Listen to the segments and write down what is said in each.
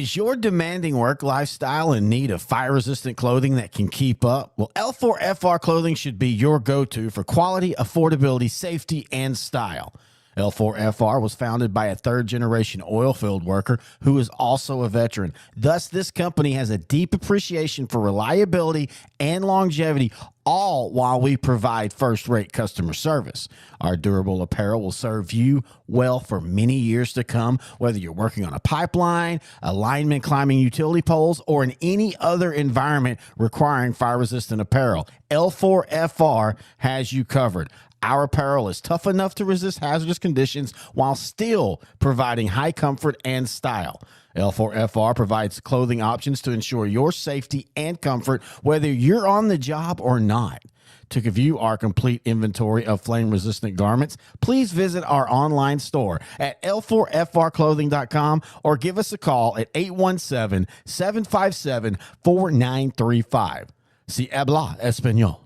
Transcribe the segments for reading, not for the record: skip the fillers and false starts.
Is your demanding work lifestyle in need of fire-resistant clothing that can keep up? Well, L4FR clothing should be your go-to for quality, affordability, safety, and style. L4FR was founded by a third-generation oil field worker who is also a veteran. Thus, this company has a deep appreciation for reliability and longevity, all while we provide first-rate customer service. Our durable apparel will serve you well for many years to come, whether you're working on a pipeline, a lineman climbing utility poles, or in any other environment requiring fire-resistant apparel. L4FR has you covered. Our apparel is tough enough to resist hazardous conditions while still providing high comfort and style. L4FR provides clothing options to ensure your safety and comfort, whether you're on the job or not. To view our complete inventory of flame-resistant garments, please visit our online store at l4frclothing.com or give us a call at 817-757-4935. Si habla español.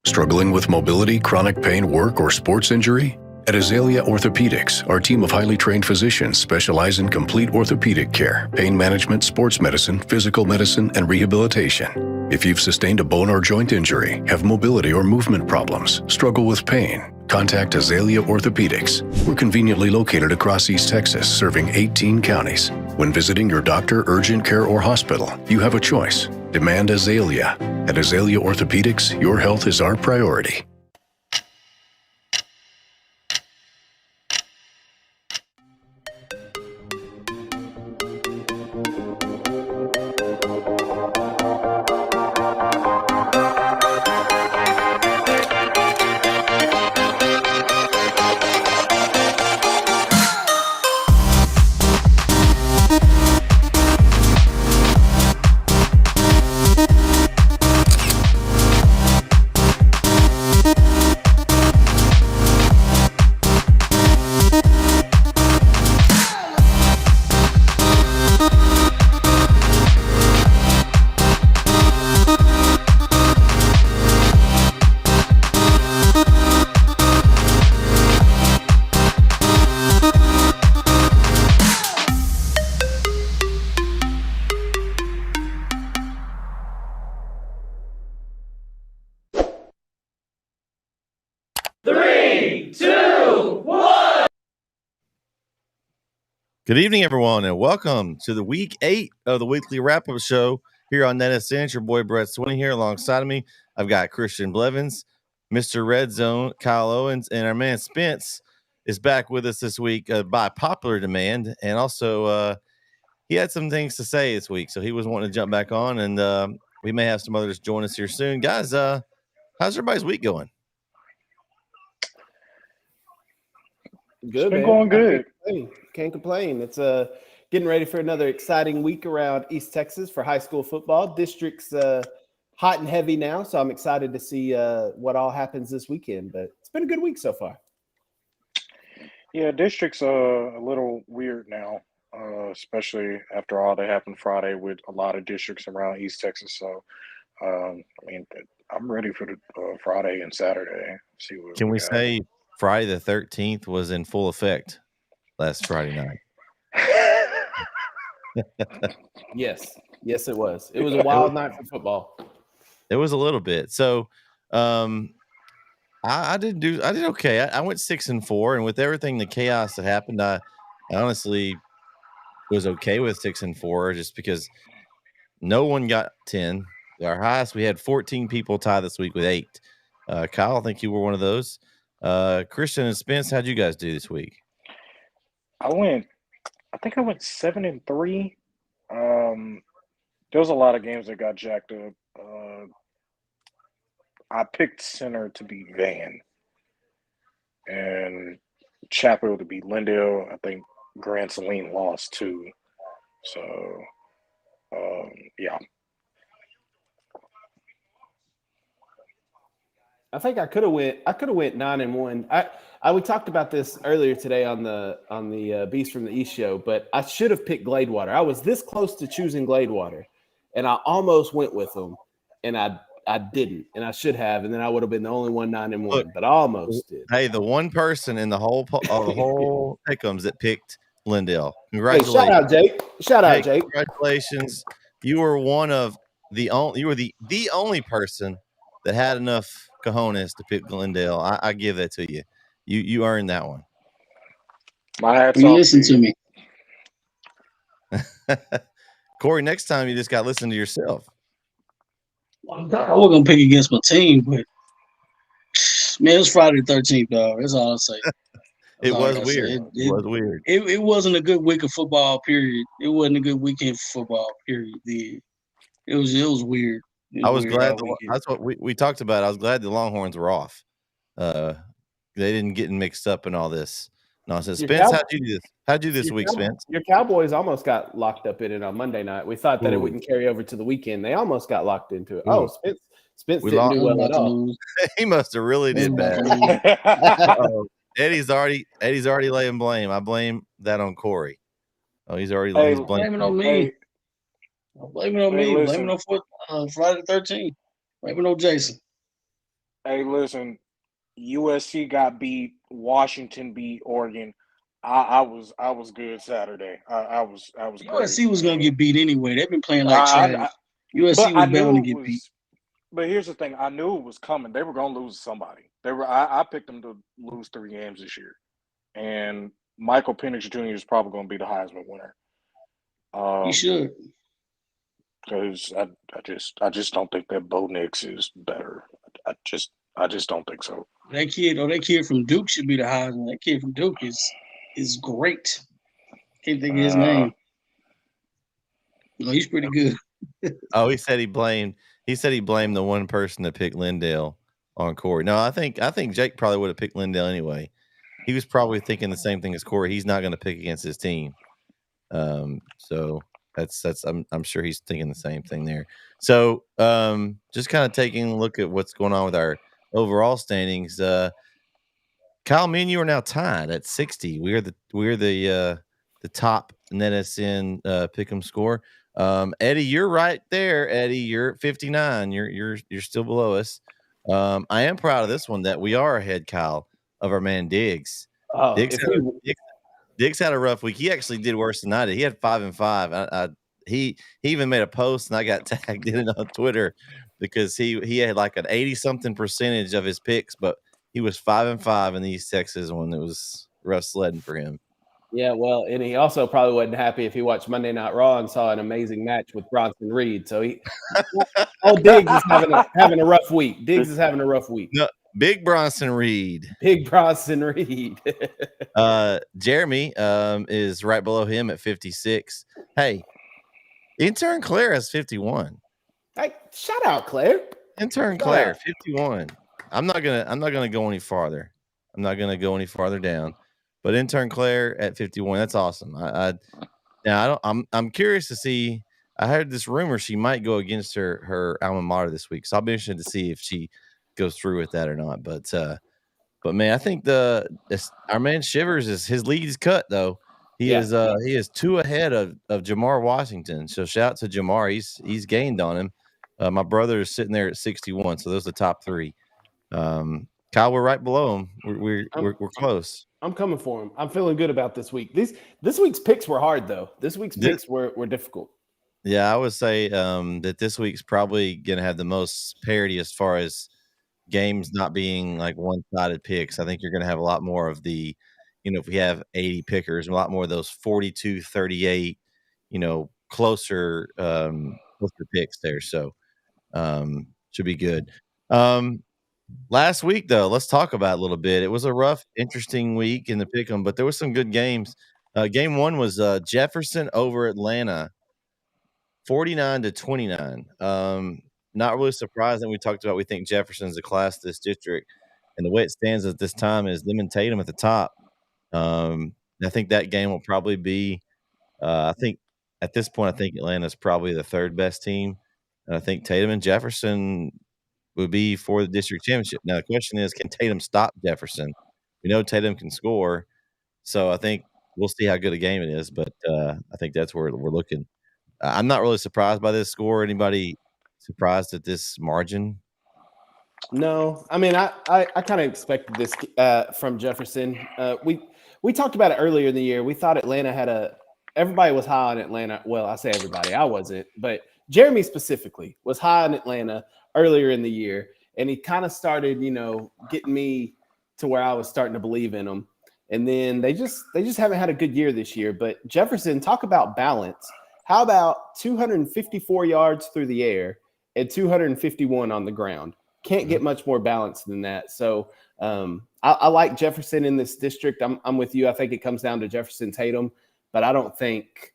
Struggling with mobility, chronic pain, work, or sports injury? At Azalea Orthopedics, our team of highly trained physicians specialize in complete orthopedic care, pain management, sports medicine, physical medicine, and rehabilitation. If you've sustained a bone or joint injury, have mobility or movement problems, struggle with pain, contact Azalea Orthopedics. We're conveniently located across East Texas, serving 18 counties. When visiting your doctor, urgent care, or hospital, you have a choice. Demand Azalea. At Azalea Orthopedics, your health is our priority. Good evening, everyone, and welcome to the week 8 of the weekly wrap-up show here on NETSN. It's your boy Brett Swinney here alongside of me. I've got Christian Blevins, Mr. Red Zone, Kyle Owens, and our man Spence is back with us this week by popular demand. And also, he had some things to say this week, so he was wanting to jump back on, and we may have some others join us here soon. Guys, how's everybody's week going? Good, it's been man. going good. Can't complain. It's getting ready for another exciting week around East Texas for high school football. District's hot and heavy now, so I'm excited to see what all happens this weekend. But it's been a good week so far. Yeah, district's a little weird now, especially after all that happened Friday with a lot of districts around East Texas. So, I mean, I'm ready for the Friday and Saturday. See what Can we say Friday the 13th was in full effect last Friday night? Yes, it was. It was a wild night for football. It was a little bit. So, I did okay. I went 6-4, and with everything, the chaos that happened, I honestly was okay with 6-4, just because no one got 10. Our highest, we had 14 people tie this week with 8. Kyle, I think you were one of those. Christian and Spence, how'd you guys do this week? I think I went 7-3. There was a lot of games that got jacked up. I picked center to be Van and Chapel to be Lindale. I think Grand Saline lost too. So, yeah. I think I could have went 9-1. We talked about this earlier today on the Beast from the East show, but I should have picked Gladewater. I was this close to choosing Gladewater, and I almost went with them, and I didn't, and I should have, and then I would have been the only one 9-1, but I almost did. Hey, the one person in the whole pick'ems that picked Glendale. Hey, Congratulations. shout out, Jake. Shout out, Jake. Congratulations. You were one of the only. You were the only person that had enough cojones to pick Glendale. I give that to you. You earned that one. My hats You off listen to to you. me. Corey, next time you just got to listen to yourself. I was gonna pick against my team, but man, it's Friday the 13th, dog. That's all I say. That's It all I was gotta say. weird. It was weird. It wasn't a good week of football. Period. It wasn't a good weekend for football. Period. It was weird. It I was was weird glad. all weekend. That's what we talked about. I was glad the Longhorns were off. They didn't get mixed up in all this nonsense. Your Spence, Cow- how'd you do this? How'd you do this Your week, Cow- Spence? Your Cowboys almost got locked up in it on Monday night. We thought that it Ooh. wouldn't carry over to the weekend. They almost got locked into it. Ooh. Oh, Spence We didn't lost. do I was well about at to all. lose. He must have really I was did about bad. to lose. Eddie's already laying blame. I blame that on Corey. Oh, he's already Hey, he's Don't blaming. blame it on me. hey, Don't blame it on hey, me. Blame it listen. on Friday the 13th. Blame it on Jason. Hey, listen. USC got beat. Washington beat Oregon. I was good Saturday. I was great. USC was gonna get beat anyway. They've been playing like I, trash. I, USC but I was bound knew to it get beat. was. But here's the thing: I knew it was coming. They were going to lose to somebody. I picked them to lose 3 games this year, and Michael Penix Jr. is probably going to be the Heisman winner. He should. Because I just don't think that Bo Nix is better. I just don't think so. That kid from Duke should be the Heisman. That kid from Duke is great. Can't think of his name. No, he's pretty good. Oh, he said he blamed the one person that picked Lindale on Corey. No, I think Jake probably would have picked Lindale anyway. He was probably thinking the same thing as Corey. He's not going to pick against his team. So that's I'm sure he's thinking the same thing there. So just kind of taking a look at what's going on with our overall standings. Kyle, me and you are now tied at 60. We're the top NETSN pick'em score. Eddie, you're right there. Eddie, you're at 59. You're still below us. I am proud of this one that we are ahead, Kyle, of our man Diggs. Oh, Diggs had a rough week. He actually did worse than I did. He had 5 and 5. He even made a post and I got tagged in it on Twitter because he had like an 80-something percentage of his picks, but he was 5 and 5 in the East Texas one. It was rough sledding for him. yeah, well, and he also probably wasn't happy if he watched Monday Night Raw and saw an amazing match with Bronson Reed. So Diggs is having a rough week. Diggs is having a rough week. No, Big Bronson Reed. Big Bronson Reed. Jeremy is right below him at 56. Hey, intern Claire has 51. Hey, shout out, Claire. Intern Claire, 51. I'm not gonna go any farther. I'm not gonna go any farther down. But intern Claire at 51, that's awesome. I'm curious to see. I heard this rumor she might go against her alma mater this week, so I'll be interested to see if she goes through with that or not. But man, I think our man Shivers his lead is cut though. He is 2 ahead of Jamar Washington. So shout out to Jamar. He's gained on him. My brother is sitting there at 61. So those are the top 3. Kyle, we're right below him. We're close. I'm coming for him. I'm feeling good about this week. This week's picks were hard though. This week's picks were difficult. Yeah, I would say that this week's probably gonna have the most parity as far as games not being like one-sided picks. I think you're gonna have a lot more of the, if we have 80 pickers, a lot more of those 42-38, closer picks there. So should be good. Last week, though, let's talk about it a little bit. It was a rough, interesting week in the pick'em, but there was some good games. Game 1 was Jefferson over Atlanta, 49-29. Not really surprising. We talked about we think Jefferson's the class of this district, and the way it stands at this time is them and Tatum at the top. I think that game will probably be. I think at this point, I think Atlanta's probably the 3rd best team, and I think Tatum and Jefferson would be for the district championship. Now, the question is, can Tatum stop Jefferson? We know Tatum can score, so I think we'll see how good a game it is, but I think that's where we're looking. I'm not really surprised by this score. Anybody surprised at this margin? No, I mean, I kind of expected this from Jefferson. We talked about it earlier in the year. We thought Atlanta had everybody was high on Atlanta. Well, I say everybody, I wasn't, but Jeremy specifically was high on Atlanta earlier in the year, and he kind of started, getting me to where I was starting to believe in them. And then they just haven't had a good year this year. But Jefferson, talk about balance. How about 254 yards through the air and 251 on the ground? Can't get much more balanced than that. So I like Jefferson in this district. I'm with you. I think it comes down to Jefferson Tatum, but I don't think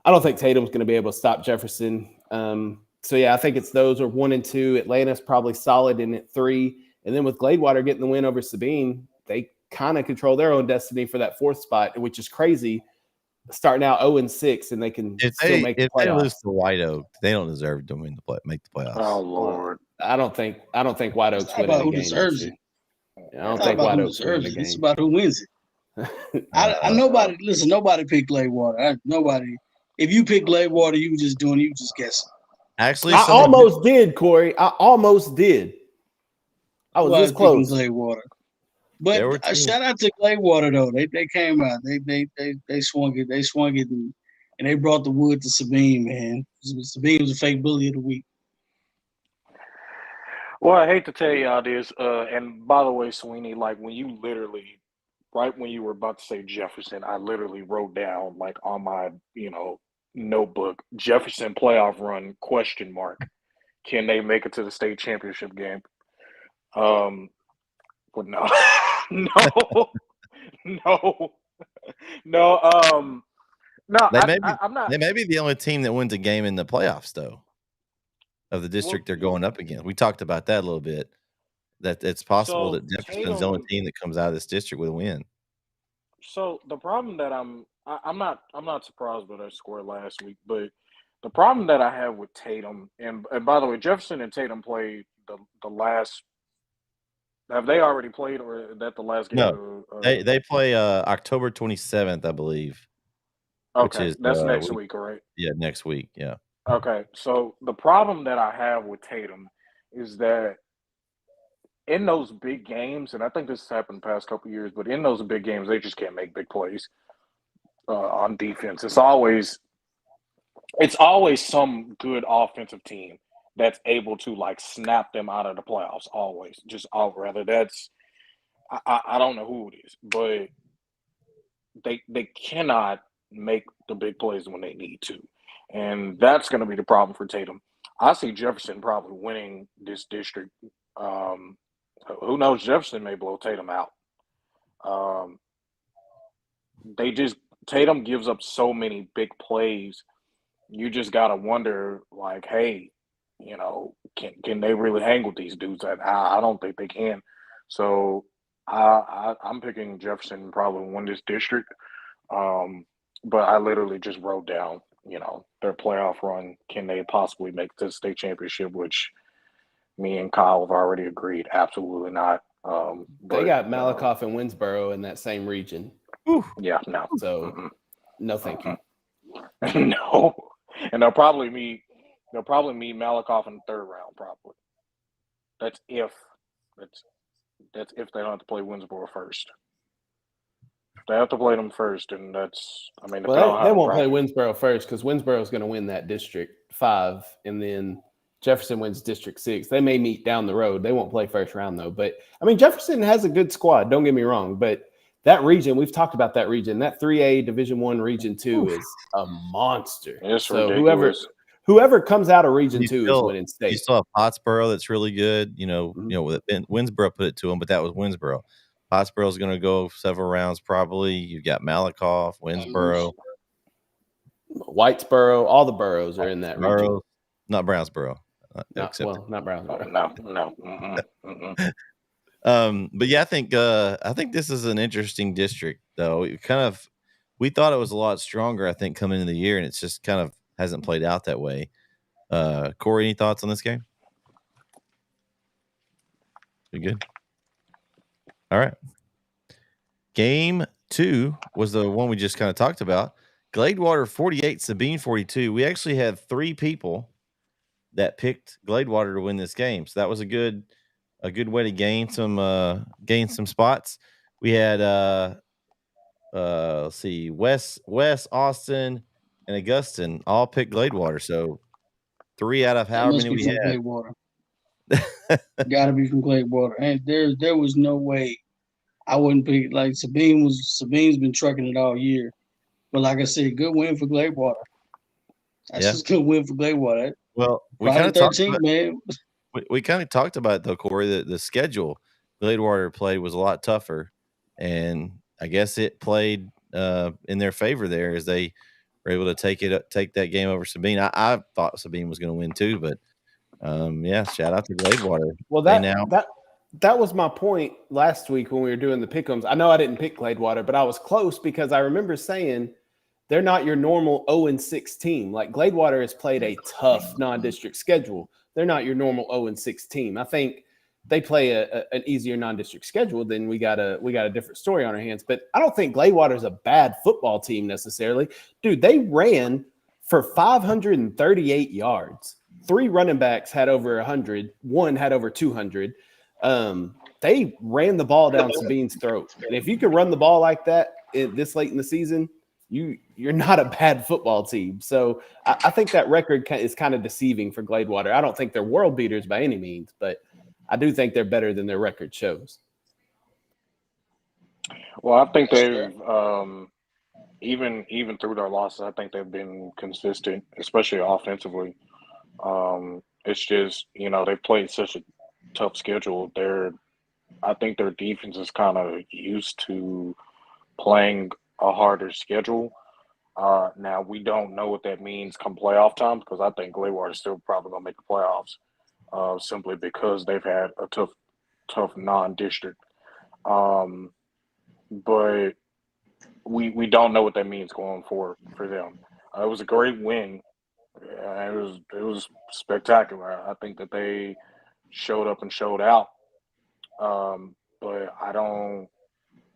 Tatum's going to be able to stop Jefferson. So yeah, I think it's those are 1 and 2. Atlanta's probably solid in at 3, and then with Gladewater getting the win over Sabine, they kind of control their own destiny for that 4th spot, which is crazy. Starting out 0 and 6, and they can still make the if playoffs. they lose to White Oak, they don't deserve to make the playoffs. Oh Lord, I don't think White Oak's It's not winning about the who game. deserves it. I don't It's not think about White who Oak's winning deserves the it. It's game. about who wins it. Nobody picked Gladewater. Nobody. If you pick Gladewater, you just guessing. Actually, I almost did, Corey. I almost did. I was this close. Gladewater. But shout out to Gladewater though. They came out. They swung it. They swung it, and they brought the wood to Sabine. Man, Sabine was a fake bully of the week. well, I hate to tell y'all this, and by the way, Sweeney, like when you literally, right when you were about to say Jefferson, I literally wrote down like on my, notebook, Jefferson playoff run, ? Can they make it to the state championship game? But no, no, no, no, no. I'm not. They may be the only team that wins a game in the playoffs, though, of the district they're going up against. We talked about that a little bit. That it's possible that Jefferson's the only team that comes out of this district with a win. So the problem that I'm not surprised by their score last week, but the problem that I have with Tatum, and by the way, Jefferson and Tatum played the last. Have they already played, or is that the last game? No, they play October 27th, I believe. Okay, that's next week, right? Yeah, next week. Yeah. Okay, so the problem that I have with Tatum is that in those big games, and I think this has happened the past couple of years, but in those big games, they just can't make big plays on defense. It's always some good offensive team that's able to like snap them out of the playoffs. Always, rather that's I don't know who it is, but they cannot make the big plays when they need to, and that's going to be the problem for Tatum. I see Jefferson probably winning this district. Who knows? Jefferson may blow Tatum out. Tatum gives up so many big plays. You just gotta wonder, like, hey, can they really hang with these dudes? I don't think they can. So I'm picking Jefferson probably win this district. But I literally just wrote down, their playoff run. Can they possibly make it to the state championship? Which me and Kyle have already agreed, absolutely not. They got Malakoff and Winsboro in that same region. Yeah, no. So, no, thank you. No, and they'll probably meet Malakoff in the 3rd round. Probably. That's if they don't have to play Winsboro first. If they have to play them first, and that's they won't play Winsboro first because Winsboro is going to win that District 5, and then Jefferson wins District 6. They may meet down the road. They won't play first round though. But Jefferson has a good squad. Don't get me wrong, but that region, we've talked about that region. That 3A Division I Region 2 is a monster. It's so ridiculous. whoever comes out of Region 2 is winning state. You still have Pottsboro that's really good. Winsboro put it to them, but that was Winsboro. Pottsboro's going to go several rounds probably. You've got Malakoff, Winsboro, Whitesboro. All the boroughs are in that region. Not Brownsboro. Not Brownsboro. No. But yeah, I think this is an interesting district, though. We thought it was a lot stronger, I think, coming into the year, and it's just kind of hasn't played out that way. Corey, any thoughts on this game? You good? All right. Game 2 was the one we just kind of talked about. Gladewater 48, Sabine 42. We actually had 3 people that picked Gladewater to win this game, so that was a good a good way to gain some spots. We had let's see, Wes, Austin, and Augustine all picked Gladewater. So 3 out of That however must many be we from had. Gladewater. Got to be from Gladewater. And there was no way I wouldn't pick. Like Sabine's been trucking it all year. But like I said, good win for Gladewater. That's just a good win for Gladewater. Well, we Friday kind of 13th, man. We kind of talked about it though, Corey. The schedule Gladewater played was a lot tougher, and I guess it played in their favor there as they were able to take that game over Sabine. I thought Sabine was going to win too, but shout out to Gladewater. Well, that was my point last week when we were doing the pick'ems. I know I didn't pick Gladewater, but I was close because I remember saying they're not your normal 0-6 team. Like Gladewater has played a tough non-district schedule. They're not your normal 0-6 team. I think they play an easier non-district schedule. Then we got a different story on our hands. But I don't think Gladewater is a bad football team necessarily. Dude, they ran for 538 yards. 3 running backs had over 100. 1 had over 200. They ran the ball down Sabine's throat. And if you can run the ball like that this late in the season, you're not a bad football team. So I think that record is kind of deceiving for Gladewater. I don't think they're world beaters by any means, but I do think they're better than their record shows. Well, I think they've even through their losses, I think they've been consistent, especially offensively. It's just they've played such a tough schedule. I think their defense is kind of used to playing a harder schedule. Now we don't know what that means come playoff time because I think Gladewater is still probably gonna make the playoffs, simply because they've had a tough non-district. But we don't know what that means going forward for them. It was a great win. It was spectacular. I think that they showed up and showed out. But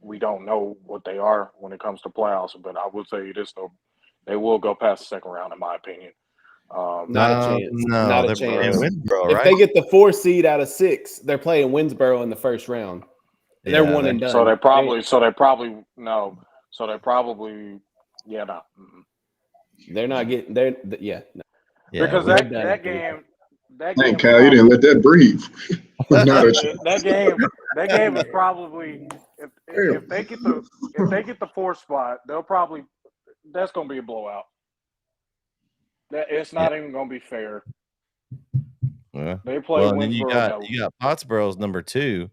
we don't know what they are when it comes to playoffs. But I will tell you this though, they will go past the second round in my opinion. Not a chance. Not a chance. If they get the 4 seed out of 6, they're playing Winsboro in the first round. They're one and done. So they probably no. They're not getting there. Yeah. No. Because that game. Dang, Cal, you didn't let that breathe. that game is probably if they get the 4th spot, that's gonna be a blowout. It's not even gonna be fair. Yeah. They play. Well, and then you got Pottsboro's number 2,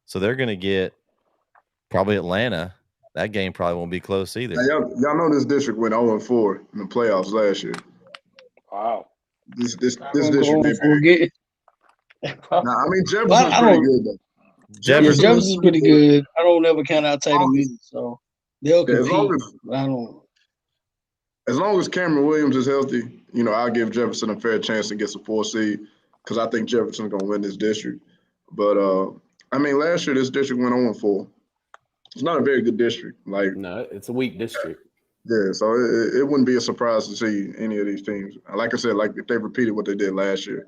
so they're gonna get probably Atlanta. That game probably won't be close either. Y'all know this district went 0-4 in the playoffs last year. Wow. This district did very good. I mean, Jefferson's pretty good though. Jefferson's pretty good. I don't ever count out Tatum either, so they'll compete. As long as Cameron Williams is healthy, I'll give Jefferson a fair chance to get some 4 seed because I think Jefferson's gonna win this district. But I mean, last year this district went 0-4. It's not a very good district. No, it's a weak district. Yeah, so it wouldn't be a surprise to see any of these teams. Like I said, if they repeated what they did last year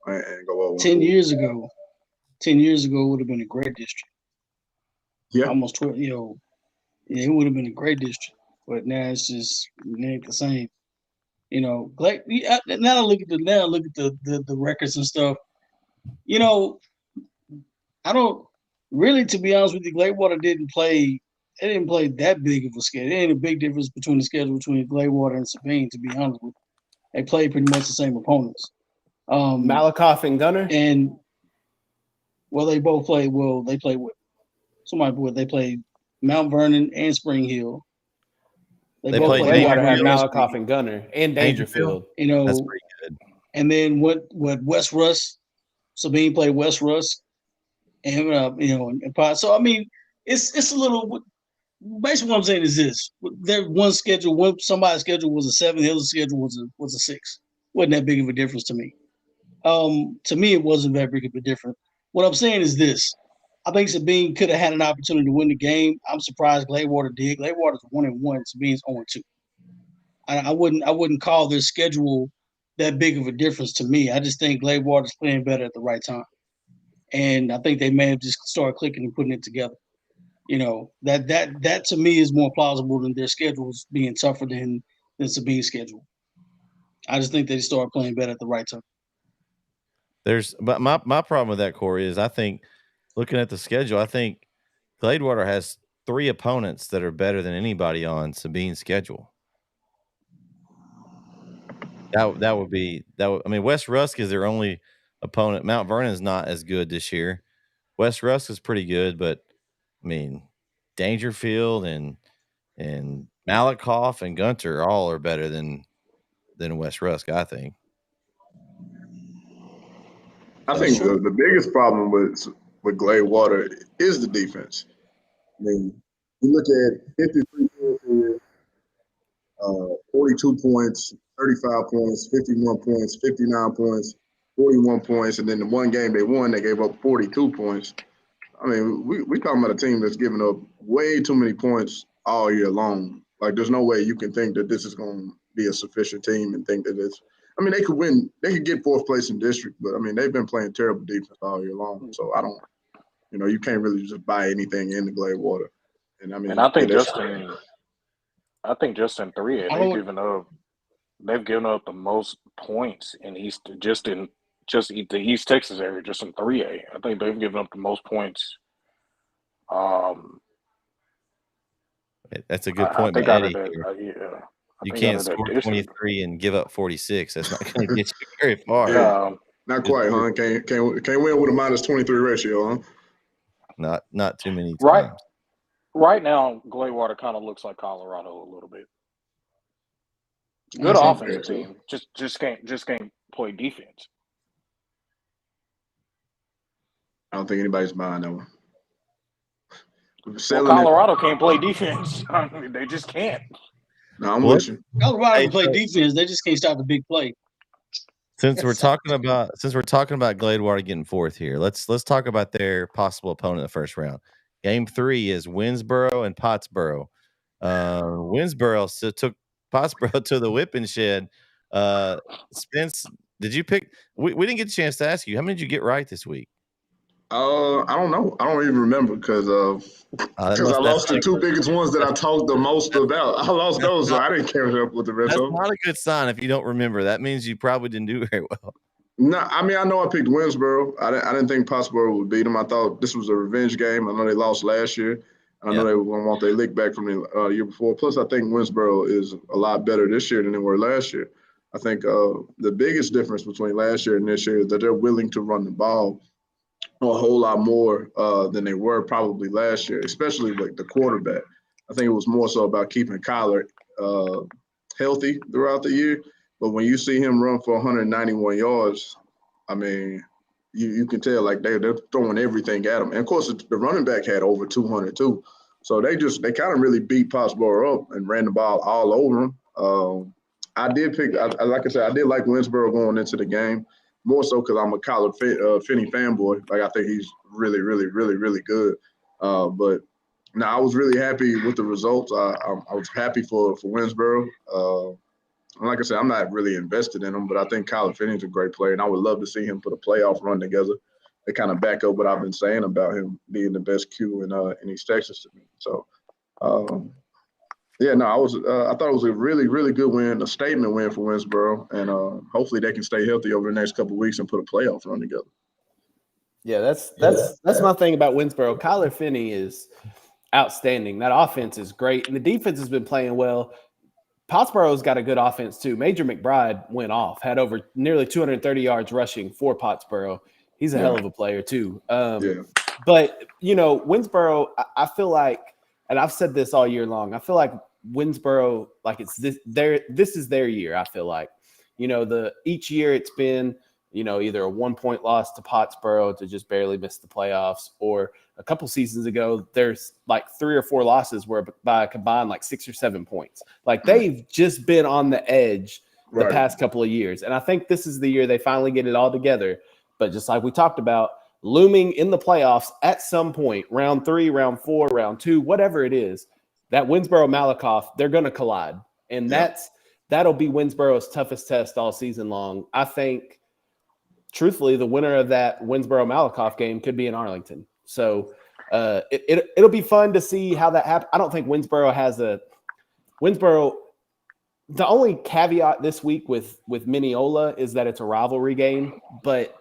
and go over. 10 years ago would have been a great district. Yeah. Almost 12, it would have been a great district. But now it's just ain't the same. Now I look at the records and stuff. I don't really, to be honest with you, Gladewater didn't play that big of a schedule. There ain't a big difference between the schedule between Gladewater and Sabine, to be honest with you. They played pretty much the same opponents. Malakoff and Gunner? And they both played they played with somebody they played Mount Vernon and Spring Hill. They both played Malakoff and Gunner and Dangerfield. That's pretty good. And then what West Russ, Sabine played West Russ. And and Pot. So I mean, it's a little. Basically, what I'm saying is this: their somebody's schedule was a 7, the other schedule was a 6. Wasn't that big of a difference to me. To me, it wasn't that big of a difference. What I'm saying is this: I think Sabine could have had an opportunity to win the game. I'm surprised Gladewater did. Gladewater's 1-1. Sabine's 0-2. I wouldn't call their schedule that big of a difference to me. I just think Gladewater's playing better at the right time. and I think they may have just started clicking and putting it together. That to me is more plausible than their schedules being tougher than Sabine's schedule. I just think they started playing better at the right time. But my problem with that, Corey, is I think looking at the schedule, I think Gladewater has 3 opponents that are better than anybody on Sabine's schedule. That would be I mean, West Rusk is their only opponent. Mount Vernon's not as good this year. West Rusk is pretty good, but I mean, Dangerfield and Malakoff and Gunter all are better than West Rusk, I think. I think the biggest problem with Gladewater is the defense. I mean, you look at 53 points, 42 points, 35 points, 51 points, 59 points, 41 points, and then the one game they won, they gave up 42 points. I mean, we talking about a team that's giving up way too many points all year long. Like, there's no way you can think that this is going to be a sufficient team and think that it's – I mean, they could win. They could get 4th place in district, but, I mean, they've been playing terrible defense all year long. So, I don't – you can't really just buy anything in the Gladewater. And, I mean – And I think just in 3A, they've given up the most points in the East Texas area, just in 3A. I think they've given up the most points. That's a good point by Eddie. You can't score 23 and give up 46. That's not going to get you very far. Yeah, not quite, huh? Can't win with a minus 23 ratio, huh? Not too many times. Right now, Gladewater kind of looks like Colorado a little bit. Good offensive team, just can't play defense. I don't think anybody's buying that one. Well, Colorado can't play defense. I mean, they just can't. No, I'm with you. Colorado can play defense. They just can't stop the big play. Since we're talking about Gladewater getting 4th here, let's talk about their possible opponent in the first round. Game 3 is Winsboro and Pottsboro. Winsboro took Pottsboro to the whipping shed. Spence, did you pick? We didn't get a chance to ask you. How many did you get right this week? I don't know. I don't even remember because I lost the 2 biggest ones that I talked the most about. I lost those, so I didn't carry up with the rest of them. That's not a good sign if you don't remember. That means you probably didn't do very well. No, I mean, I know I picked Winsboro. I didn't think Pottsboro would beat them. I thought this was a revenge game. I know they lost last year. I know they were going to want their lick back from the year before. Plus, I think Winsboro is a lot better this year than they were last year. I think the biggest difference between last year and this year is that they're willing to run the ball a whole lot more than they were probably last year, especially like the quarterback. I think it was more so about keeping Kyler healthy throughout the year. But when you see him run for 191 yards, I mean, you can tell like they're throwing everything at him. And of course, the running back had over 200 too. So they kind of really beat Pottsboro up and ran the ball all over him. I did pick, like I said, I did like Winsboro going into the game, more so because I'm a Kyler Finney fanboy. Like, I think he's really, really, really, really good. But no, I was really happy with the results. I was happy for Winsboro. And like I said, I'm not really invested in him, but I think Kyler Finney's a great player, and I would love to see him put a playoff run together to kind of back up what I've been saying about him being the best Q in East Texas to me. So, I thought it was a really, really good win, a statement win for Winsboro, and hopefully they can stay healthy over the next couple of weeks and put a playoff run together. Yeah, that's my thing about Winsboro. Kyler Finney is outstanding. That offense is great, and the defense has been playing well. Pottsboro's got a good offense too. Major McBride went off, had over nearly 230 yards rushing for Pottsboro. He's a hell of a player too. But, Winsboro, I feel like, and I've said this all year long, I feel like Winsboro, like this is their year, I feel like. Each year it's been, either a 1-point loss to Pottsboro to just barely miss the playoffs, or a couple seasons ago, there's like 3 or 4 losses where by a combined like 6 or 7 points. Like, they've just been on the edge the past couple of years. And I think this is the year they finally get it all together. But just like we talked about, looming in the playoffs at some point, round 3, round 4, round 2, whatever it is, that Winsboro-Malakoff, they're going to collide. And that'll be Winsboro's toughest test all season long. I think truthfully, the winner of that Winsboro-Malakoff game could be in Arlington. So it'll be fun to see how that happens. I don't think Winsboro has a – Winsboro – the only caveat this week with Mineola is that it's a rivalry game, but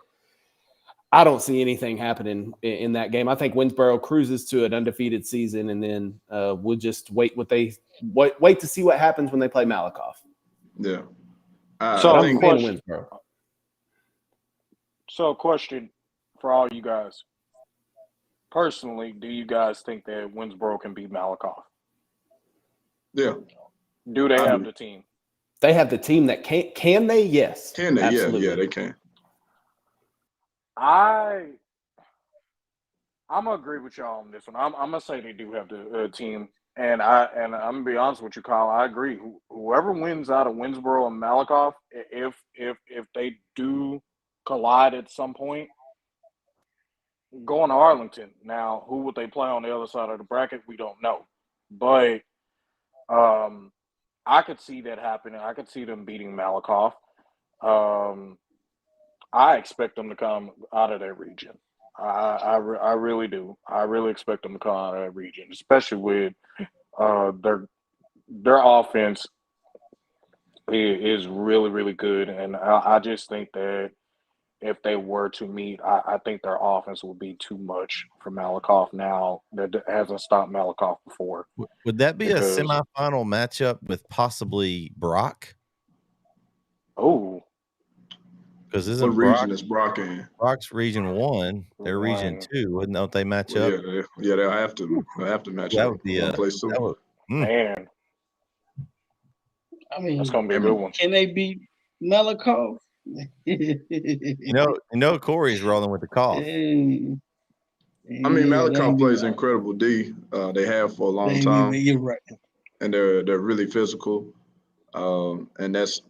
I don't see anything happening in that game. I think Winsboro cruises to an undefeated season, and then we'll just wait to see what happens when they play Malakoff. Yeah. So I I'm think playing Winsboro. So, question for all you guys. Personally, do you guys think that Winsboro can beat Malakoff? yeah. Do they have the team? They have the team that can they? Yes. Can they? Absolutely. Yeah, they can. I'm gonna agree with y'all on this one. I'm gonna say they do have the team, and I'm gonna be honest with you, Kyle. I agree. Whoever wins out of Winsboro and Malakoff, if they do collide at some point, going to Arlington. Now, who would they play on the other side of the bracket? We don't know, but I could see that happening. I could see them beating Malakoff. I expect them to come out of that region. I really do. I really expect them to come out of that region, especially with their offense is really, really good. And I just think that if they were to meet, I think their offense would be too much for Malakoff now that hasn't stopped Malakoff before. Would that be a semifinal matchup with possibly Brock? Oh. Because What isn't region is Brock in? Brock's region 1, they're region 2. Wouldn't they match up? Yeah, they'll have to. They'll have to match That up. would be One place too. Man, I mean, that's gonna be a good one. Can they beat Malakoff? You know, Corey's rolling with the cough. I mean, Malakoff plays incredible D. They have for a long time. You're right. And they're really physical. And that's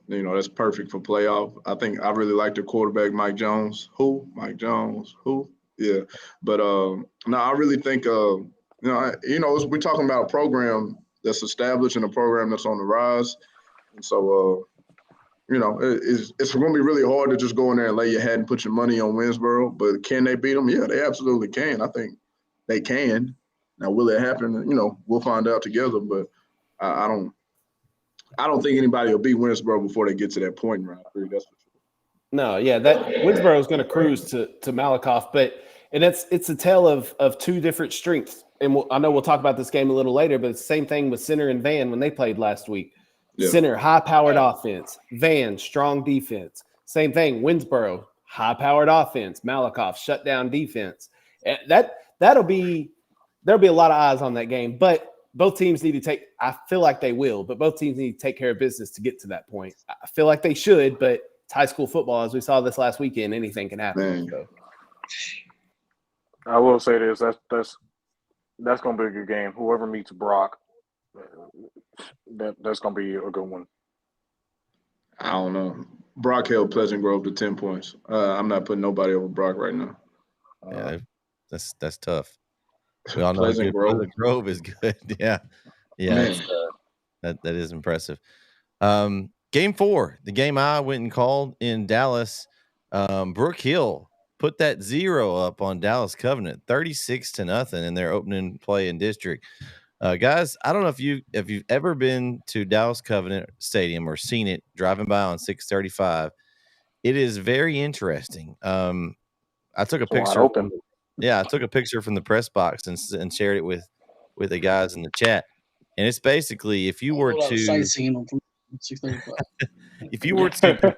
perfect for playoff. I really like the quarterback, Mike Jones. Mike Jones. Yeah. But no, I really think we're talking about a program that's established and a program that's on the rise. And so it's going to be really hard to just go in there and lay your hat and put your money on Winsboro. But can they beat them? Yeah, they absolutely can. I think they can. Now, will it happen? We'll find out together. But I don't think anybody will beat Winsboro before they get to that point in round 3. That's for sure. No, yeah, that Winsboro is going to cruise to Malakoff, and it's a tale of two different strengths. And I know we'll talk about this game a little later, but it's the same thing with Center and Van when they played last week. Yeah. Center, high-powered offense. Van, strong defense. Same thing, Winsboro, high-powered offense. Malakoff, shutdown defense. There'll be a lot of eyes on that game, but both teams need to I feel like they will, but both teams need to take care of business to get to that point. I feel like they should, but it's high school football. As we saw this last weekend, anything can happen. So. I will say this. That's going to be a good game. Whoever meets Brock, that's going to be a good one. I don't know. Brock held Pleasant Grove to 10 points. I'm not putting nobody over Brock right now. Yeah, that's tough. We all know Pleasant Grove is good. Yeah. That is impressive. Game 4, the game I went and called in Dallas. Brook Hill put that 0 up on Dallas Covenant, 36-0 in their opening play in district. Guys, I don't know if you've ever been to Dallas Covenant Stadium or seen it driving by on 635. It is very interesting. I took a picture. I took a picture from the press box and shared it with the guys in the chat. And it's basically if you were to sightseeing on 635. If you were to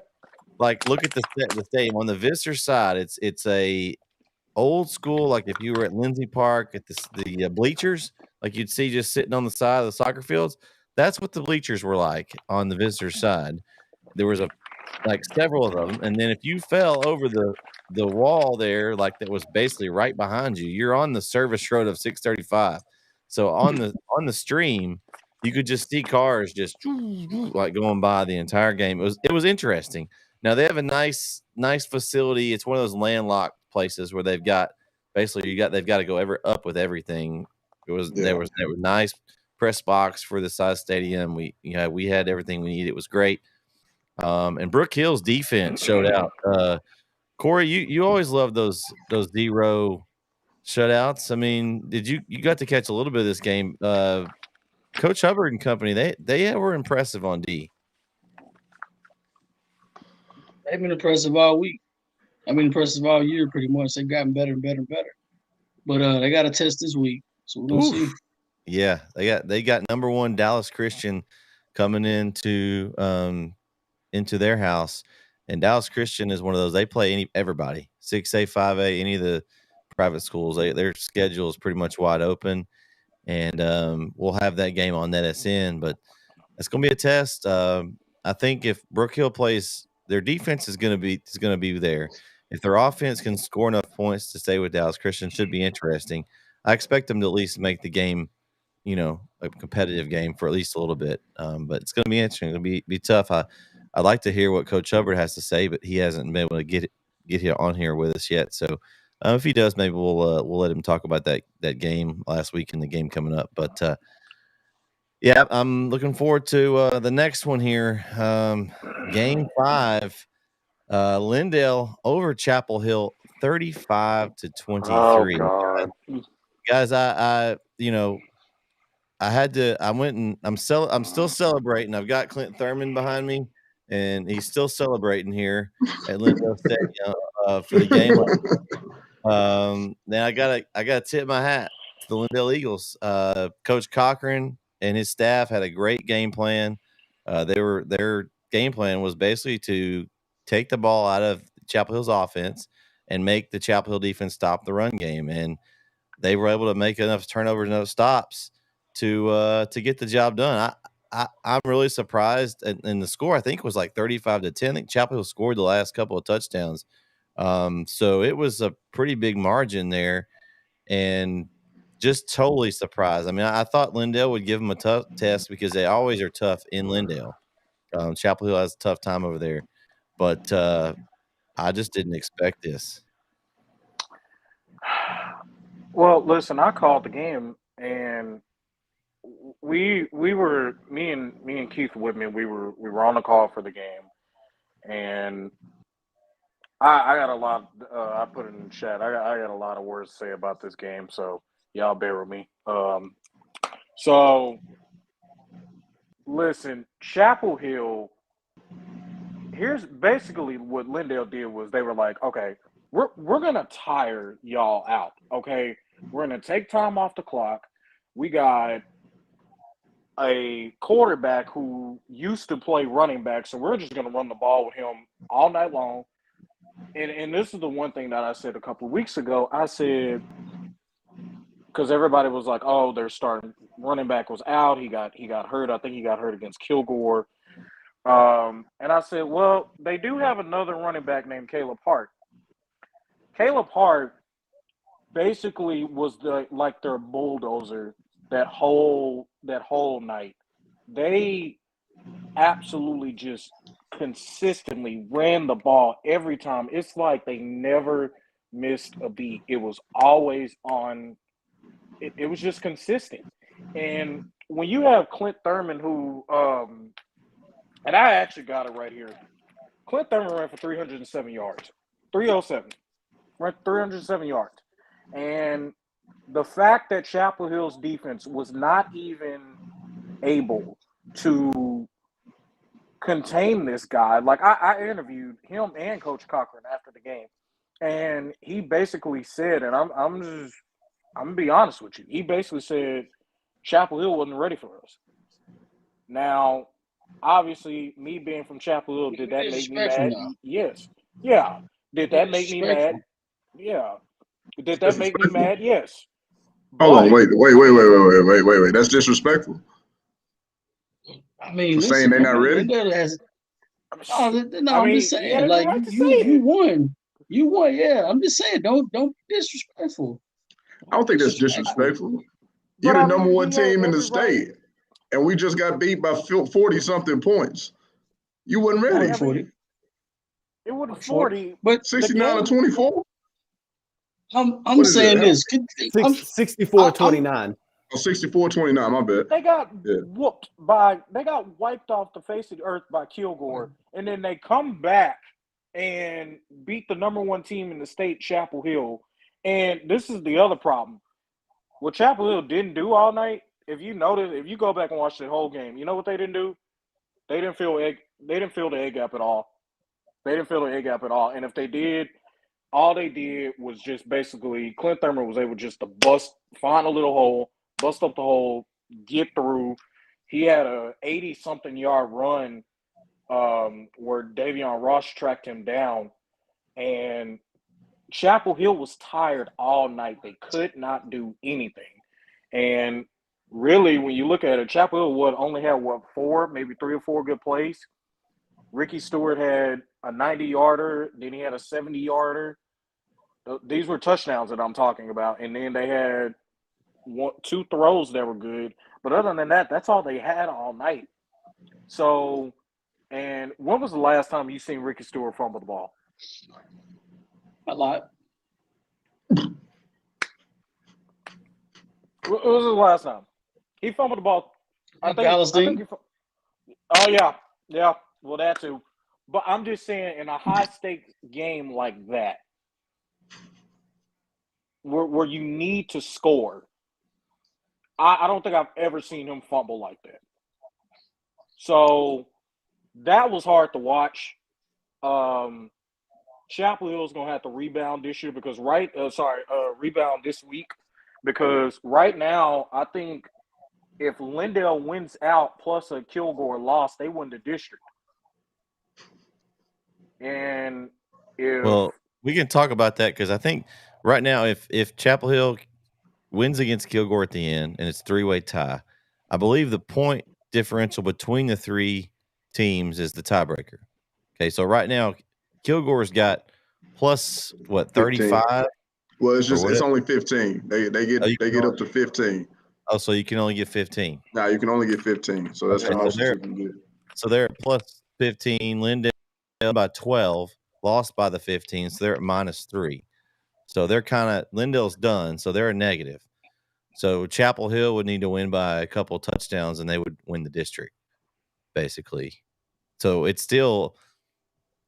look at the stadium on the visitor side, it's a old school, like if you were at Lindsay Park at the bleachers, like you'd see just sitting on the side of the soccer fields. That's what the bleachers were like on the visitor side. There was several of them, and then if you fell over the wall there, that was basically right behind you, you're on the service road of 635. So on the stream, you could just see cars just going by the entire game. It was interesting. Now they have a nice facility. It's one of those landlocked places where they've got basically they've got to go up with everything. There was nice press box for the size stadium. We had everything we needed. It was great. And Brook Hill's defense showed out. Corey, you always love those 0 shutouts. I mean, you got to catch a little bit of this game? Coach Hubbard and company, they were impressive on D. They've been impressive all week. I've been impressive all year, pretty much. They've gotten better and better and better. But they got a test this week, so we're gonna see. Yeah, they got number 1 Dallas Christian coming into their house, and Dallas Christian is one of those. They play everybody 6A, 5A, any of the private schools. Their schedule is pretty much wide open, and we'll have that game on NETSN. But it's going to be a test. I think if Brook Hill plays, their defense is going to be there. If their offense can score enough points to stay with Dallas Christian, it should be interesting. I expect them to at least make the game, a competitive game for at least a little bit. But it's going to be interesting. It's going to be tough. I'd like to hear what Coach Hubbard has to say, but he hasn't been able to get here on here with us yet. So if he does, maybe we'll let him talk about that game last week and the game coming up. But yeah, I'm looking forward to the next one here. Game 5, Lindale over Chapel Hill, 35-23. Oh God, Guys, I'm still celebrating. I've got Clint Thurman behind me, and he's still celebrating here at Lindale Stadium for the game. Then I gotta tip my hat to the Lindale Eagles. Coach Cochran and his staff had a great game plan. Their game plan was basically to take the ball out of Chapel Hill's offense and make the Chapel Hill defense stop the run game, and they were able to make enough turnovers, enough stops to get the job done. I'm really surprised, and the score I think was like 35-10. I think Chapel Hill scored the last couple of touchdowns, so it was a pretty big margin there, and just totally surprised. I mean, I thought Lindale would give them a tough test because they always are tough in Lindale. Chapel Hill has a tough time over there, but I just didn't expect this. Well, listen, I called the game, and we were me and Keith with me. We were on the call for the game, and I got a lot. I put it in the chat. I got a lot of words to say about this game, so y'all bear with me. So listen, Chapel Hill. Here's basically what Lindale did was they were like, okay, we're gonna tire y'all out. Okay, we're gonna take time off the clock. We got a quarterback who used to play running back, so we're just gonna run the ball with him all night long. And this is the one thing that I said a couple of weeks ago. I said, because everybody was like, oh, their starting running back was out. He got hurt. I think he got hurt against Kilgore. And I said, well, they do have another running back named Caleb Hart. Caleb Hart basically was like their bulldozer that whole night. They absolutely just consistently ran the ball every time. It's like they never missed a beat. It was always on. It was just consistent. And when you have Clint Thurman, who and I actually got it right here. Clint Thurman ran for 307 yards. 307. Ran 307 yards. And the fact that Chapel Hill's defense was not even able to contain this guy. Like, I interviewed him and Coach Cochran after the game. And he basically said, and I'm gonna be honest with you, he basically said Chapel Hill wasn't ready for us. Now, obviously, me being from Chapel Hill, did that make me mad? Yes. Yeah. Did that make me mad? Yeah. Did that make me mad? Yes. Hold on, wait. That's disrespectful. I mean, for saying they're not ready. I'm just saying, like you won. You won, yeah. I'm just saying, don't be disrespectful. I don't think that's disrespectful. You're the number one team in the state, and we just got beat by 40-something points. You wasn't ready. 40. It wasn't 40, but 69-24. I'm saying this. 64-29. Oh, 64-29, my bad. They got whooped they got wiped off the face of the earth by Kilgore, and then they come back and beat the number 1 team in the state, Chapel Hill. And this is the other problem. What Chapel Hill didn't do all night, if you notice, if you go back and watch the whole game, you know what they didn't do? They didn't fill the egg gap at all. They didn't fill the egg gap at all. And if they did, all they did was just basically Clint Thurman was able just to find a little hole, bust up the hole, get through. He had a 80-something yard run where Davion Ross tracked him down, and Chapel Hill was tired all night. They could not do anything. And really, when you look at it, Chapel Hill only had, 3 or 4 good plays. Ricky Stewart had a 90-yarder. Then he had a 70-yarder. These were touchdowns that I'm talking about. And then they had 2 throws that were good. But other than that, that's all they had all night. So, and when was the last time you seen Ricky Stewart fumble the ball? A lot. When was the last time? He fumbled the ball. I think oh, yeah. Yeah. Well, that too. But I'm just saying, in a high-stakes game like that, where you need to score, I don't think I've ever seen him fumble like that. So that was hard to watch. Chapel Hill's going to have to rebound this year because rebound this week, because right now I think if Lindale wins out plus a Kilgore loss, they win the district. And Well, we can talk about that because I think right now if Chapel Hill wins against Kilgore at the end and it's 3-way tie, I believe the point differential between the 3 teams is the tiebreaker. Okay, so right now Kilgore's got plus 35. Well, it's only 15. They get up to 15. Oh, so you can only get 15. No, you can only get 15. So that's the most you can get. So they're at plus 15. Lindale by 12, lost by the 15. So they're at minus 3. So they're Lindale's done. So they're a negative. So Chapel Hill would need to win by a couple of touchdowns and they would win the district, basically. So it's still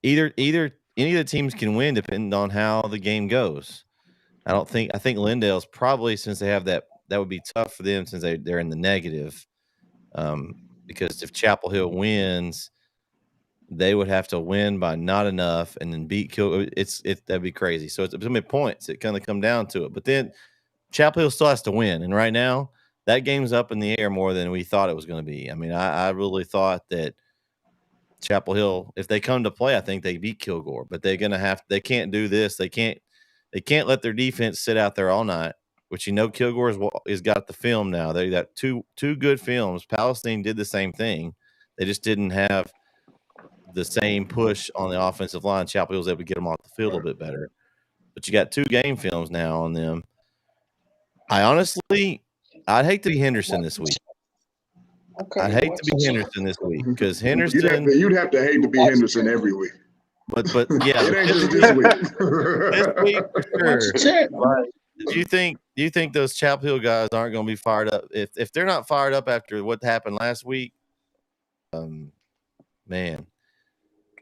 either any of the teams can win depending on how the game goes. I think Lindale's probably, since they have that would be tough for them since they're in the negative. Because if Chapel Hill wins, they would have to win by not enough and then beat Kilgore. That'd be crazy. So it's going to be points. It kind of come down to it. But then Chapel Hill still has to win. And right now, that game's up in the air more than we thought it was going to be. I mean, I really thought that Chapel Hill, if they come to play, I think they beat Kilgore. But they can't do this. They can't let their defense sit out there all night, which Kilgore has got the film now. They got two good films. Palestine did the same thing. They just didn't have the same push on the offensive line. Chapel Hill was able to get them off the field a little bit better. But you got 2 game films now on them. I'd hate to be Henderson this week. Okay, I'd hate to be Henderson this week because Henderson. You'd have to hate to be Henderson every week. But yeah, it ain't just this week. This week for sure. But do you think those Chapel Hill guys aren't going to be fired up? If they're not fired up after what happened last week, man.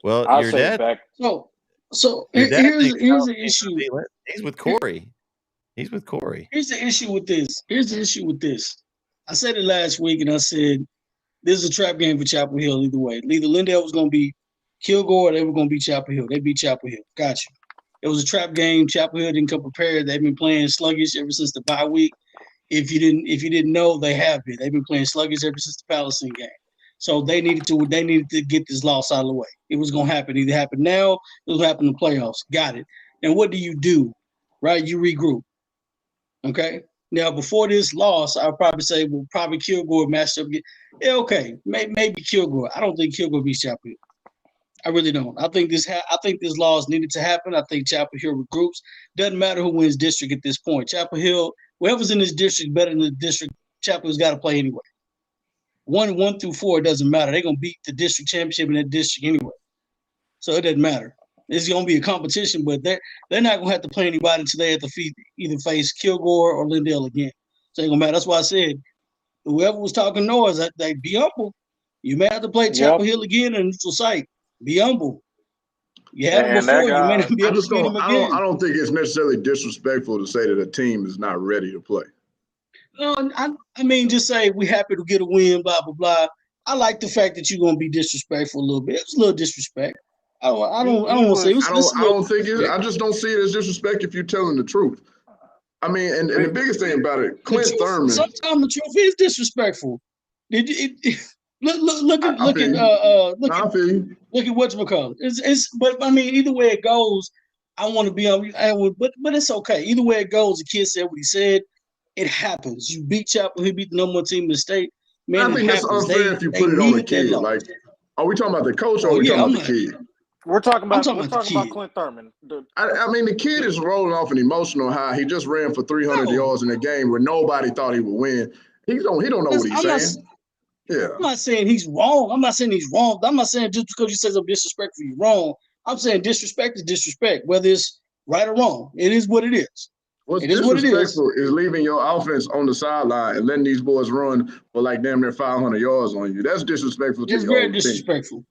Well, I'll your say dad. back. So here's the issue. He's with Corey. He's with Corey. Here's the issue with this. I said it last week, and I said this is a trap game for Chapel Hill either way. Either Lindale was going to be Kilgore, or they were going to beat Chapel Hill. They beat Chapel Hill. Gotcha. It was a trap game. Chapel Hill didn't come prepared. They've been playing sluggish ever since the bye week. If you didn't know, they have been. They've been playing sluggish ever since the Palestine game. So they needed to get this loss out of the way. It was going to happen. Either happen now, it was happen in the playoffs. Got it. And what do? Right? You regroup. Okay. Now, before this loss, I'll probably say, well, probably Kilgore matched up. Yeah, okay. Maybe Kilgore. I don't think Kilgore beats Chapel Hill. I really don't. I think this loss needed to happen. I think Chapel Hill regroups. Doesn't matter who wins district at this point. Chapel Hill, whoever's in this district better than the district, Chapel Hill's got to play anyway. 1 through 4, it doesn't matter. They're going to beat the district championship in that district anyway. So it doesn't matter. It's going to be a competition, but they're not going to have to play anybody until they have to either face Kilgore or Lindale again. So it ain't going to matter. That's why I said, whoever was talking noise, be humble. You may have to play Chapel Hill again in a neutral site. Be humble. You had him And that before, you may guy, not be I able to just beat him don't. again. I don't think it's necessarily disrespectful to say that a team is not ready to play. No, I mean, just say we happy to get a win, blah blah blah. I like the fact that you're gonna be disrespectful a little bit. It's a little disrespect. I don't want to say was. it's a I little don't think it. disrespect. I just don't see it as disrespect if you're telling the truth. I mean, and the biggest thing about it, The Clint truth, Thurman. sometimes the truth is disrespectful. Did you, look at I feel you. I feel you. look at whatchamacallit. It's but I mean either way it goes, I want to be on but it's okay. Either way it goes, the kid said what he said. It happens. You beat Chapel, he beat the number one team in the state. Man, I it think that's happens. unfair if you They put it on the needed that kid. loss. Like, are we talking about the coach or Oh are we yeah, talking about the kid? We're talking I'm about talking about the kid. Clint Thurman. I mean, the kid is rolling off an emotional high. He just ran for 300 No. yards in a game where nobody thought he would win. He don't know what he's I'm not, saying. Yeah. I'm not saying he's wrong. I'm not saying he's wrong. I'm not saying just because you say something disrespectful, you're wrong. I'm saying disrespect is disrespect, whether it's right or wrong. It is what it is. What's It is what it is. disrespectful is leaving your offense on the sideline and letting these boys run for like damn near 500 yards on you. That's disrespectful to It's your very whole team. disrespectful.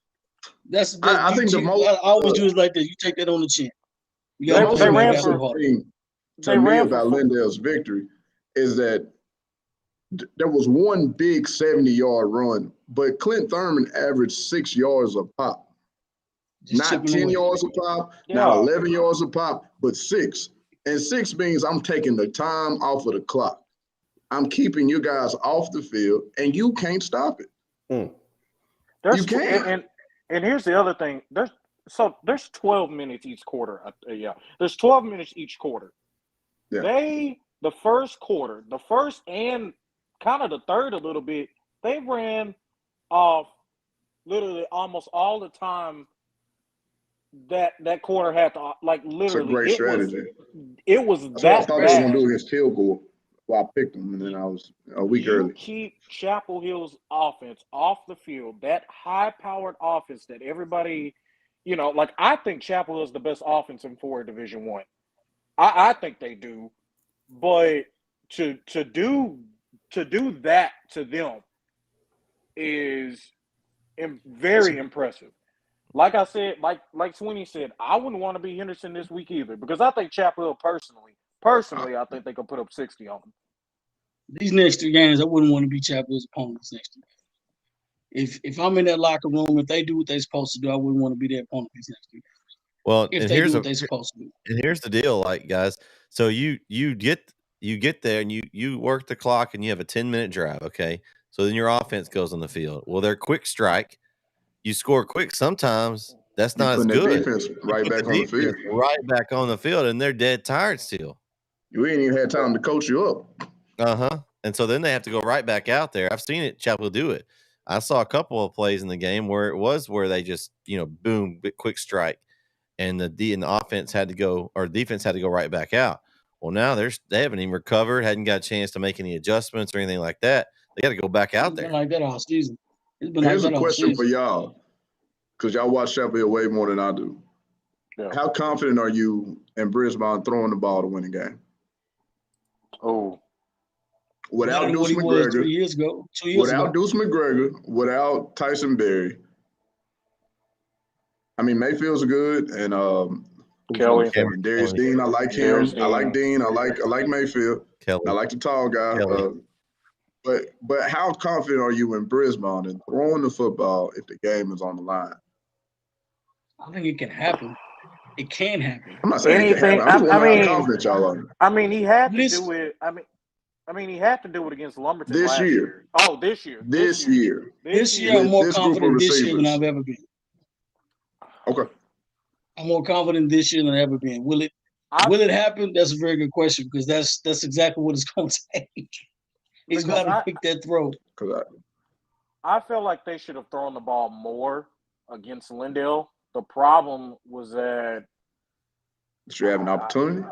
I think the most I always do is like this. You take that on the chin. You the got to most They play ran back for- so hard. thing They to me ran for about Lindale's victory is that there was one big 70-yard run, but Clint Thurman averaged 6 yards a pop. Just Not chipping 10 away. yards a pop, Yeah. not 11 yards a pop, but 6. And 6 means I'm taking the time off of the clock. I'm keeping you guys off the field, and you can't stop it. You can't. And here's the other thing. There's 12 minutes each quarter. There's 12 minutes each quarter. Yeah. The first quarter, the first and kind of the third a little bit, they ran off literally almost all the time that quarter had to, like, literally. It's a great strategy. It was That's that what I thought bad. they were going to do against Field Goal. Well, I picked them, and then I was a week early. Keep Chapel Hill's offense off the field, that high-powered offense that everybody, like, I think Chapel Hill is the best offense in forward Division I. I think they do, but to do that to them is very impressive. Like I said, like Sweeney said, I wouldn't want to be Henderson this week either, because I think Chapel Hill personally, I think they could put up 60 on them. These next 3 games, I wouldn't want to be Chapel's opponents next year. If I'm in that locker room, if they do what they're supposed to do, I wouldn't want to be their opponent these next 3 games. Well, If and they here's do what they're supposed to do. And here's the deal, like, guys. So you get there and you work the clock and you have a 10-minute drive, okay? So then your offense goes on the field. Well, they're quick strike. You score quick sometimes. That's not as good. Defense right back on the field. Right back on the field, and they're dead tired still. You ain't even had time to coach you up. And so then they have to go right back out there. I've seen it. Chapel do it. I saw a couple of plays in the game where they just boom, quick strike, and the offense had to go, or defense had to go right back out. Well, now they haven't even recovered, hadn't got a chance to make any adjustments or anything like that. They got to go back out there. It's been like that all season. Here's a question for y'all, because y'all watch Chapel Hill way more than I do. Yeah. How confident are you in Brisbane throwing the ball to win a game? Oh, without Deuce McGregor, 2 years ago. Without Deuce McGregor, without Tyson Berry. I mean, Mayfield's good, and Kelly, Darius Dean. I like him. I like Dean. I like Mayfield. Kelly. I like the tall guy. But how confident are you in Brisbane in throwing the football if the game is on the line? I think it can happen. It can happen. I'm not saying it can happen. I'm just wondering how confident y'all are. I mean, he had to do it. I mean, he had to do it against Lumberton this last year. Oh, this year. This year, I'm more confident this year than I've ever been. Okay. I'm more confident this year than I've ever been. Will it happen? That's a very good question, because that's exactly what it's going to take. He's got to pick that throw. I felt like they should have thrown the ball more against Lindale. The problem was that did you have an opportunity?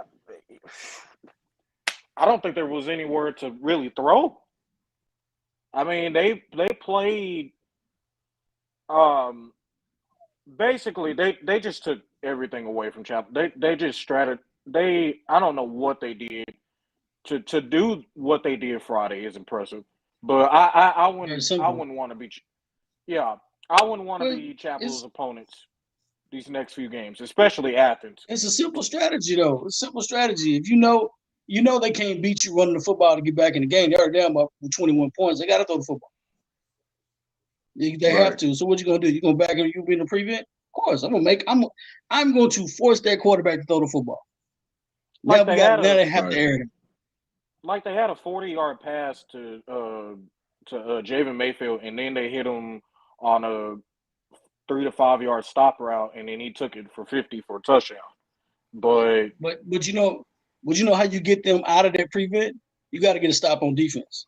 I don't think there was anywhere to really throw. I mean, they played. Basically, they just took everything away from Chapel. They just I don't know what they did to do what they did Friday is impressive. But I wouldn't want to be. Yeah, I wouldn't want to be Chapel's opponents. these next few games, especially Athens. It's a simple strategy, though. It's a simple strategy. If you know they can't beat you running the football to get back in the game. They're down by 21 points. They got to throw the football. They have to. So what you gonna do? You gonna back up? You being a prevent? Of course, I'm going to force that quarterback to throw the football. Like now they have to air it. Like they had a 40-yard pass to Javen Mayfield, and then they hit him on a 3 to 5 yard stop route, and then he took it for 50 for a touchdown. But you know how you get them out of that prevent? You got to get a stop on defense.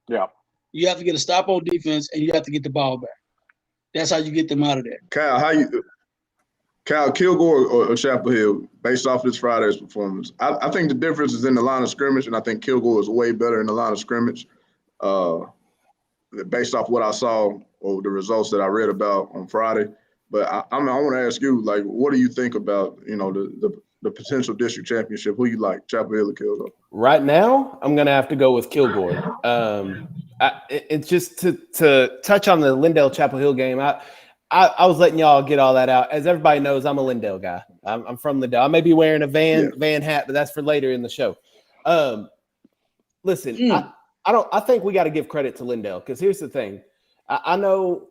Yeah. You have to get a stop on defense, and you have to get the ball back. That's how you get them out of there. Kyle, Kilgore or Chapel Hill, based off this Friday's performance, I think the difference is in the line of scrimmage, and I think Kilgore is way better in the line of scrimmage. Based off what I saw or the results that I read about on Friday. But I want to ask you, like, what do you think about, the potential district championship? Who you like, Chapel Hill or Kilgore? Right now, I'm gonna have to go with Kilgore. It's just to touch on the Lindale Chapel Hill game. I was letting y'all get all that out. As everybody knows, I'm a Lindale guy. I'm from Lindale. I may be wearing a Van hat, but that's for later in the show. Listen, I think we got to give credit to Lindale, because here's the thing. I know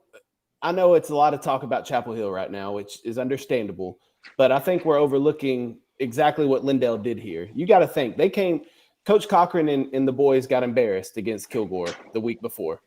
it's a lot of talk about Chapel Hill right now, which is understandable, but I think we're overlooking exactly what Lindale did here. You got to think Coach Cochran and the boys got embarrassed against Kilgore the week before.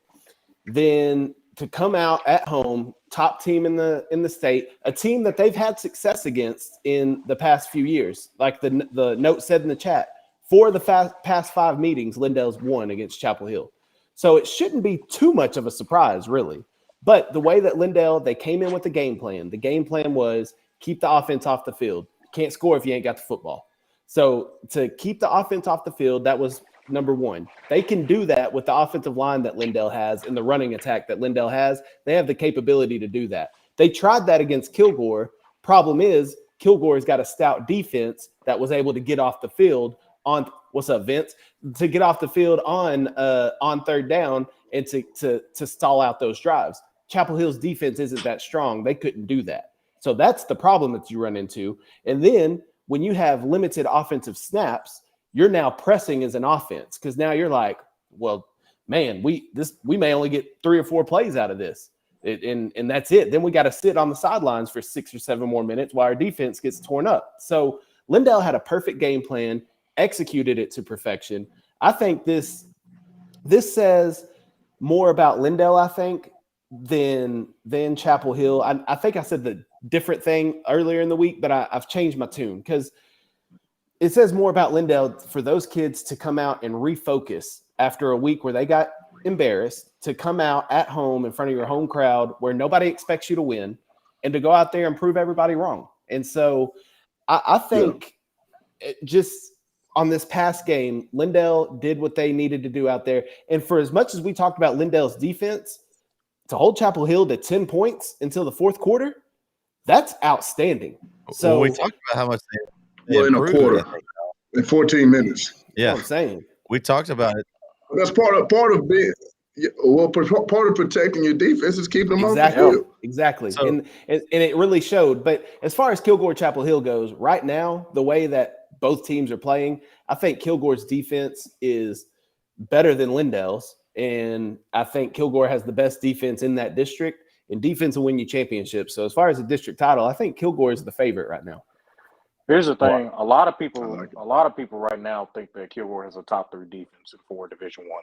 Then to come out at home, top team in the state, a team that they've had success against in the past few years, like the note said in the chat, 4 of the past 5 meetings, Lindale's won against Chapel Hill. So it shouldn't be too much of a surprise, really. But the way that Lindale, they came in with the game plan. The game plan was keep the offense off the field. You can't score if you ain't got the football. So to keep the offense off the field, that was number one. They can do that with the offensive line that Lindale has and the running attack that Lindale has. They have the capability to do that. They tried that against Kilgore. Problem is, Kilgore's got a stout defense that was able to get off the field on – what's up, Vince? To get off the field on third down and to stall out those drives. Chapel Hill's defense isn't that strong. They couldn't do that. So that's the problem that you run into. And then when you have limited offensive snaps, you're now pressing as an offense, because now you're like, well, man, we may only get 3 or 4 plays out of this. And that's it. Then we got to sit on the sidelines for 6 or 7 more minutes while our defense gets torn up. So Lindale had a perfect game plan, executed it to perfection. I think this says more about Lindale, I think, than Chapel Hill. I think I said the different thing earlier in the week, but I've changed my tune, because it says more about Lindale for those kids to come out and refocus after a week where they got embarrassed, to come out at home in front of your home crowd where nobody expects you to win, and to go out there and prove everybody wrong. And so I think just on this past game, Lindale did what they needed to do out there. And for as much as we talked about Lindale's defense, to hold Chapel Hill to 10 points until the fourth quarter, that's outstanding. So we talked about how much they in a quarter, in 14 minutes. Yeah, I'm saying we talked about it. That's part of being part of protecting your defense is keeping them off the field. Exactly. So, and it really showed. But as far as Kilgore Chapel Hill goes, right now, the way that both teams are playing, I think Kilgore's defense is better than Lindale's. And I think Kilgore has the best defense in that district, and defense will win you championships. So as far as the district title, I think Kilgore is the favorite right now. Here's the thing: a lot of people right now think that Kilgore has a top 3 defense in 4 Division I,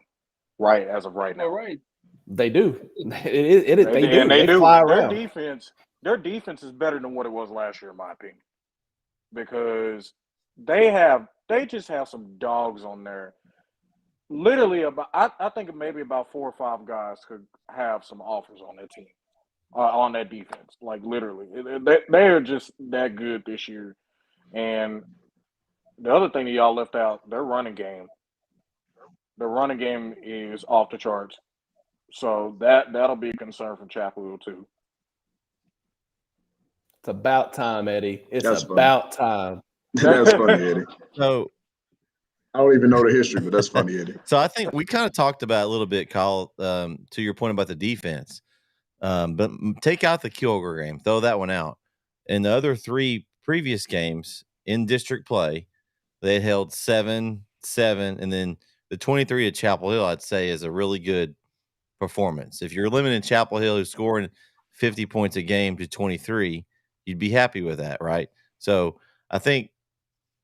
right as of right now. Right. They do. They do. Fly around. Their defense is better than what it was last year, in my opinion, because they just have some dogs on there. Literally, I think maybe about 4 or 5 guys could have some offers on that team, on that defense. Like, literally, they are just that good this year. And the other thing that y'all left out, their running game. The running game is off the charts, so that'll be a concern for Chapel Hill too. It's about time, Eddie. That's about time. That's funny, Eddie. So I don't even know the history, but that's funny, Eddie. So I think we kind of talked about it a little bit, Kyle, to your point about the defense. But take out the Kilgore game, throw that one out. In the other 3 previous games in district play, they held 7, and then the 23 at Chapel Hill, I'd say, is a really good performance. If you're limiting Chapel Hill, who's scoring 50 points a game, to 23, you'd be happy with that, right? So I think,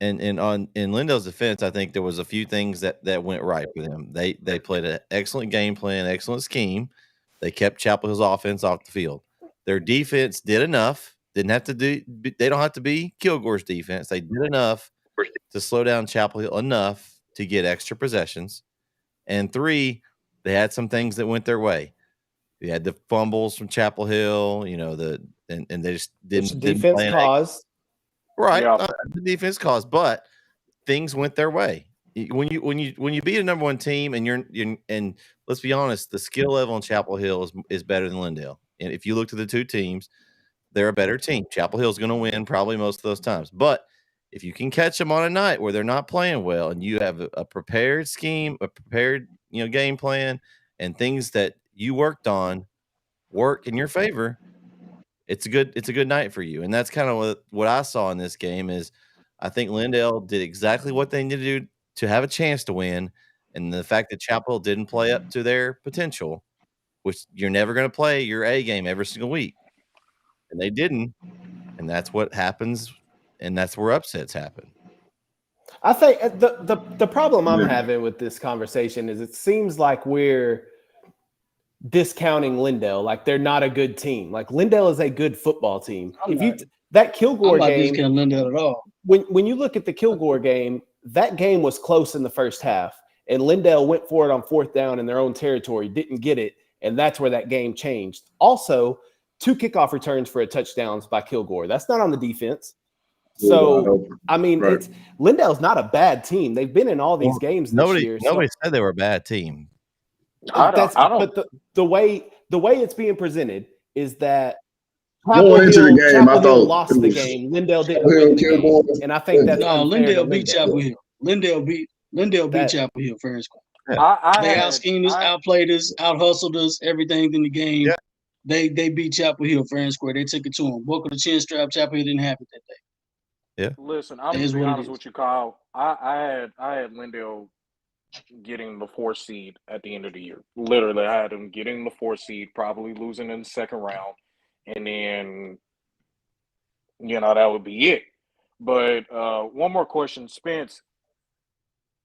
and in Lindell's defense, I think there was a few things that went right for them. They played an excellent game plan, excellent scheme. They kept Chapel Hill's offense off the field. Their defense did enough. They don't have to be Kilgore's defense. They did enough to slow down Chapel Hill enough to get extra possessions. And 3, they had some things that went their way. They had the fumbles from Chapel Hill, and they just didn't defense play caused. Right, Yeah. the defense caused, but things went their way. When you beat a number 1 team, and let's be honest, the skill level in Chapel Hill is better than Lindale. And if you look to the 2 teams, they're a better team. Chapel Hill is going to win probably most of those times, but if you can catch them on a night where they're not playing well, and you have a prepared scheme, a prepared game plan, and things that you worked on work in your favor, it's a good night for you. And that's kind of what I saw in this game. Is I think Lindale did exactly what they needed to do to have a chance to win, and the fact that Chapel didn't play up to their potential, which you're never going to play your A game every single week, and they didn't, and that's what happens, and that's where upsets happen. I think the problem I'm having with this conversation is it seems like we're discounting Lindale, like they're not a good team. Like Lindale is a good football team. That Kilgore I'm not game, discounting Lindale at all. When you look at the Kilgore game, that game was close in the first half, and Lindale went for it on 4th down in their own territory, didn't get it, and that's where that game changed. Also, 2 kickoff returns for a touchdowns by Kilgore. That's not on the defense. So, I mean, Right. Lindale's not a bad team. They've been in all these games this year. Nobody said they were a bad team. But the way it's being presented is that Going into the game, I Chapel Hill thought lost it the was game. Lindale didn't Chapel Hill, win the game, Kilgore. and I think that's No, unfair to Lindale beat Chapel Hill. Lindale beat Chapel Hill fair and square. They out-schemed us, outplayed us, out-hustled us, everything in the game. Yeah. They beat Chapel Hill fair and square. They took it to them. Buckle the chin strap. Chapel Hill didn't have it that day. Yeah. Listen, I'm going to be honest with you, Kyle. I had Lindale getting the 4th seed at the end of the year. Literally, I had him getting the 4th seed, probably losing in the 2nd round, and then that would be it. But one more question, Spence.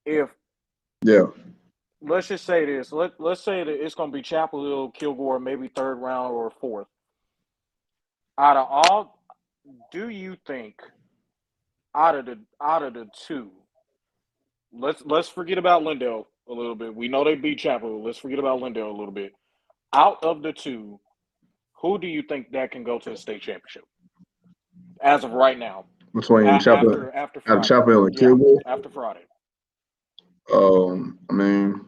Let's just say this. Let's say that it's going to be Chapel Hill, Kilgore, maybe 3rd round or 4th. Out of all, do you think out of the 2? Let's forget about Lindale a little bit. We know they beat Chapel Hill. Let's forget about Lindale a little bit. Out of the 2, who do you think that can go to the state championship as of right now? Between Chapel Hill and Kilgore? After Friday. I mean,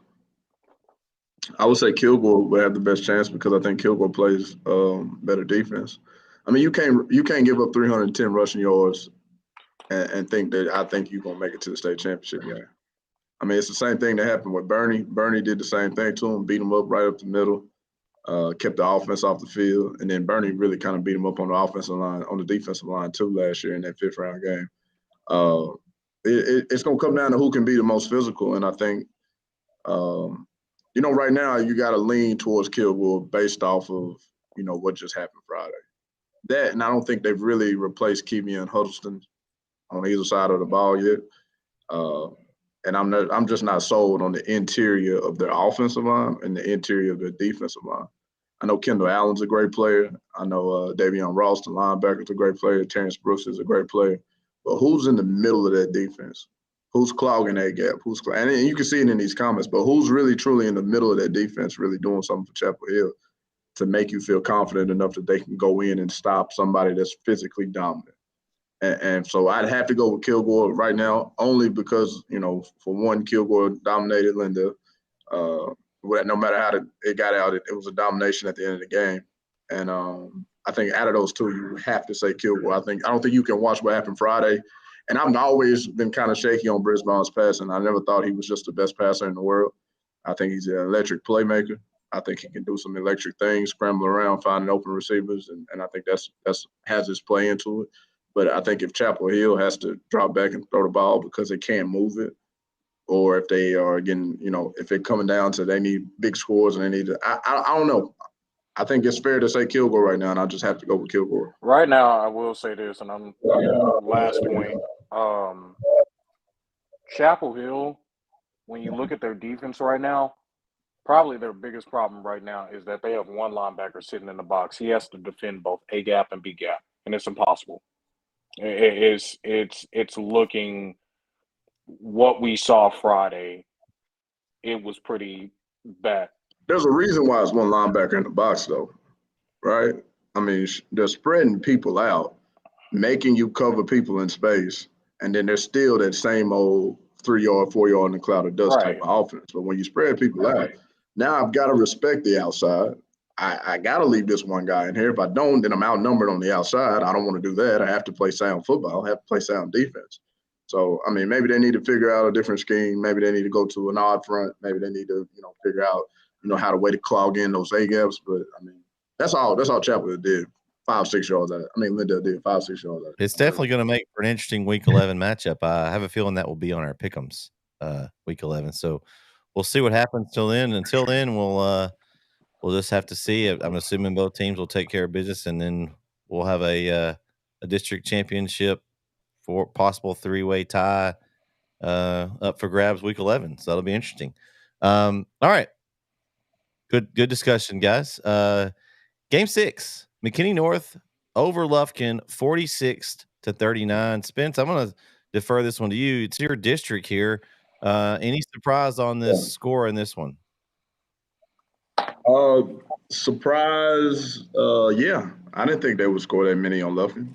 I would say Kilgore would have the best chance because I think Kilgore plays better defense. I mean, you can't give up 310 rushing yards and think that I think you're gonna make it to the state championship game. I mean, it's the same thing that happened with Bernie. Bernie did the same thing to him, beat him up right up the middle, kept the offense off the field, and then Bernie really kind of beat him up on the offensive line, on the defensive line too last year in that 5th round game. It's gonna come down to who can be the most physical, and I think, right now you got to lean towards Kilgore based off of what just happened Friday. That, and I don't think they've really replaced Kevian Huddleston on either side of the ball yet. And I'm just not sold on the interior of their offensive line and the interior of their defensive line. I know Kendall Allen's a great player. I know Davion Ross, the linebacker, is a great player. Terrence Brooks is a great player. But who's in the middle of that defense? Who's clogging that gap? And you can see it in these comments, but who's really truly in the middle of that defense really doing something for Chapel Hill to make you feel confident enough that they can go in and stop somebody that's physically dominant? And so I'd have to go with Kilgore right now, only because, for one, Kilgore dominated Linda. No matter how it got out, it was a domination at the end of the game. And I think out of those 2, you have to say Kilgore. I don't think you can watch what happened Friday. And I've always been kind of shaky on Brisbane's passing. I never thought he was just the best passer in the world. I think he's an electric playmaker. I think he can do some electric things, scramble around, finding open receivers, and I think that's has his play into it. But I think if Chapel Hill has to drop back and throw the ball because they can't move it, or if they are getting, if they're coming down to they need big scores and they need to, I don't know. I think it's fair to say Kilgore right now, and I just have to go with Kilgore. Right now, I will say this, and I'm last point. Chapel Hill, when you look at their defense right now, probably their biggest problem right now is that they have one linebacker sitting in the box. He has to defend both A gap and B gap, and it's impossible. It's looking what we saw Friday. It was pretty bad. There's a reason why it's one linebacker in the box, though, right? I mean, they're spreading people out, making you cover people in space, and then there's still that same old 3 yard, 4 yard in the cloud of dust type of offense. But when you spread people out, now I've got to respect the outside. I got to leave this one guy in here. If I don't, then I'm outnumbered on the outside. I don't want to do that. I have to play sound football. I have to play sound defense. So, I mean, maybe they need to figure out a different scheme. Maybe they need to go to an odd front. Maybe they need to, figure out, how to way to clog in those A gaps. But, I mean, that's all Chapel did. 5-6 yards out. I mean, Linda did 5-6 yards out. It's definitely going to make for an interesting Week 11 matchup. I have a feeling that will be on our pick'ems Week 11. So we'll see what happens till then. Until then, we'll just have to see. I'm assuming both teams will take care of business, and then we'll have a district championship for possible 3-way tie up for grabs Week 11. So that'll be interesting. All right. Good discussion, guys. Game 6, McKinney North over Lufkin, 46-39. Spence, I'm going to defer this one to you. It's your district here. Any surprise on this score in this one? Surprise, yeah. I didn't think they would score that many on Lufkin.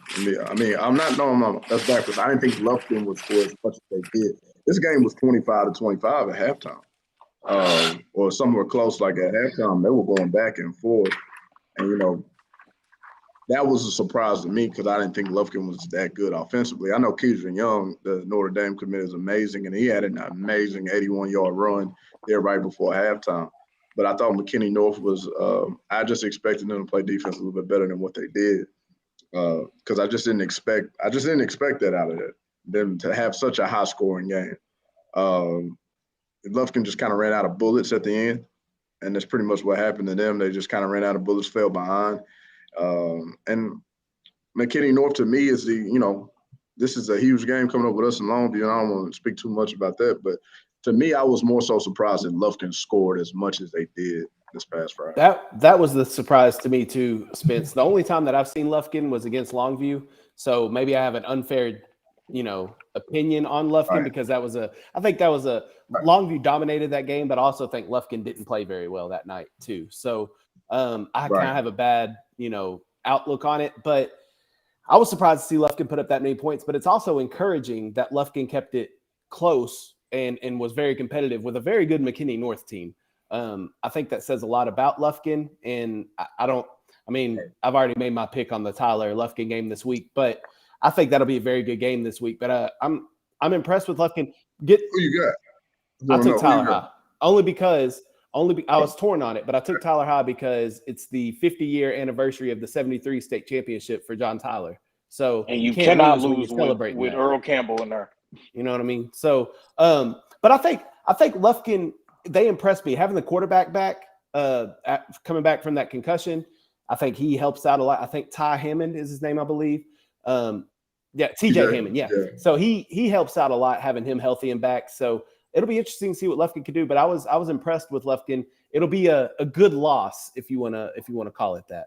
That's backwards. I didn't think Lufkin would score as much as they did. This game was 25-25 at halftime, or somewhere close. Like at halftime, they were going back and forth, and that was a surprise to me because I didn't think Lufkin was that good offensively. I know Keidron Young, the Notre Dame commit, is amazing, and he had an amazing 81-yard run there right before halftime. But I thought McKinney North was I just expected them to play defense a little bit better than what they did. Because I just didn't expect that out of them to have such a high scoring game. Lufkin just kind of ran out of bullets at the end, and that's pretty much what happened to them. They just kind of ran out of bullets, fell behind. And McKinney North to me is this is a huge game coming up with us in Longview, and I don't want to speak too much about that, but to me, I was more so surprised that Lufkin scored as much as they did this past Friday. That was the surprise to me too, Spence. The only time that I've seen Lufkin was against Longview, so maybe I have an unfair, opinion on Lufkin because I think that was a Longview dominated that game, but I also think Lufkin didn't play very well that night too. So I kind of have a bad, outlook on it, but I was surprised to see Lufkin put up that many points. But it's also encouraging that Lufkin kept it close and was very competitive with a very good McKinney North team. I think that says a lot about Lufkin, and I've already made my pick on the Tyler Lufkin game this week, but I think that'll be a very good game this week. But I'm impressed with Lufkin. Who you got? I took Tyler High only because I was torn on it, but I took Tyler High because it's the 50-year anniversary of the 73 state championship for John Tyler. So and you cannot lose with Earl Campbell in there. You know what I mean? So, but I think Lufkin, they impressed me having the quarterback back, coming back from that concussion. I think he helps out a lot. I think Ty Hammond is his name, I believe. TJ Hammond. Yeah. So he helps out a lot having him healthy and back. So it'll be interesting to see what Lufkin can do. But I was impressed with Lufkin. It'll be a good loss if you wanna call it that.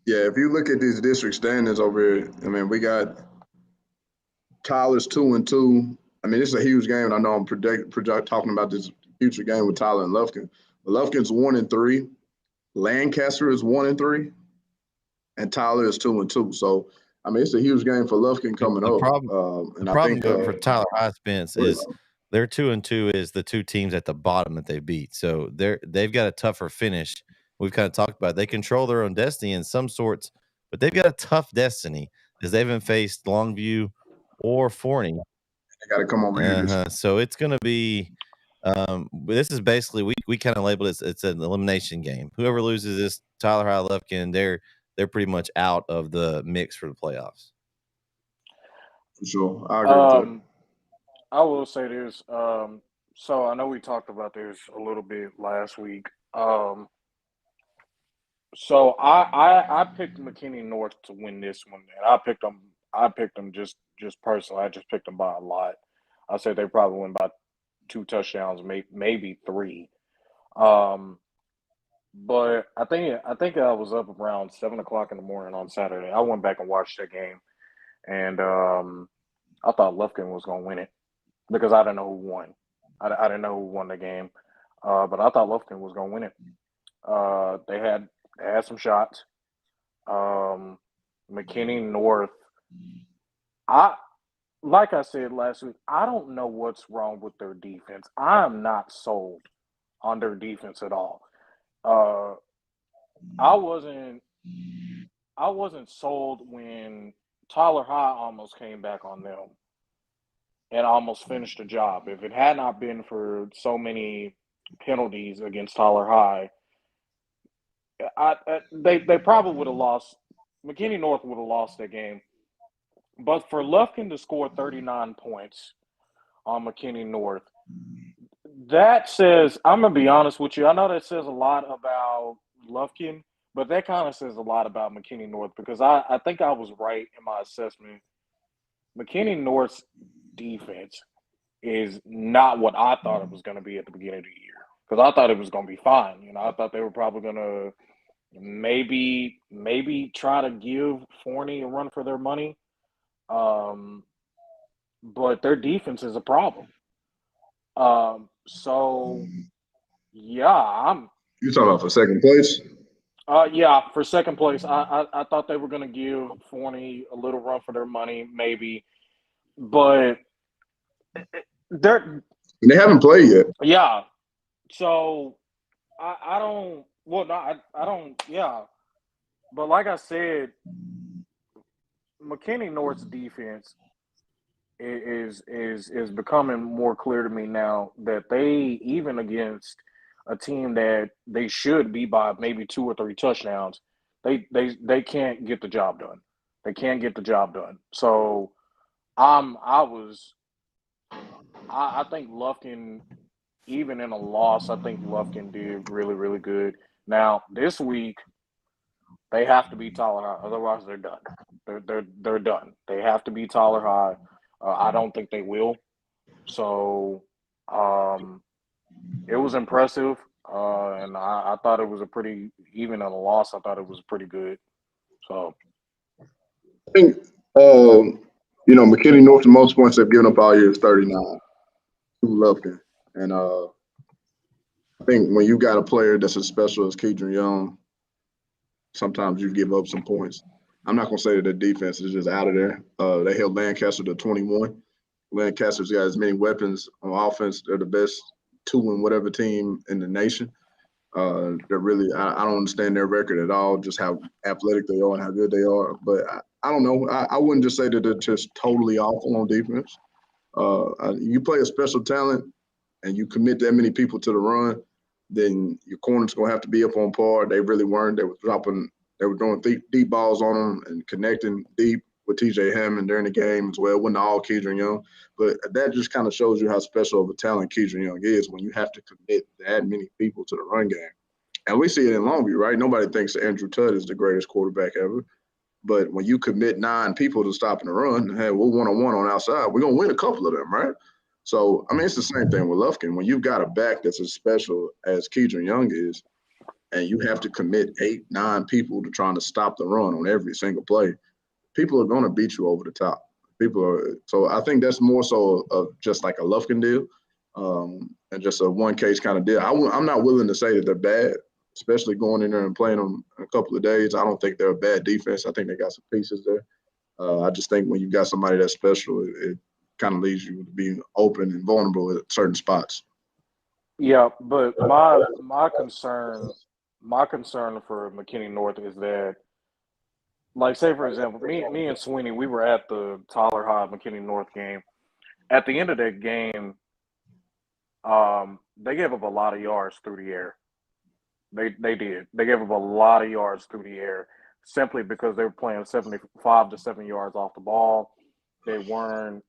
Yeah, if you look at these district standings over here, I mean, we got Tyler's 2-2. I mean, it's a huge game, and I know I'm talking about this future game with Tyler and Lufkin. But Lufkin's 1-3, Lancaster is 1-3, and Tyler is 2-2. So, I mean, it's a huge game for Lufkin coming up. The problem for Tyler High, Spence, is their 2-2 is the two teams at the bottom that they beat. So they've got a tougher finish. We've kind of talked about it. They control their own destiny in some sorts, but they've got a tough destiny because they haven't faced Longview or Forney. They got to come over here. So it's going to be this is basically we we kind of labeled it's an elimination game. Whoever loses this, Tyler High, Lufkin, they're pretty much out of the mix for the playoffs. For sure. I agree with that. I will say this. So I know we talked about this a little bit last week. So I picked McKinney North to win this one, and I picked them. just personally. I just picked them by a lot. I said they probably win by 2 touchdowns, maybe 3. But I think I was up around 7 o'clock in the morning on Saturday. I went back and watched that game, and I thought Lufkin was going to win it because I didn't know who won. I didn't know who won the game, but I thought Lufkin was going to win it. They had some shots. McKinney North. Like I said last week, I don't know what's wrong with their defense. I'm not sold on their defense at all. I wasn't sold when Tyler High almost came back on them and almost finished the job. If it had not been for so many penalties against Tyler High, they probably would have lost. McKinney North would have lost that game. But for Lufkin to score 39 points on McKinney North, that says, I'm going to be honest with you, I know that says a lot about Lufkin, but that kind of says a lot about McKinney North because I think I was right in my assessment. McKinney North's defense is not what I thought it was going to be at the beginning of the year because I thought it was going to be fine. You know, I thought they were probably going to maybe try to give Forney a run for their money. But their defense is a problem. So yeah, You talking about for second place? Yeah, for second place, I thought they were going to give Forney a little run for their money, maybe, but They haven't played yet. Yeah, so I don't. Well, no, I don't. Yeah, but like I said, McKinney North's defense is becoming more clear to me now that they, even against a team that they should be by maybe 2 or 3 touchdowns, they can't get the job done. They can't get the job done. So I think Lufkin, even in a loss, I think Lufkin did really, really good. Now this week they have to beat Tyler High, otherwise they're done. They're done. They have to beat Tyler High. I don't think they will. So it was impressive, and I thought it was a pretty, even in a loss, I thought it was pretty good. So I think, McKinney North, the most points they've given up all year is 39 to Lufkin. And I think when you got a player that's as special as Keidron Young, sometimes you give up some points. I'm not going to say that the defense is just out of there. They held Lancaster to 21. Lancaster's got as many weapons on offense. They're the best 2 in whatever team in the nation. They're really, I don't understand their record at all, just how athletic they are and how good they are. But I don't know. I wouldn't just say that they're just totally awful on defense. You play a special talent and you commit that many people to the run, then your corner's going to have to be up on par. They really weren't. They were throwing deep balls on them and connecting deep with TJ Hammond during the game as well. Wasn't all Keidron Young, but that just kind of shows you how special of a talent Keidron Young is when you have to commit that many people to the run game. And we see it in Longview, right? Nobody thinks that Andrew Tudd is the greatest quarterback ever. But when you commit 9 people to stopping the run, hey, we're 1-on-1 on outside. We're going to win a couple of them, right? So, I mean, it's the same thing with Lufkin. When you've got a back that's as special as Keidron Young is, and you have to commit 8, 9 people to trying to stop the run on every single play, people are going to beat you over the top. So I think that's more so of just like a Lufkin deal, and just a one case kind of deal. I'm not willing to say that they're bad, especially going in there and playing them a couple of days. I don't think they're a bad defense. I think they got some pieces there. I just think when you got somebody that's special, it kind of leaves you to be open and vulnerable at certain spots. yeah, but my concern for McKinney North is that, like, say for example, me and Sweeney, we were at the Tyler High McKinney North game. At the end of that game, they gave up a lot of yards through the air. They did. They gave up a lot of yards through the air simply because they were playing 75 to 7 yards off the ball. They weren't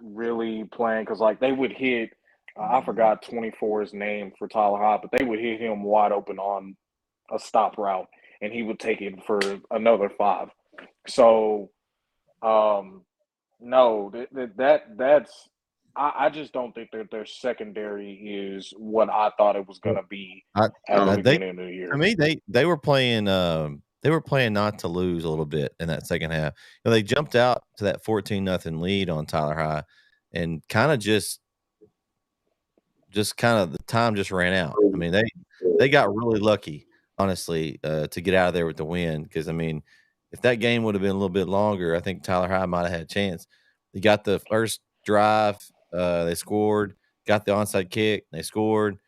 really playing because like they would hit. I forgot 24's name for Tyler High, but they would hit him wide open on a stop route, and he would take it for another 5. So, no, that's. I just don't think that their secondary is what I thought it was going to be I, at the they beginning of the year. For me, they were playing not to lose a little bit in that second half. They jumped out to that 14-0 lead on Tyler High, and kind of just kind of the time just ran out. I mean, they got really lucky, honestly, to get out of there with the win. Because I mean, if that game would have been a little bit longer, I think Tyler High might have had a chance. They got the first drive, they scored, got the onside kick, they scored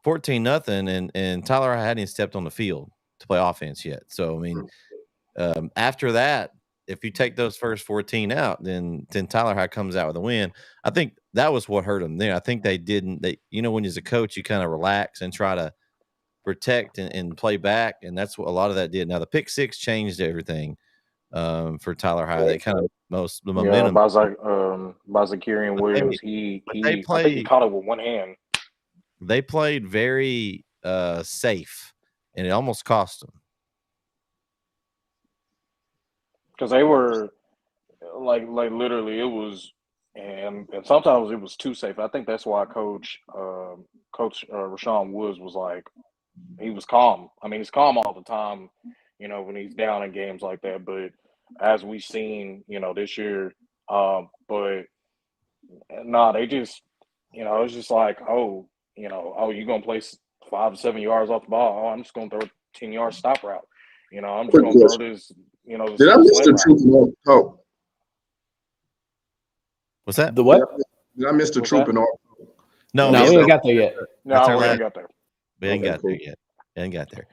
14-0, and Tyler High hadn't even stepped on the field to play offense yet. So I mean, after that, if you take those first 14 out, then Tyler High comes out with a win. I think that was what hurt them there. I think they didn't. When you're a coach, you kind of relax and try to protect and play back, and that's what a lot of that did. Now the pick six changed everything for Tyler High. They kind of the momentum. By Zakarian Williams, I think he caught it with one hand. They played very safe, and it almost cost them. Because they were like literally it was, and sometimes it was too safe. I think that's why Coach Rashawn Woods was like, he was calm. I mean, he's calm all the time, when he's down in games like that. But as we've seen, this year, but no, they just, it's just like, you're gonna play 5 to 7 yards off the ball. Oh, I'm just gonna throw a 10-yard stop route. I'm just gonna throw this. Did I miss the troop? Oh, what's that? The what? Did I miss the troop and all? No, we ain't got there yet. No, we ain't got there. We ain't got there yet. We ain't got there.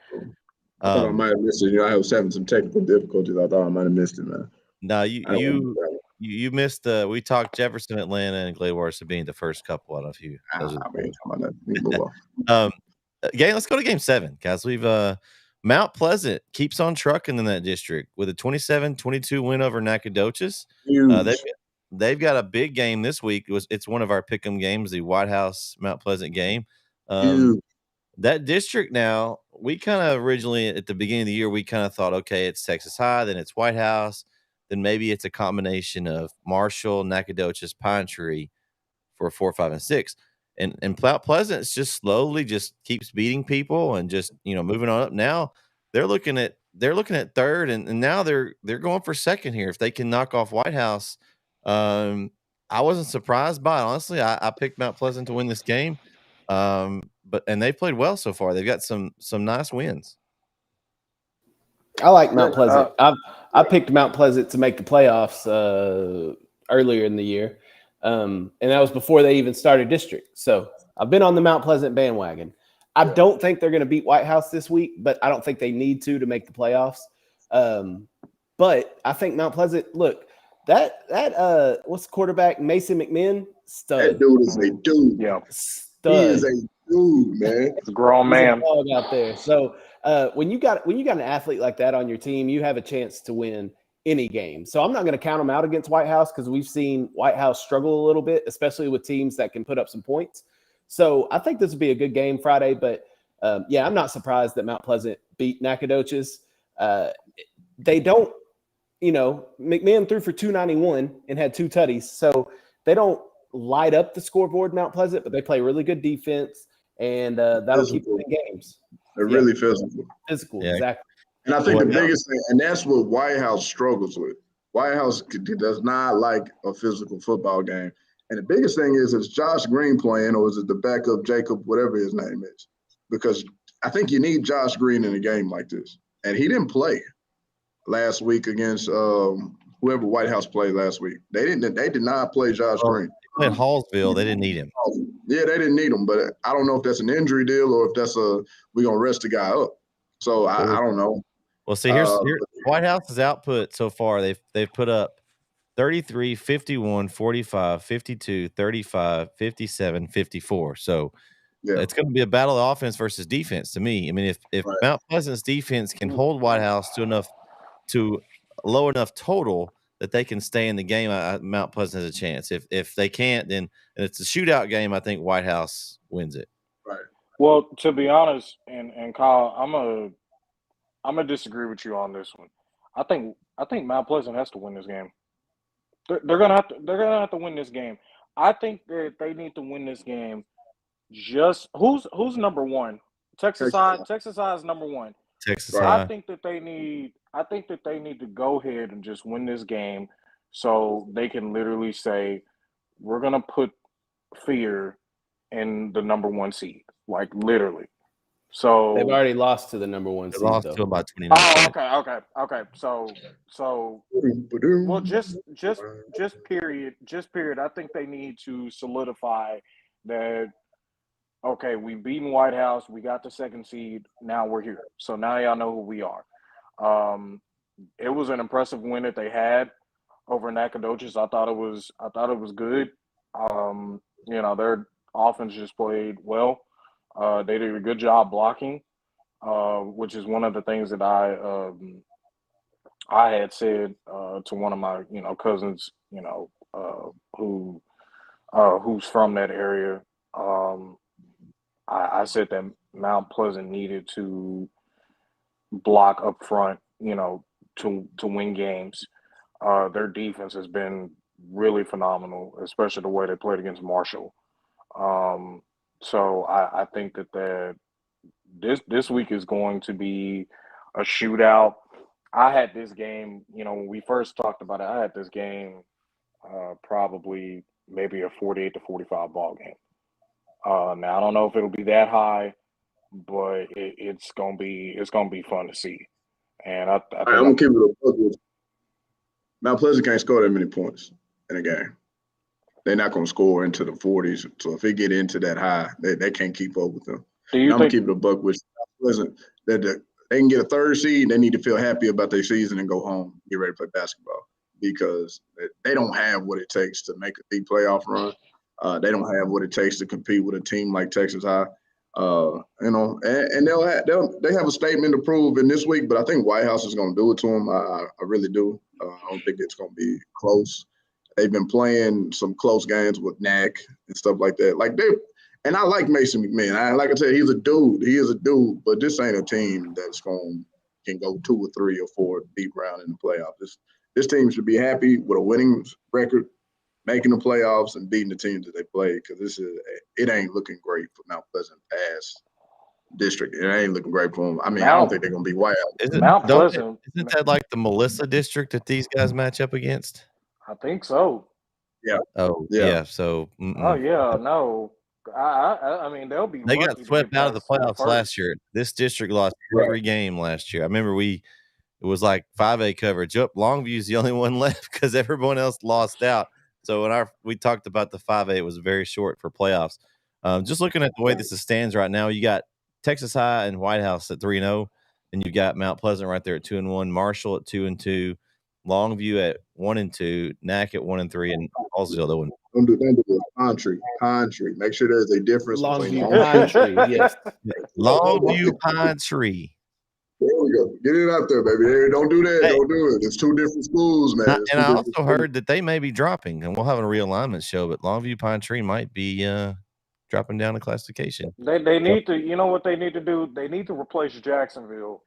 I thought I might have missed it. I was having some technical difficulties. I thought I might have missed it, man. No, you missed. We talked Jefferson, Atlanta, and Gladewater Sabine the first couple. I don't know if you. Let's go to game 7, guys. We've Mount Pleasant keeps on trucking in that district with a 27-22 win over Nacogdoches. They've got a big game this week. It's one of our pick'em games, the White House Mount Pleasant game. That district now, we kind of originally at the beginning of the year, we kind of thought, okay, it's Texas High, then it's White House, then maybe it's a combination of Marshall, Nacogdoches, Pine Tree for 4, 5, and 6. And Mount Pleasant just slowly just keeps beating people and just moving on up. Now they're looking at third, and now they're going for second here if they can knock off White House. I wasn't surprised by it, honestly. I picked Mount Pleasant to win this game, but they played well so far. They've got some nice wins. I like Mount Pleasant. I picked Mount Pleasant to make the playoffs earlier in the year. And that was before they even started district. So I've been on the Mount Pleasant bandwagon. I don't think they're going to beat White House this week, but I don't think they need to make the playoffs. But I think Mount Pleasant, look, that what's the quarterback? Mason McMinn, stud. That dude is a dude. Yeah. Stud. He is a dude, man. It's a grown man. He's a dog out there. So when you got an athlete like that on your team, you have a chance to win any game. So I'm not going to count them out against White House because we've seen White House struggle a little bit, especially with teams that can put up some points. So I think this will be a good game Friday. But I'm not surprised that Mount Pleasant beat Nacogdoches. They don't, McMahon threw for 291 and had 2 tutties. So they don't light up the scoreboard, Mount Pleasant, but they play really good defense, and that'll keep them in games. They're really physical. Physical, exactly. And I think the biggest thing, and that's what White House struggles with. White House does not like a physical football game. And the biggest thing is Josh Green playing, or is it the backup Jacob, whatever his name is? Because I think you need Josh Green in a game like this. And he didn't play last week against whoever White House played last week. They did not play Josh Green. They played Hallsville. They didn't need him. Yeah, they didn't need him. But I don't know if that's an injury deal or if that's we're going to rest the guy up. So I don't know. Well, see, here's White House's output so far. They've put up 33, 51, 45, 52, 35, 57, 54. So Yeah, it's going to be a battle of offense versus defense to me. I mean, if right. Mount Pleasant's defense can hold White House to low enough total that they can stay in the game, Mount Pleasant has a chance. If they can't, then and it's a shootout game. I think White House wins it. Right. Well, to be honest, and Kyle, I'm gonna disagree with you on this one. I think Mount Pleasant has to win this game. They're gonna have to win this game. I think that they need to win this game. Just who's number one? Texas High. Texas High is number one. Texas Right. High. I think that they need to go ahead and just win this game, so they can literally say, "We're gonna put fear in the number one seed," like literally. So They've already lost to the number one They seed, lost though. to about 29 Oh, points. okay. So well, just period. I think they need to solidify that. Okay, we've beaten White House. We got the second seed. Now we're here. So now y'all know who we are. It was an impressive win that they had over Nacogdoches. I thought it was good. Their offense just played well. They did a good job blocking, which is one of the things that I had said to one of my cousins, who's from that area. I said that Mount Pleasant needed to block up front, to win games. Their defense has been really phenomenal, especially the way they played against Marshall. So I think that this week is going to be a shootout. I had this game, when we first talked about it, I had this game probably maybe a 48-45 ball game. Now I don't know if it'll be that high, but it's gonna be fun to see. And I think I'm gonna keep it a book with you. Mount Pleasant can't score that many points in a game. They're not gonna score into the 40s. So if they get into that high, they can't keep up with them. I'm gonna keep it a buck with Mount Pleasant. That they can get a third seed. They need to feel happy about their season and go home, get ready to play basketball, because they don't have what it takes to make a deep playoff run. They don't have what it takes to compete with a team like Texas High. And they have a statement to prove in this week, but I think White House is going to do it to them. I really do. I don't think it's going to be close. They've been playing some close games with NAC and stuff like that. And I like Mason McMahon. Like I said, he's a dude. He is a dude, but this ain't a team that's can go 2 or 3 or 4 deep round in the playoffs. This team should be happy with a winning record, making the playoffs and beating the teams that they play, because it ain't looking great for Mount Pleasant past district. It ain't looking great for them. I mean, I don't think they're gonna be White House. Isn't that like the Melissa district that these guys match up against? I think so. Yeah. Oh yeah. So. Oh yeah, no. I mean, they'll be. They got swept out of the playoffs last year. This district lost every game last year. I remember it was like 5A coverage. Longview's the only one left because everyone else lost out. So when we talked about the 5A, it was very short for playoffs. Just looking at the way this stands right now, you got Texas High and White House at 3-0, and you've got Mount Pleasant right there at 2-1, Marshall at 2-2, Longview at 1-2, NAC at 1-3, and also the other one. Don't do it. Pine Tree. Make sure there's a difference between Pine Tree. Yes. Longview Pine Tree. There we go. Get it out there, baby. Hey, don't do that. Hey. Don't do it. It's 2 different schools, man. And I also heard that they may be dropping, and we'll have a realignment show, but Longview Pine Tree might be dropping down the classification. They need to, you know what they need to do? They need to replace Jacksonville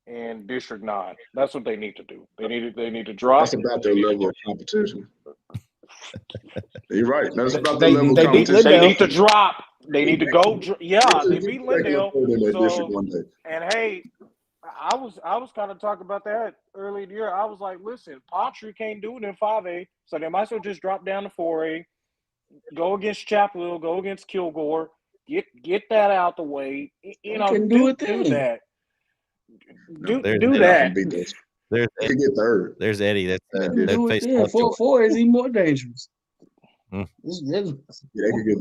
in District 9. That's what they need to do. They need to drop. That's about their level of competition. You're right. That's about their level of competition. They need to drop. They need to go. Yeah, they beat Lindale. And hey, I was kind of talking about that early in the year. I was like, listen, Patry can't do it in 5A, so they might as well just drop down to 4A, go against Chapel, go against Kilgore, get that out the way. Do that. Do that. There's Eddie. Get third. There's Eddie. That's face 4-4 is even more dangerous. They could get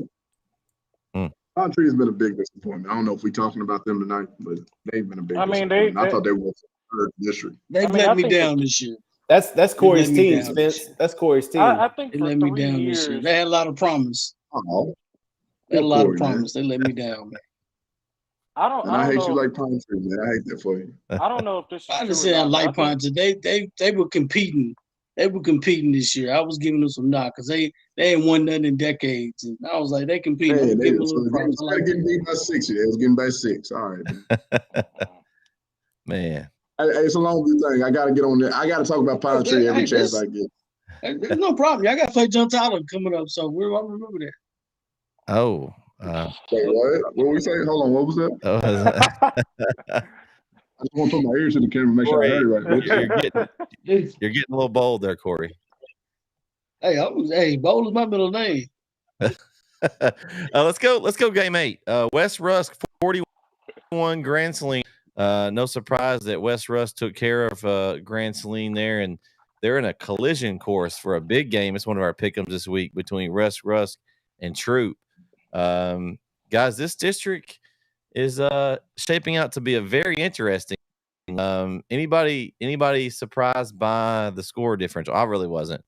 it. Country has been a big disappointment. I don't know if we're talking about them tonight, but they've been a big disappointment. I thought they were third district. They let me down this year. That's Corey's let me team, down Spence. this year. That's Corey's team. I think They for let me 3 down this year. years, They had a lot of promise. Oh, They had a poor lot Corey, of man. promise. They let me down, man. I don't And I hate you know. like Pine Tree, man. I hate that for you. I don't know if this is I true or understand not, but I Light think Ponce. They were competing. They were competing this year. I was giving them some knock because they ain't won nothing in decades. And I was like, they competing. I'm Hey, gonna they give them a was little props. I like getting that. beat by 6. They was getting by 6. All right. Man. It's a long thing. I got to get on there. I got to talk about Pine Tree every chance I get. There's no problem. Y'all got to play John Tyler coming up, so I remember that. Oh. Wait, what? What we say? Hold on. What was that? I just want to put my ears to the camera, make sure I heard it right. You're getting a little bold there, Corey. Hey, Bowl is my middle name. Let's go. Game 8. West Rusk 41, Grand Saline. No surprise that West Rusk took care of Grand Saline there, and they're in a collision course for a big game. It's one of our pick'ems this week between West Rusk and Troop. Guys, this district is shaping out to be a very interesting. Anybody surprised by the score differential? I really wasn't.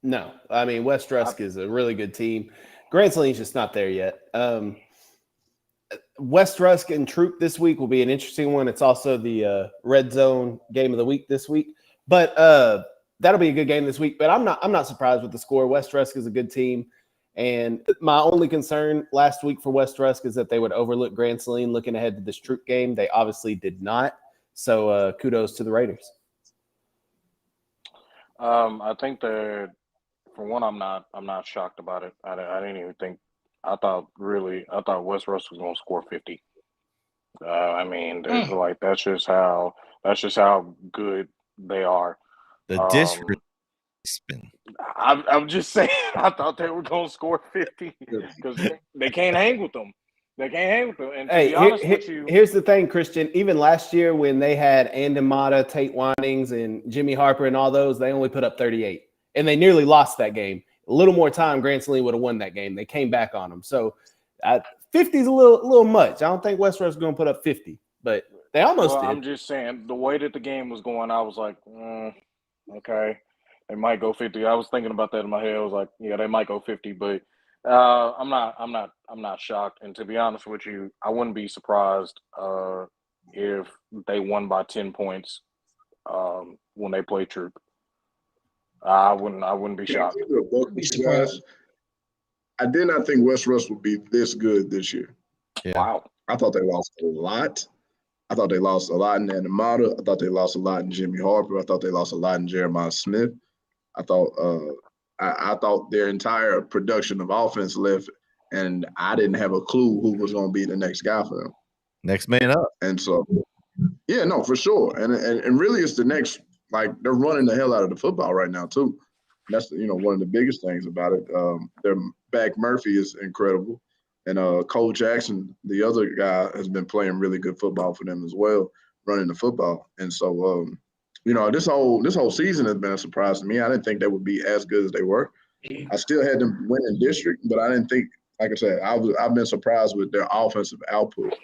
No, I mean West Rusk is a really good team. Grand Saline's just not there yet. West Rusk and Troop this week will be an interesting one. It's also the red zone game of the week this week, but that'll be a good game this week. But I'm not surprised with the score. West Rusk is a good team, and my only concern last week for West Rusk is that they would overlook Grand Saline looking ahead to this Troop game. They obviously did not. So kudos to the Raiders. I think that for one, I'm not shocked about it. I didn't even think. I thought West Rusk was going to score 50. I mean, like that's just how good they are. The district. I'm just saying. I thought they were going to score 50 because they can't hang with them. They can't hang with them. And to be honest with you, here's the thing, Christian. Even last year when they had Andon Mata, Tate Winings, and Jimmy Harper and all those, they only put up 38. And they nearly lost that game. A little more time, Grand Saline would have won that game. They came back on them. So 50 is a little much. I don't think West Rusk is going to put up 50, but they almost did. I'm just saying, the way that the game was going, I was like, okay, they might go 50. I was thinking about that in my head. I was like, yeah, they might go 50, but I'm not shocked. And to be honest with you, I wouldn't be surprised if they won by 10 points when they play Troop. I wouldn't be shocked. I did not think West Rusk would be this good this year. Yeah. Wow. I thought they lost a lot. I thought they lost a lot in Andamata. I thought they lost a lot in Jimmy Harper. I thought they lost a lot in Jeremiah Smith. I thought their entire production of offense left, and I didn't have a clue who was going to be the next guy for them. Next man up. And so, yeah, no, for sure. And really it's the next, like, they're running the hell out of the football right now too. That's, one of the biggest things about it. Their back Murphy is incredible. And Cole Jackson, the other guy, has been playing really good football for them as well, running the football. And so, this whole season has been a surprise to me. I didn't think they would be as good as they were. I still had them win in district, but I didn't think, like I said, I've been surprised with their offensive output.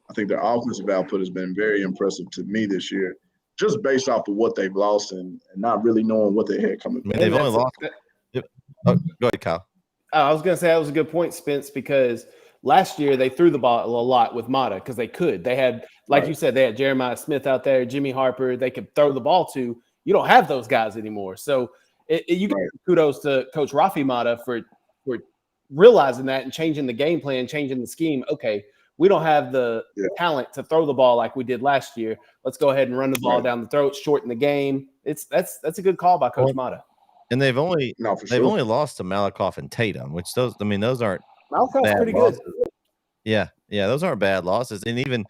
I think their offensive output has been very impressive to me this year, just based off of what they've lost and not really knowing what they had coming. I mean, they've only lost. Oh, go ahead, Kyle. I was going to say that was a good point, Spence, because last year they threw the ball a lot with Mata because they could. They had, like you said, they had Jeremiah Smith out there, Jimmy Harper. They could throw the ball to. You don't have those guys anymore. So you give kudos to Coach Rafi Mata for realizing that and changing the game plan, changing the scheme. Okay, we don't have the talent to throw the ball like we did last year. Let's go ahead and run the ball down the throat, shorten the game. That's a good call by Coach Mata. And they've only lost to Malakoff and Tatum, which those aren't Malakoff's pretty losses. good. Yeah, those aren't bad losses. And even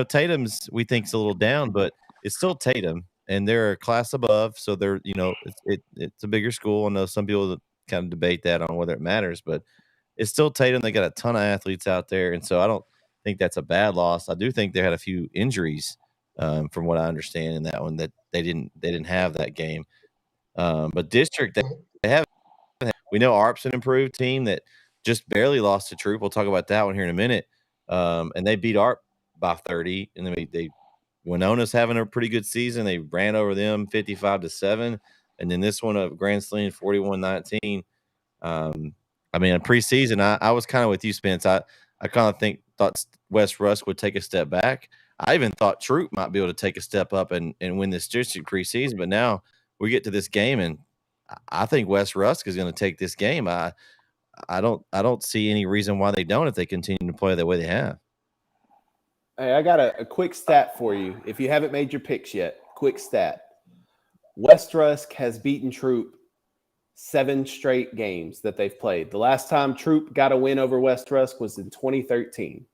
Tatum's we think's a little down, but it's still Tatum, and they're a class above, so they're it's a bigger school. I know some people kind of debate that on whether it matters, but it's still Tatum. They got a ton of athletes out there, and so I don't think that's a bad loss. I do think they had a few injuries, from what I understand in that one, that they didn't have that game. But district, they have. We know ARP's an improved team that just barely lost to Troop. We'll talk about that one here in a minute. And they beat ARP by 30, and then they Winona's having a pretty good season. They ran over them 55-7. And then this one of Grand Sling 41-19. I mean, in preseason, I was kind of with you, Spence. I kind of thought West Rusk would take a step back. I even thought Troop might be able to take a step up and win this district preseason. But now we get to this game, and I think West Rusk is going to take this game. I don't see any reason why they don't if they continue to play the way they have. Hey, I got a quick stat for you. If you haven't made your picks yet, quick stat. West Rusk has beaten Troop 7 straight games that they've played. The last time Troop got a win over West Rusk was in 2013.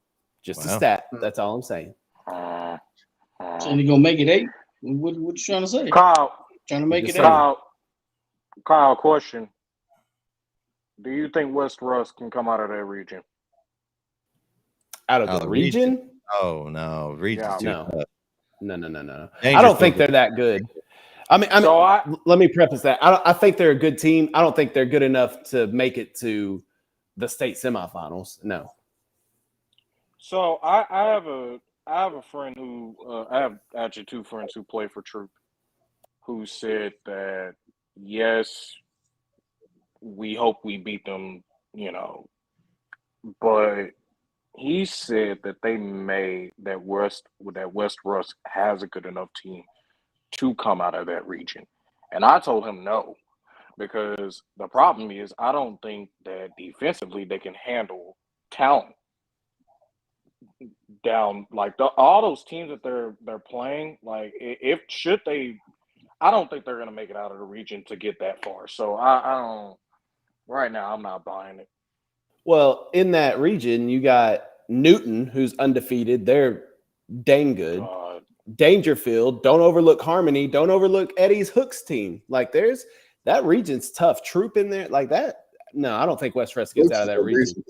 Just a stat. That's all I'm saying. So they're going to make it 8? What you trying to say? Kyle, Trying to make it 8? Kyle, question. Do you think West Rusk can come out of that region? Out of the region? Oh, no. Region's too tough. No. I don't think they're that good. I mean, let me preface that. I think they're a good team. I don't think they're good enough to make it to the state semifinals. No. So I have a friend who I have actually 2 friends who play for Troop, who said that yes, we hope we beat them, but he said that that West Rusk has a good enough team to come out of that region. And I told him no, because the problem is I don't think that defensively they can handle talent down like all those teams that they're playing. Like I don't think they're going to make it out of the region to get that far. So I don't. Right now, I'm not buying it. Well, in that region, you got Newton, who's undefeated. They're dang good. Dangerfield. Don't overlook Harmony. Don't overlook Eddie's Hooks team. Like that region's tough. Troop in there like that. No, I don't think West Rusk gets out of that region.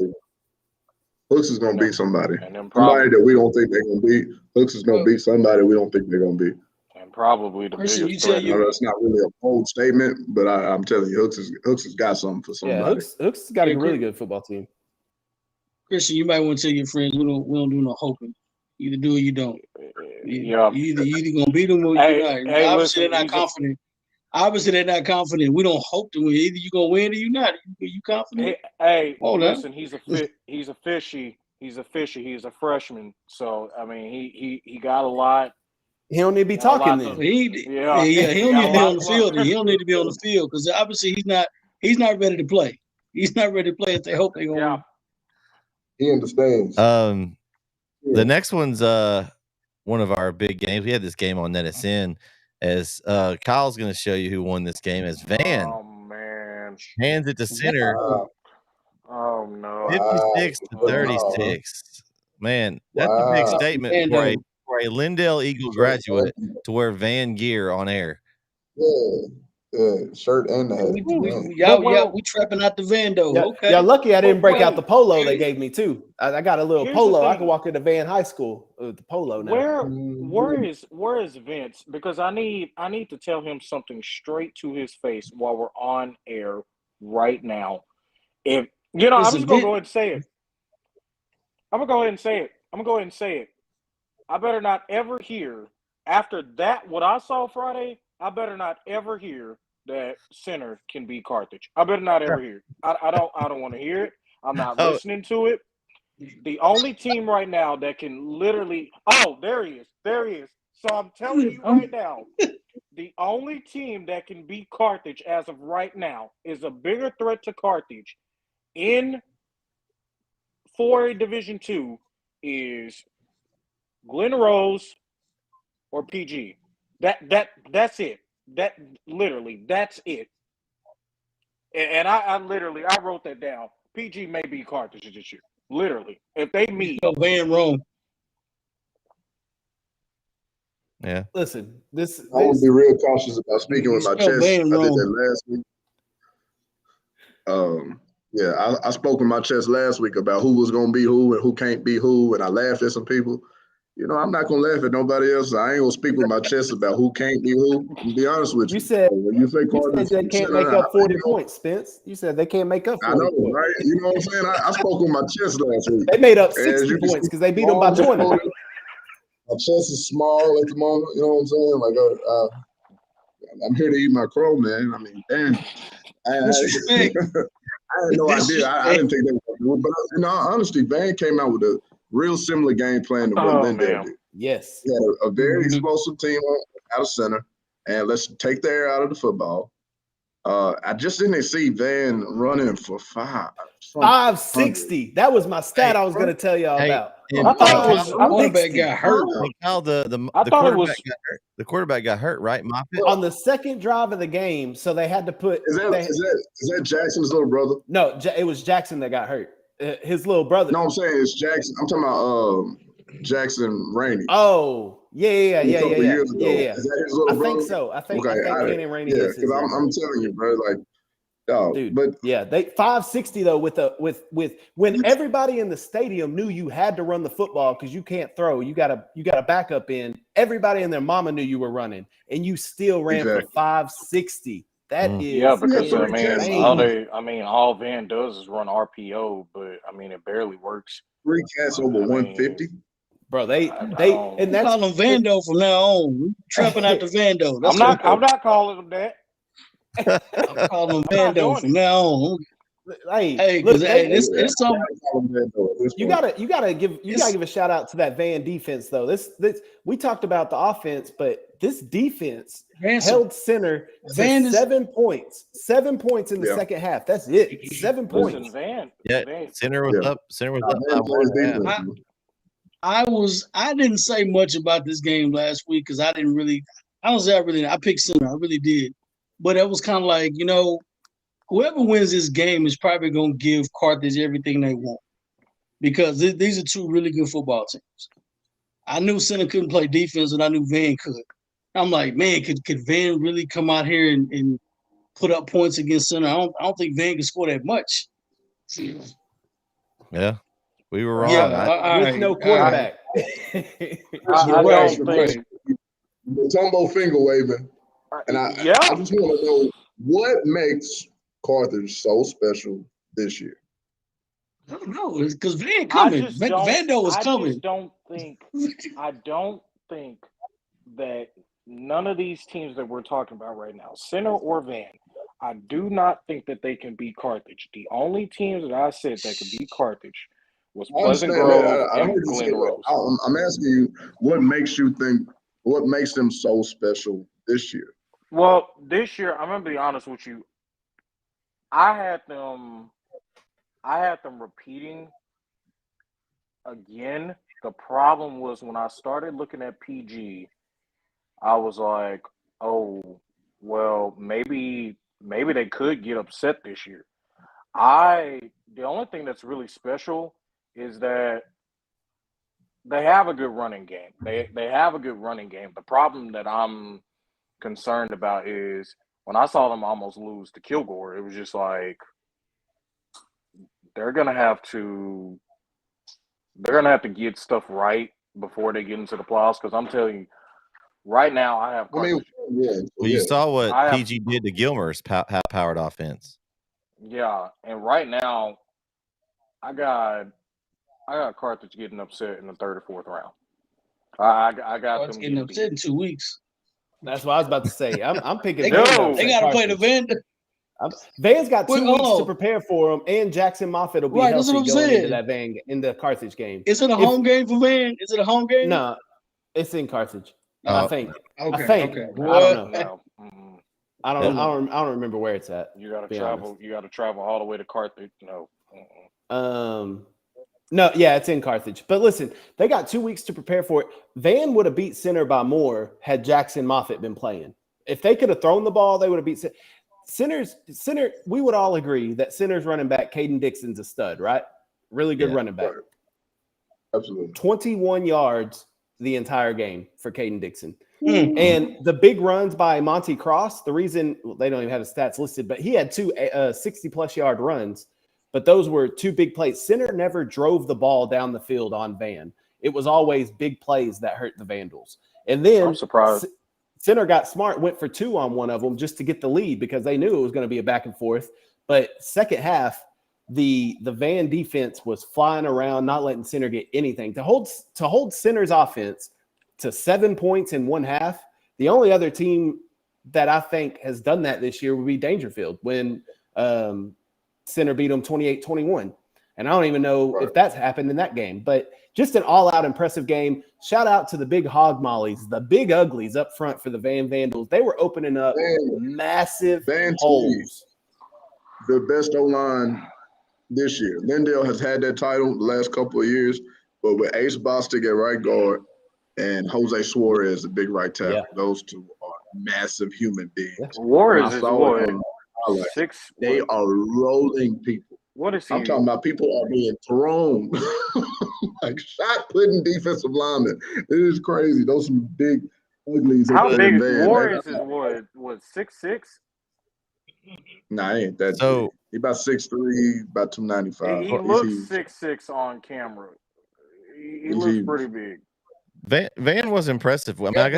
Hooks is going to beat somebody. Somebody that we don't think they're going to beat. Hooks is going to beat somebody we don't think they're going to beat. And probably the biggest threat. That's not really a bold statement, but I'm telling you, Hooks has got something for somebody. Yeah, Hooks has got a really good football team. Christian, you might want to tell your friends we don't do no hoping. Either do or you don't. Yeah. You either gonna beat them or you're not. Obviously, they're not confident. Obviously, they're not confident. We don't hope to win. Either you gonna win or you not. You confident? Listen, he's a fishy. He's a freshman. So I mean, he got a lot. He don't need to be talking then. He don't need to be on the field. He don't need to be on the field because obviously he's not ready to play. He's not ready to play if they hope they're gonna win. He understands. The next one's one of our big games. We had this game on NETSN as Kyle's going to show you who won this game as Van. Oh man, hands it to center. Oh no, 56-36. Man, that's a big statement for a Lindale Eagle graduate to wear Van gear on air. Yeah, shirt and the hat. We trapping out the Van though. Yeah, okay. Yeah, lucky I didn't break out the polo they gave me too. I got a little polo. I can walk into Van High School with the polo now. Where is Vince? Because I need to tell him something straight to his face while we're on air right now. If I'm just gonna go ahead and say it. I'm gonna go ahead and say it. I better not ever hear after that what I saw Friday. I better not ever hear that center can be Carthage. I better not ever hear it. I don't want to hear it. I'm not listening to it. The only team right now that can literally there he is. So I'm telling you right now, the only team that can beat Carthage as of right now is a bigger threat to Carthage in 4A Division II is Glen Rose or PG. That's it. That's it. And I wrote that down. PG may be Carthage this year. Literally. If they meet Van Rome. Yeah. Listen, this I want to be real cautious about speaking with my chest. I did that last week. I spoke with my chest last week about who was gonna be who and who can't be who, and I laughed at some people. I'm not gonna laugh at nobody else. I ain't gonna speak with my chest about who can't be who. To be honest with you, you said Carthage, they can't make up 40 points, Spence. You said they can't make up 40 I know, points. right? You know what I'm saying? I spoke with my chest last week. They made up 60 points because they beat them by 20. my chest is small at the moment. You know what I'm saying? Like, I'm here to eat my crow, man. I mean, damn. Disrespect. I had no idea. I didn't think they were going to do it. But in all honesty, Van came out with a real similar game plan to what Oh, Lindale man. did. Yes. He had a very explosive team out of center, and let's take the air out of the football. I just didn't see Van running for 560. That was my stat I was going to tell y'all about. And I thought it was. The quarterback got hurt. Kyle, the thought it quarterback was- got hurt. The quarterback got hurt, right? Moffitt? On the second drive of the game, so they had to put. Is that Jackson's little brother? No, it was Jackson that got hurt. His little brother. No, I'm saying it's Jackson. I'm talking about Jackson Rainey. Oh, yeah. A couple years ago. Yeah. Is that his little I brother? think so. I think Okay, Kenny Rainey yeah, is his because little I'm brother. telling you, bro, like, dog. Dude, but yeah, they 560 though with when everybody in the stadium knew you had to run the football because you can't throw, you got a backup in. Everybody and their mama knew you were running, and you still ran for 560. That is because all Van does is run RPO, but I mean it barely works. 3 cats over 150. Bro, they don't- and that's Call him Vando from now on. We trapping out the Vando. That's I'm not calling him that. I'm calling him Vando from now on. hey, Because look, it's something. you gotta give a shout out to that Van defense though. This we talked about the offense, but this defense held center to 7 points. 7 points in the second half. That's it. 7 points. Listen, Van. Center was up. Center was up by 1. I didn't say much about this game last week because I picked center. I really did. But it was kind of like, whoever wins this game is probably going to give Carthage everything they want because these are two really good football teams. I knew center couldn't play defense, and I knew Van could. I'm like, man, could Van really come out here and put up points against center? I don't think Van can score that much. Yeah, we were wrong. Yeah, with no quarterback. Right. Tumbo finger waving. And I just want to know what makes Carthage so special this year. I don't know. It's because Van coming. Vando was coming. I don't think that none of these teams that we're talking about right now, center or Van, I do not think that they can beat Carthage. The only teams that I said that could beat Carthage was Pleasant Grove and Glen Rose. I'm asking you, what makes them so special this year? Well, this year, I'm gonna be honest with you. I had them repeating again. The problem was when I started looking at PG, I was like, oh, well, maybe they could get upset this year. The only thing that's really special is that they have a good running game. They have a good running game. The problem that I'm concerned about is when I saw them almost lose to Kilgore, it was just like they're gonna have to get stuff right before they get into the playoffs. Because I'm telling you, right now I have. You saw what PG did to Gilmer's powered offense. Yeah, and right now I got Carthage getting upset in the third or fourth round. I got them getting upset in 2 weeks. That's what I was about to say. I'm picking. They got to play the Van. Van's got 2 weeks to prepare for them, and Jackson Moffitt will be healthy going into that in the Carthage game. Is it a home game for Van? Is it a home game? No, it's in Carthage. I think. Okay. I think. Okay. I don't know. No. I don't remember where it's at. You got to travel. Honest. You got to travel all the way to Carthage. No. No, yeah, it's in Carthage. But listen, they got 2 weeks to prepare for it. Van would have beat center by more had Jackson Moffitt been playing. If they could have thrown the ball, they would have beat center. We would all agree that center's running back Caden Dixon's a stud, right? Really good running back. Right. Absolutely. 21 yards the entire game for Caden Dixon. And the big runs by Monty Cross, the reason they don't even have his stats listed, but he had two 60-plus yard runs. But those were two big plays. Center never drove the ball down the field on Van. It was always big plays that hurt the Vandals. And then I'm surprised. Center got smart, went for 2 on one of them just to get the lead because they knew it was going to be a back and forth. But second half, the Van defense was flying around, not letting center get anything. To hold center's offense to 7 points in one half. The only other team that I think has done that this year would be Dangerfield when Center beat them 28-21. And I don't even know if that's happened in that game, but just an all-out impressive game. Shout out to the big hog mollies, the big uglies up front for the Van Vandals. They were opening up massive holes. The best O-line this year. Lindale has had that title the last couple of years, but with Ace Bostic at right guard and Jose Suarez, the big right tackle, those two are massive human beings. Suarez is what? They are rolling people. What is he? I'm talking about people are being thrown like shot putting defensive linemen. It is crazy. Those some big uglies. How big is Suarez? Is what 6'6"? Nah, he ain't that So big. He about 6'3", about 295. He looks 6'6" on camera. He looks pretty big. Van was impressive. I mean, I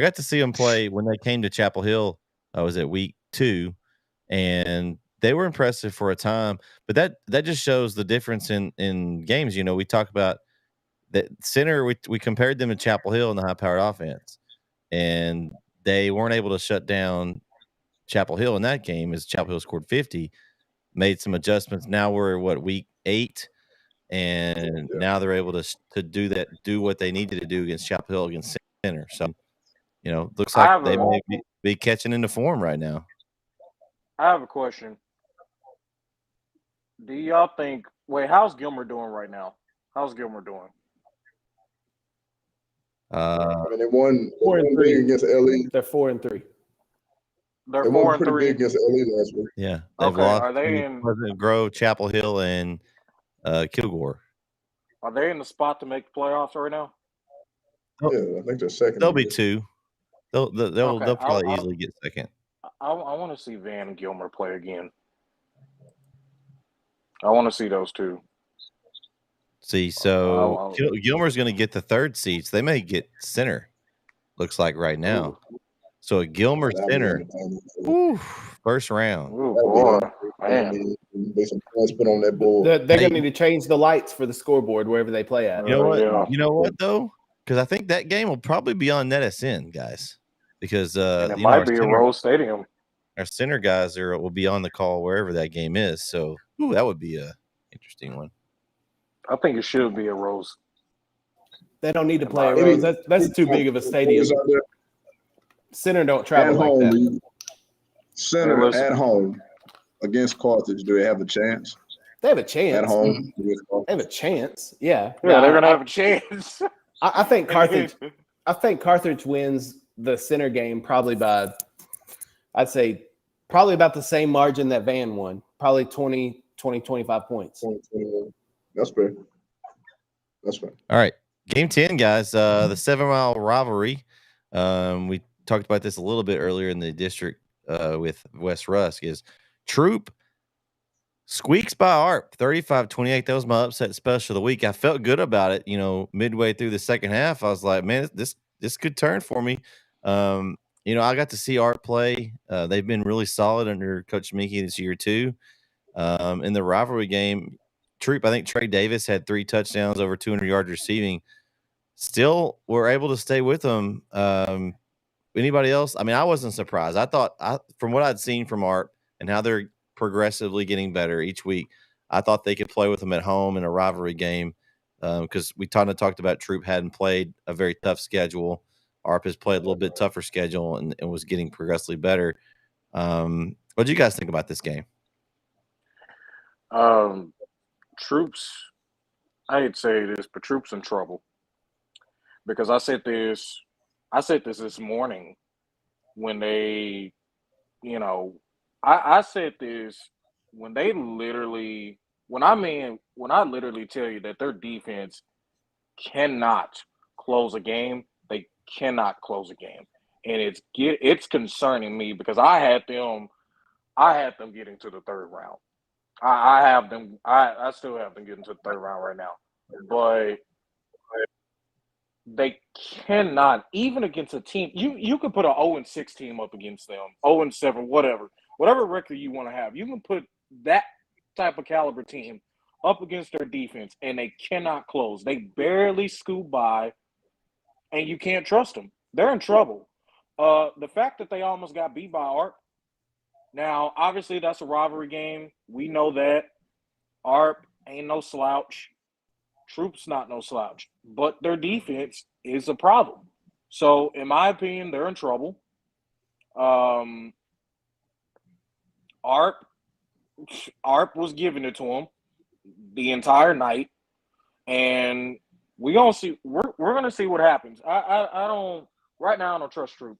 got to see him play when they came to Chapel Hill. I was at week 2, and they were impressive for a time. But that just shows the difference in games. You know, we talk about that center. We compared them to Chapel Hill in the high-powered offense, and they weren't able to shut down Chapel Hill in that game as Chapel Hill scored 50, made some adjustments. Now we're week 8, and now they're able to do what they needed to do against Chapel Hill against center. So, you know, looks like they may be catching into form right now. I have a question. Do y'all think – how's Gilmer doing right now? How's Gilmer doing? They won 4-3 against LE. They're 4-3. They're they 4-3 pretty big against LE last week. Yeah, they've lost. Are they in Pleasant Grove, Chapel Hill, and Kilgore? Are they in the spot to make the playoffs right now? Yeah, I think they're second. They'll be 2. They'll probably easily get second. I want to see Van and Gilmer play again. I want to see those two. See, so Gilmer's going to get the 3rd seats. They may get center. Looks like right now. Ooh. So a Gilmer center, first round. Oh boy, man! Put on that board. They're going to need to change the lights for the scoreboard wherever they play at. You know what? Yeah. You know what though? Because I think that game will probably be on NETSN, guys. Because it might be a Rose Stadium. Our center guys will be on the call wherever that game is. So that would be a interesting one. I think it should be a Rose. They don't need to play a Rose. That's too big of a stadium. Center don't travel like that. Center at home against Carthage, do they have a chance? They have a chance. At home? They have a chance. Yeah. Yeah, they're going to have a chance. I think Carthage wins the center game probably by, I'd say, probably about the same margin that Van won. Probably 20, 25 points. That's fair. All right. Game 10, guys. The 7-mile rivalry. We talked about this a little bit earlier in the district with West Rusk. Is Troop squeaks by ARP 35-28. That was my upset special of the week. I felt good about it. You know, midway through the second half, I was like, man, this could turn for me. You know, I got to see ARP play. They've been really solid under Coach Mickey this year too. In the rivalry game, Troop, I think Trey Davis had 3 touchdowns, over 200 yards receiving. Still were able to stay with them. Anybody else? I mean, I wasn't surprised. I thought from what I'd seen from ARP and how they're progressively getting better each week, I thought they could play with them at home in a rivalry game because we kind of talked about Troop hadn't played a very tough schedule. ARP has played a little bit tougher schedule and was getting progressively better. What do you guys think about this game? Troops, I hate to say this, but Troops in trouble. Because I said this morning when they, you know, I said this when they literally, when I literally tell you that their defense cannot close a game, they cannot close a game. And it's concerning me because I had them getting to the 3rd round. I still have them getting to the 3rd round right now. But they cannot, even against a team, you could put an 0-6 team up against them, 0-7, whatever record you want to have. You can put that type of caliber team up against their defense, and they cannot close. They barely scoop by. and you can't trust them. They're in trouble. The fact that they almost got beat by ARP. Now, obviously, that's a rivalry game. We know that. ARP ain't no slouch. Troops not no slouch. But their defense is a problem. So, in my opinion, they're in trouble. ARP was giving it to them the entire night, and we're gonna see. We're gonna see what happens. I don't right now. I don't trust Troop.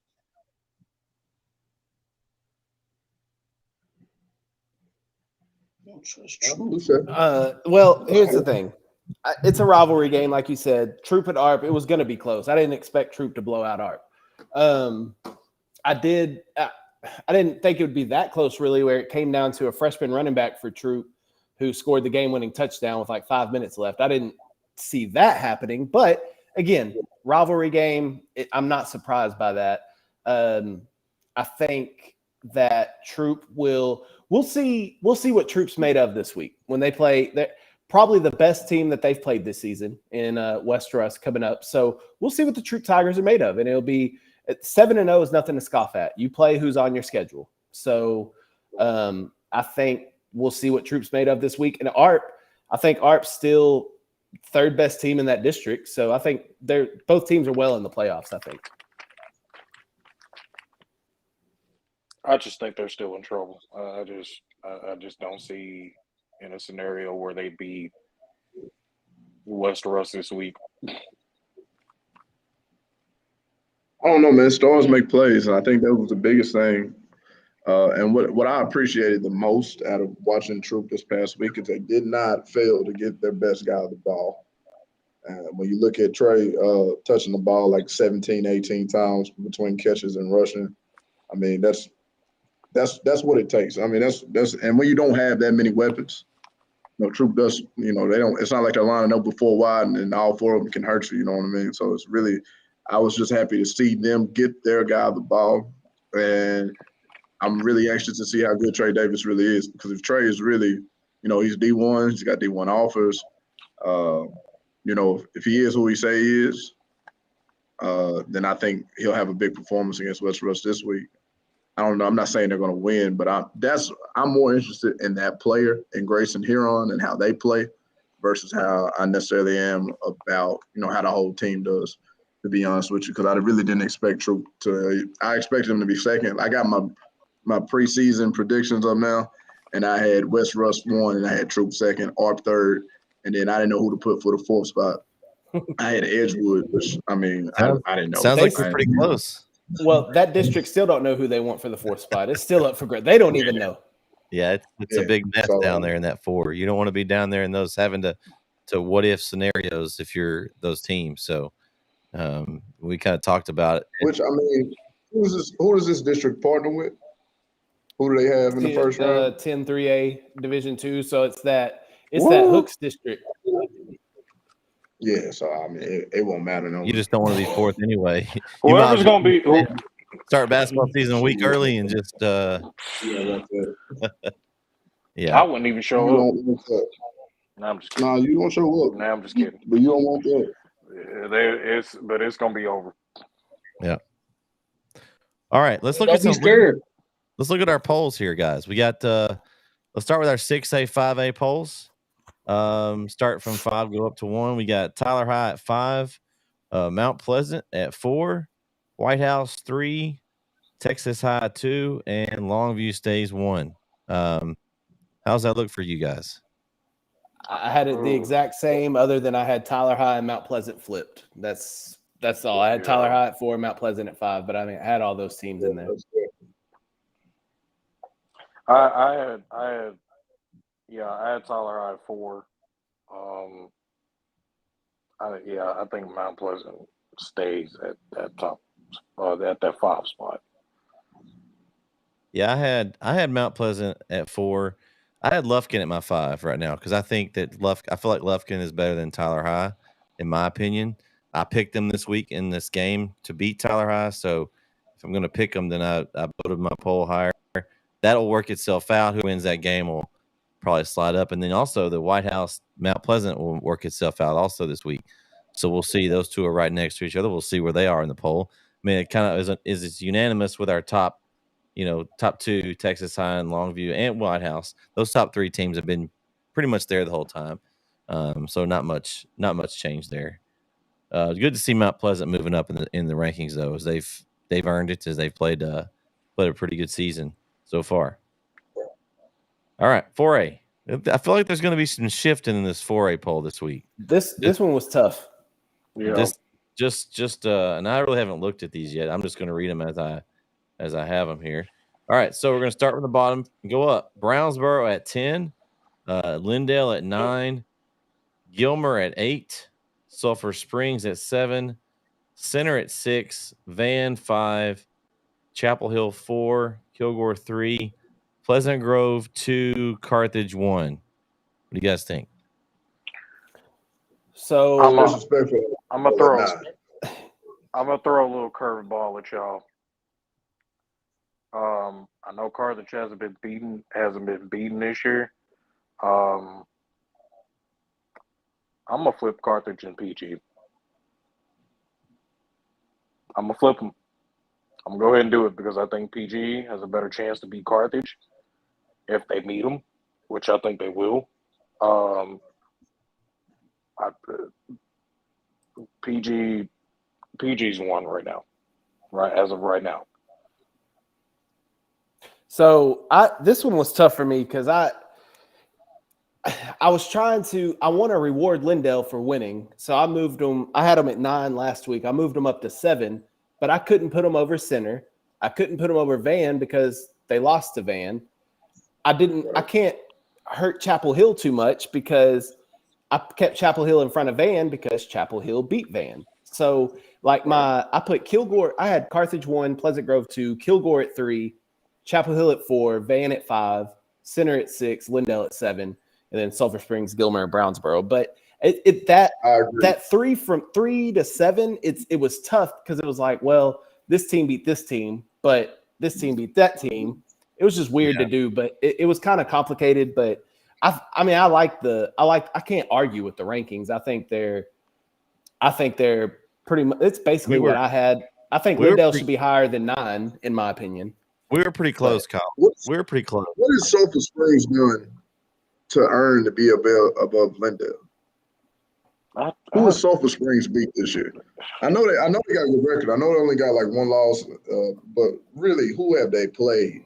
Don't trust Troop. Well, here's the thing. It's a rivalry game, like you said. Troop and ARP, it was going to be close. I didn't expect Troop to blow out ARP. I didn't think it would be that close, really, where it came down to a freshman running back for Troop who scored the game-winning touchdown with like 5 minutes left. I didn't see that happening. But, again, rivalry game, I'm not surprised by that. I think that Troop we'll see what Troop's made of this week when they play. They're probably the best team that they've played this season in West Russ coming up. So we'll see what the Troop Tigers are made of, and it'll be 7-0 is nothing to scoff at. You play who's on your schedule. So I think we'll see what Troop's made of this week. And I think ARP's still third best team in that district. So I think both teams are well in the playoffs, I think. I just think they're still in trouble. I just don't see in a scenario where they beat West Russ this week. I don't know, man. Stars make plays, and I think that was the biggest thing. And what I appreciated the most out of watching Troop this past week is they did not fail to get their best guy the ball. When you look at Trey touching the ball like 17, 18 times between catches and rushing, I mean, that's what it takes. I mean, that's and when you don't have that many weapons, Troop does, they don't, it's not like they're lining up with 4 wide and all 4 of them can hurt you, you know what I mean? So it's really, I was just happy to see them get their guy the ball. And I'm really anxious to see how good Trey Davis really is, because if Trey is really, he's D1, he's got D1 offers. If he is who he say he is, then I think he'll have a big performance against West Russ this week. I don't know. I'm not saying they're going to win, but I'm more interested in that player and Grayson Huron and how they play versus how I necessarily am about, how the whole team does, to be honest with you, because I really didn't expect Troop to – I expected him to be second. I got my preseason predictions up now, and I had West Russ 1 and I had Troop second, ARP third, and then I didn't know who to put for the 4th spot. I had Edgewood, which, I mean, I didn't know. Sounds like we're pretty close. Well, that district still don't know who they want for the 4th spot. It's still up for grabs. They don't even know. Yeah, it's a big mess down there in that 4. You don't want to be down there in those having to what if scenarios if you're those teams. So we kind of talked about it. Which, I mean, who does this district partner with? Who do they have in the first round? 10-3A Division 2. So it's that Hooks district. Yeah, so I mean, it won't matter. No, you just don't want to be 4th anyway. Whoever's going to be start basketball season a week early and just yeah, that's it. Yeah, I wouldn't even show up. No, I'm just kidding. Nah, you don't show up. No, I'm just kidding. But you don't want that. But it's going to be over. Yeah. All right, let's look let's look at our polls here, guys. We got let's start with our 6A, 5A polls. Start from 5, go up to 1. We got Tyler High at 5, Mount Pleasant at 4, White House 3, Texas High 2, and Longview stays 1. How's that look for you guys? I had it the exact same, other than I had Tyler High and Mount Pleasant flipped. That's all. I had Tyler High at 4, Mount Pleasant at 5, but I mean, I had all those teams in there. I had Tyler High at 4. I think Mount Pleasant stays at that top, at that 5 spot. Yeah, I had Mount Pleasant at 4. I had Lufkin at my 5 right now because I think that I feel like Lufkin is better than Tyler High, in my opinion. I picked them this week in this game to beat Tyler High, so if I'm going to pick them, then I voted my poll higher. That'll work itself out. Who wins that game will probably slide up, and then also the White House Mount Pleasant will work itself out also this week. So we'll see. Those two are right next to each other. We'll see where they are in the poll. I mean, it kind of is unanimous with our top two, Texas High and Longview and White House. Those top three teams have been pretty much there the whole time. So not much change there. Good to see Mount Pleasant moving up in the rankings though, as they've earned it, as they've played a pretty good season so far. All right, 4A. I feel like there's going to be some shifting in this 4A poll this week. This one was tough. Yeah. And I really haven't looked at these yet. I'm just going to read them as I have them here. All right, so we're going to start from the bottom and go up. Brownsboro at 10, Lindale at 9, Gilmer at 8, Sulphur Springs at 7, Center at 6, Van 5, Chapel Hill 4, Kilgore 3, Pleasant Grove 2, Carthage 1. What do you guys think? So I'm gonna throw a little curveball at y'all. I know Carthage hasn't been beaten this year. I'm gonna flip Carthage and PG. I'm gonna flip them. I'm gonna go ahead and do it because I think PG has a better chance to beat Carthage if they meet them, which I think they will. PG's one right now, right as of right now. So this one was tough for me because I want to reward Lindale for winning. So I moved them. I had them at 9 last week. I moved them up to 7, but I couldn't put them over Center. I couldn't put them over Van because they lost to Van. I can't hurt Chapel Hill too much because I kept Chapel Hill in front of Van because Chapel Hill beat Van. So I put Kilgore. I had Carthage 1, Pleasant Grove 2, Kilgore at 3, Chapel Hill at 4, Van at 5, Center at 6, Lindale at 7, and then Sulphur Springs, Gilmer, and Brownsboro. But that 3 from 3 to 7, it was tough because it was like, well, this team beat this team, but this team beat that team. It was just weird to do, but it was kind of complicated. But I can't argue with the rankings. I think they're pretty much. It's basically what I had. I think Lindale should be higher than 9, in my opinion. We were pretty close, Kyle. We were pretty close. What is Sulphur Springs doing to earn to be above Lindale? Who is Sulphur Springs beat this year? I know they got a good record. I know they only got like one loss, but really, who have they played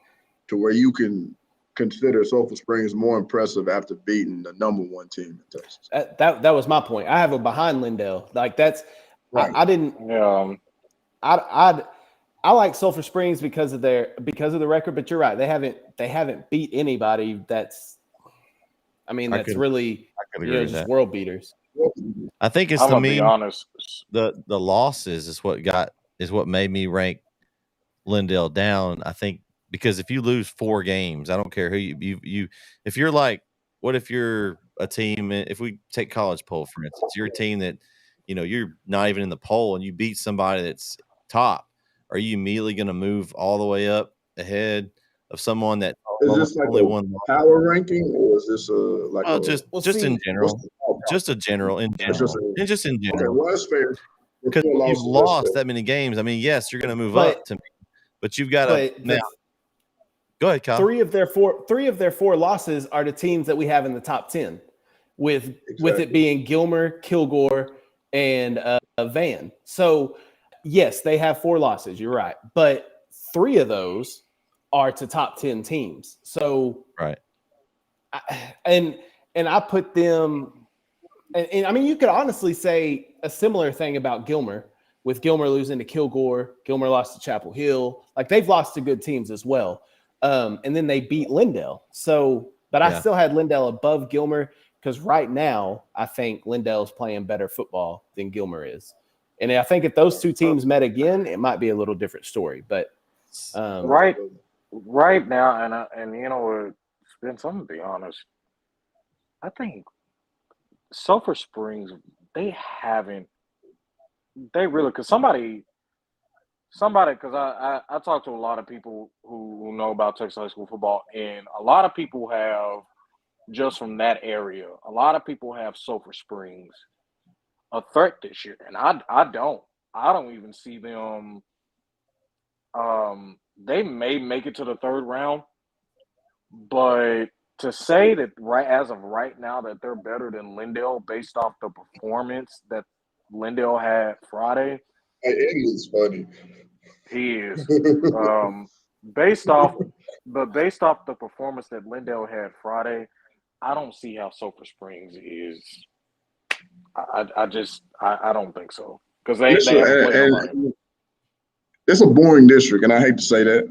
to where you can consider Sulphur Springs more impressive after beating the number 1 team in Texas? That was my point. I have them behind Lindale. Like that's right. I didn't. Yeah. I like Sulphur Springs because of the record, but you're right. They haven't beat anybody that's really just world beaters. I think it's be honest. The losses is what made me rank Lindale down. I think because if you lose 4 games, I don't care who you if you're like, what if you're a team, if we take college poll for instance, you're a team that you're not even in the poll and you beat somebody that's top. Are you immediately going to move all the way up ahead of someone that is this like only one power ranking, or is this just in general? Just in general. Okay, well, that's fair. Because you've lost that many games. I mean, yes, you're going to move up to me, but you've got to now. Go ahead, Kyle. 3 of their 4 losses are to teams that we have in the top 10, with it being Gilmer, Kilgore, and Van. So yes, they have 4 losses. You're right, but 3 of those are to top 10 teams. So right, and I put them. And I mean, you could honestly say a similar thing about Gilmer, with Gilmer losing to Kilgore. Gilmer lost to Chapel Hill. Like they've lost to good teams as well. And then they beat Lindale. So, but I still had Lindale above Gilmer because right now I think Lindale's playing better football than Gilmer is. And I think if those 2 teams met again, it might be a little different story. But right now, and Spence, I'm gonna be honest. I think Sulphur Springs, they really, because somebody, because I talk to a lot of people who know about Texas high school football, and a lot of people have, just from that area, a lot of people have Sulphur Springs a threat this year, and I don't even see them. They may make it to the third round, but to say that as of right now that they're better than Lindale based off the performance that Lindale had Friday, It is funny. he is. Based off the performance that Lindale had Friday, I don't see how Sulphur Springs is. I don't think so because they haven't played nobody. It's a boring district, and I hate to say that,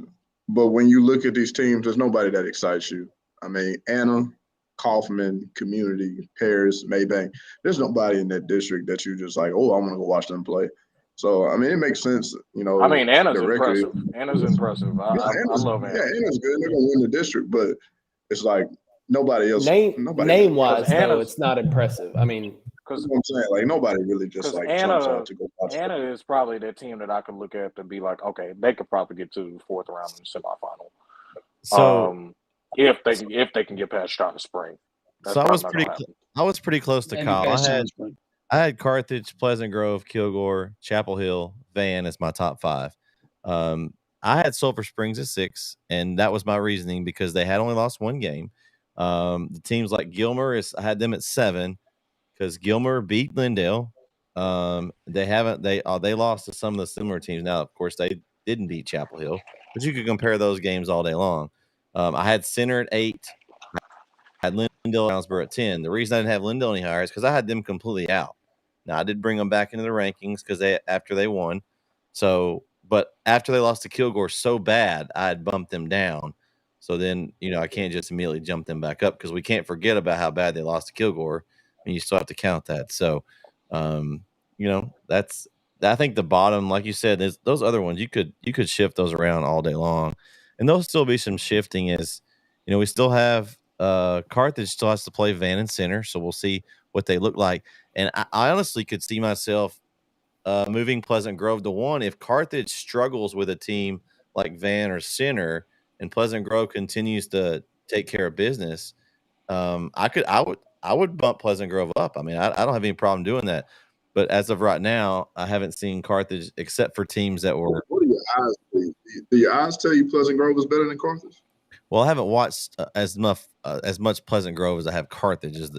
but when you look at these teams, there's nobody that excites you. I mean, Anna, Kaufman, Community, Paris, Maybank. There's nobody in that district that you just like, oh, I want to go watch them play. So I mean, it makes sense, I mean, Anna's the record. impressive. Anna's impressive. I love Anna. Yeah, Anna's good. They're gonna win the district, but it's like nobody else. Name wise, though, it's not impressive. I mean, because I'm saying, like, nobody really just like jumps out to go watch. Anna is probably that team that I could look at to be like, okay, they could probably get to the fourth round in the semifinal. So if they can get past China Spring. So I was pretty close to Kyle. I had Carthage, Pleasant Grove, Kilgore, Chapel Hill, Van as my top 5. I had Sulphur Springs at 6, and that was my reasoning because they had only lost one game. The teams like Gilmer I had them at 7 because Gilmer beat Glendale. They lost to some of the similar teams. Now, of course, they didn't beat Chapel Hill, but you could compare those games all day long. I had Center at 8. I had Lindale and Brownsboro at 10. The reason I didn't have Lindale any higher is because I had them completely out. Now, I did bring them back into the rankings because after they won. So, but after they lost to Kilgore so bad, I had bumped them down. So then, I can't just immediately jump them back up because we can't forget about how bad they lost to Kilgore. And you still have to count that. So, that's I think the bottom, like you said, is those other ones you could shift those around all day long, and there'll still be some shifting as we still have Carthage still has to play Van and Center, so we'll see what they look like. And I honestly could see myself moving Pleasant Grove to 1 if Carthage struggles with a team like Van or Center, and Pleasant Grove continues to take care of business. I would bump Pleasant Grove up. I mean, I don't have any problem doing that. But as of right now, I haven't seen Carthage except for teams that were. What do your eyes tell you? Do your eyes tell you Pleasant Grove is better than Carthage? Well, I haven't watched as much Pleasant Grove as I have Carthage. As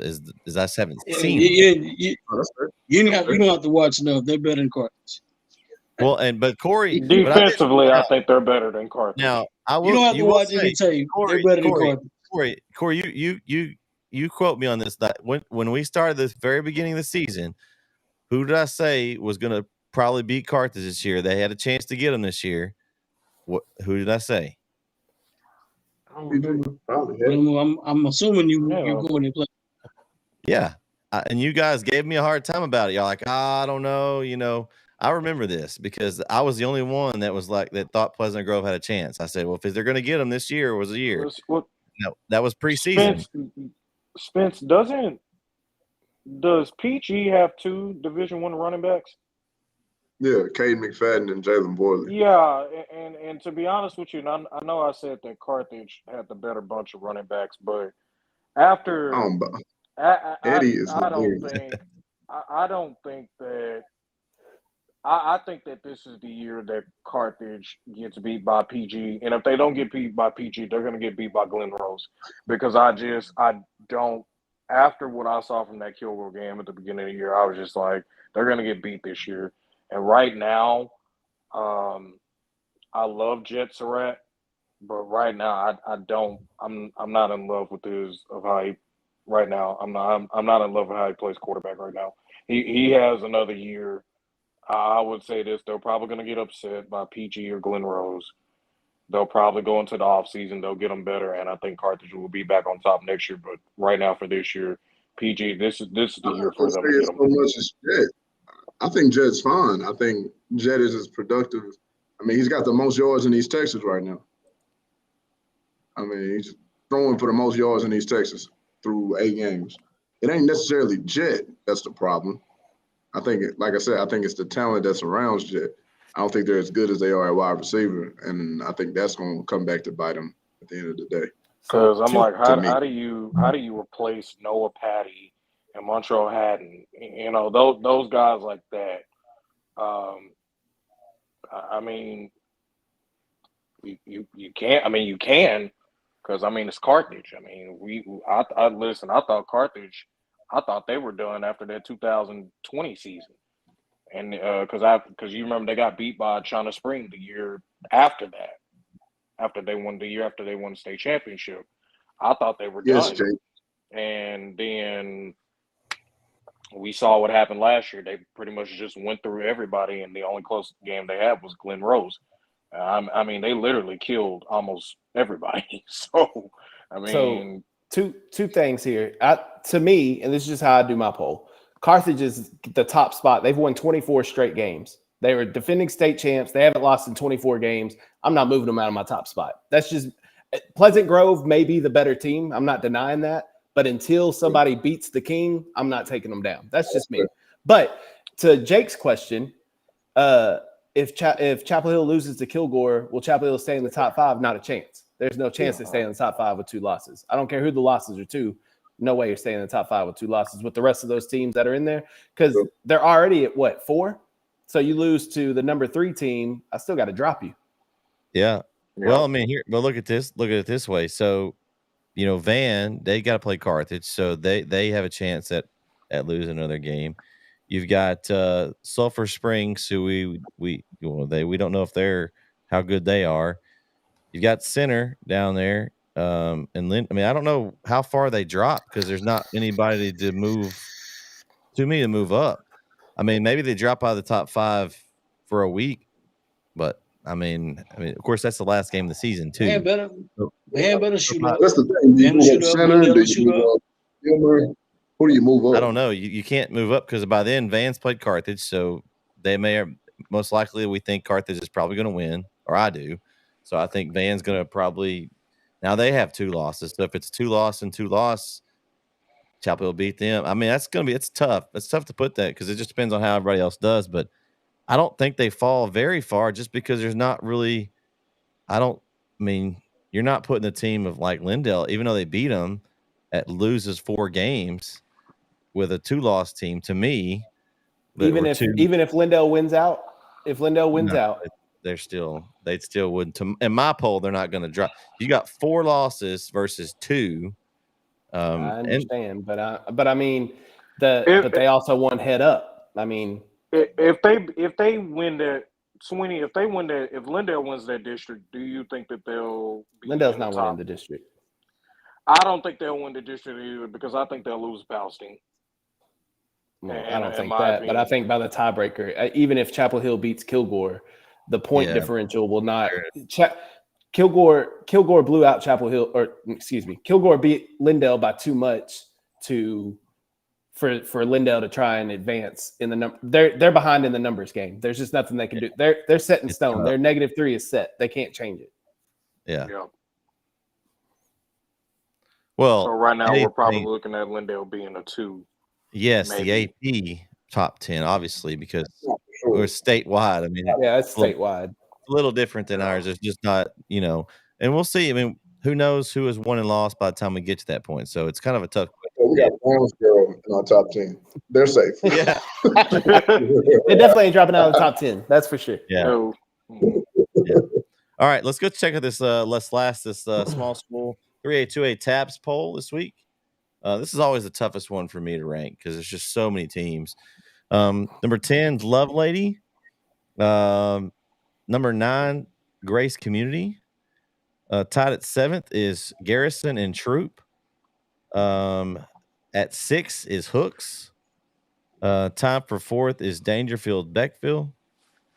I haven't seen. You don't have to watch enough. They're better than Carthage. Well, but Corey, defensively, I think they're better than Carthage. Now, you don't have to watch any tape. They're better than Carthage. Corey, you quote me on this. That when we started the very beginning of the season, who did I say was going to probably beat Carthage this year? They had a chance to get them this year. Who did I say? I'm assuming you're going to play. Yeah, and you guys gave me a hard time about it. Y'all like, I don't know. I remember this because I was the only one that was like that thought Pleasant Grove had a chance. I said, well, if they're going to get them this year, was a year. No, that was preseason. Spence does PG have 2 Division I running backs? Yeah, Cade McFadden and Jalen Boyley. Yeah, and to be honest with you, and I know I said that Carthage had the better bunch of running backs, but after Eddie is I think that this is the year that Carthage gets beat by PG, and if they don't get beat by PG, they're going to get beat by Glen Rose because I don't. After what I saw from that Kilgore game at the beginning of the year, I was just like, they're going to get beat this year. And right now, I love Jet Surratt, but right now I don't. I'm not in love with how he. Right now, I'm not in love with how he plays quarterback right now. He has another year. I would say this: they're probably going to get upset by PG or Glen Rose. They'll probably go into the offseason. They'll get them better, and I think Carthage will be back on top next year. But right now, for this year, PG, this is the year for them to get them. So much as Jet. I think Jet's fine. I think Jet is as productive. I mean, he's got the most yards in East Texas right now. I mean, he's throwing for the most yards in East Texas through 8 games. It ain't necessarily Jet that's the problem. I think, like I said, I think it's the talent that surrounds Jet. I don't think they're as good as they are at wide receiver, and I think that's going to come back to bite them at the end of the day. Because I'm like, how do you replace Noah Patty and Montreal hadn't. Those guys like that. I mean, you can't. I mean, you can, because I mean it's Carthage. I mean, I listen. I thought Carthage. I thought they were done after that 2020 season, and because you remember they got beat by China Spring the year after that, after they won the state championship. I thought they were Yes, done, Jake. and then we saw what happened last year. They pretty much just went through everybody, and the only close game they had was Glen Rose. I mean, they literally killed almost everybody. So, I mean, so two things here. To me, and this is just how I do my poll. Carthage is the top spot. They've won 24 straight games. They were defending state champs. They haven't lost in 24 games. I'm not moving them out of my top spot. That's just Pleasant Grove may be the better team. I'm not denying that. But until somebody beats the king, I'm not taking them down. That's just me. But to Jake's question, if Chapel Hill loses to Kilgore, will Chapel Hill stay in the top 5? Not a chance. There's no chance they stay in the top 5 with 2 losses. I don't care who the losses are to. No way you're staying in the top 5 with 2 losses with the rest of those teams that are in there, because they're already at what, 4? So you lose to the number 3 team, I still got to drop you. Yeah. Well, I mean, look at this. Look at it this way. So, Van, they got to play Carthage, so they have a chance at losing another game. You've got Sulphur Springs, who we don't know if they're how good they are. You've got Center down there, and Lynn. I mean, I don't know how far they drop because there's not anybody to move up. I mean, maybe they drop out of the top 5 for a week, but I mean, of course, that's the last game of the season too. Man better shoot up. That's the thing. Do you move up Center? Do you move up Gilmer? Who do you move up? I don't know. You can't move up because by then Van's played Carthage, so they most likely we think Carthage is probably going to win, or I do. So I think Van's going to probably now they have 2 losses. So if it's 2 loss and 2 loss, Chapel will beat them. I mean, it's tough. It's tough to put that because it just depends on how everybody else does. But I don't think they fall very far just because there's not really. You're not putting the team of like Lindale, even though they beat them, loses 4 games with a 2-loss team. To me, even if Lindale wins out, they'd still wouldn't. In my poll, they're not going to drop. You got 4 losses versus 2. I understand, but I mean, but they also won head up. I mean, if they win that, Sweeney, if Lindale wins that district, do you think that they'll be Lindale's not winning the district? I don't think they'll win the district either because I think they'll lose Palestine. Well, I don't think that, but I think by the tiebreaker, even if Chapel Hill beats Kilgore, the point differential will not. Kilgore blew out Chapel Hill, Kilgore beat Lindale by too much for Lindale to try and advance in the number. They're behind in the numbers game. There's just nothing they can do. They're set in stone. Their -3 is set. They can't change it. Yeah. Well, so right now we're probably looking at Lindale being a 2. Yes, maybe. The AP top 10, obviously, because we're statewide. I mean, it's statewide. A little different than ours. It's just not, and we'll see. I mean, who knows who has won and lost by the time we get to that point. So it's kind of a tough question. Well, we got Brownsboro in our top 10. They're safe. Yeah. They definitely ain't dropping out of the top 10. That's for sure. Yeah. Yeah. All right, let's go check out this small school 3A2A TAPS poll this week. This is always the toughest one for me to rank because there's just so many teams. Number 10 is Love Lady. Number 9, Grace Community. Tied at 7th is Garrison and Troop. At 6 is Hooks. Tied for 4th is Dangerfield Beckville.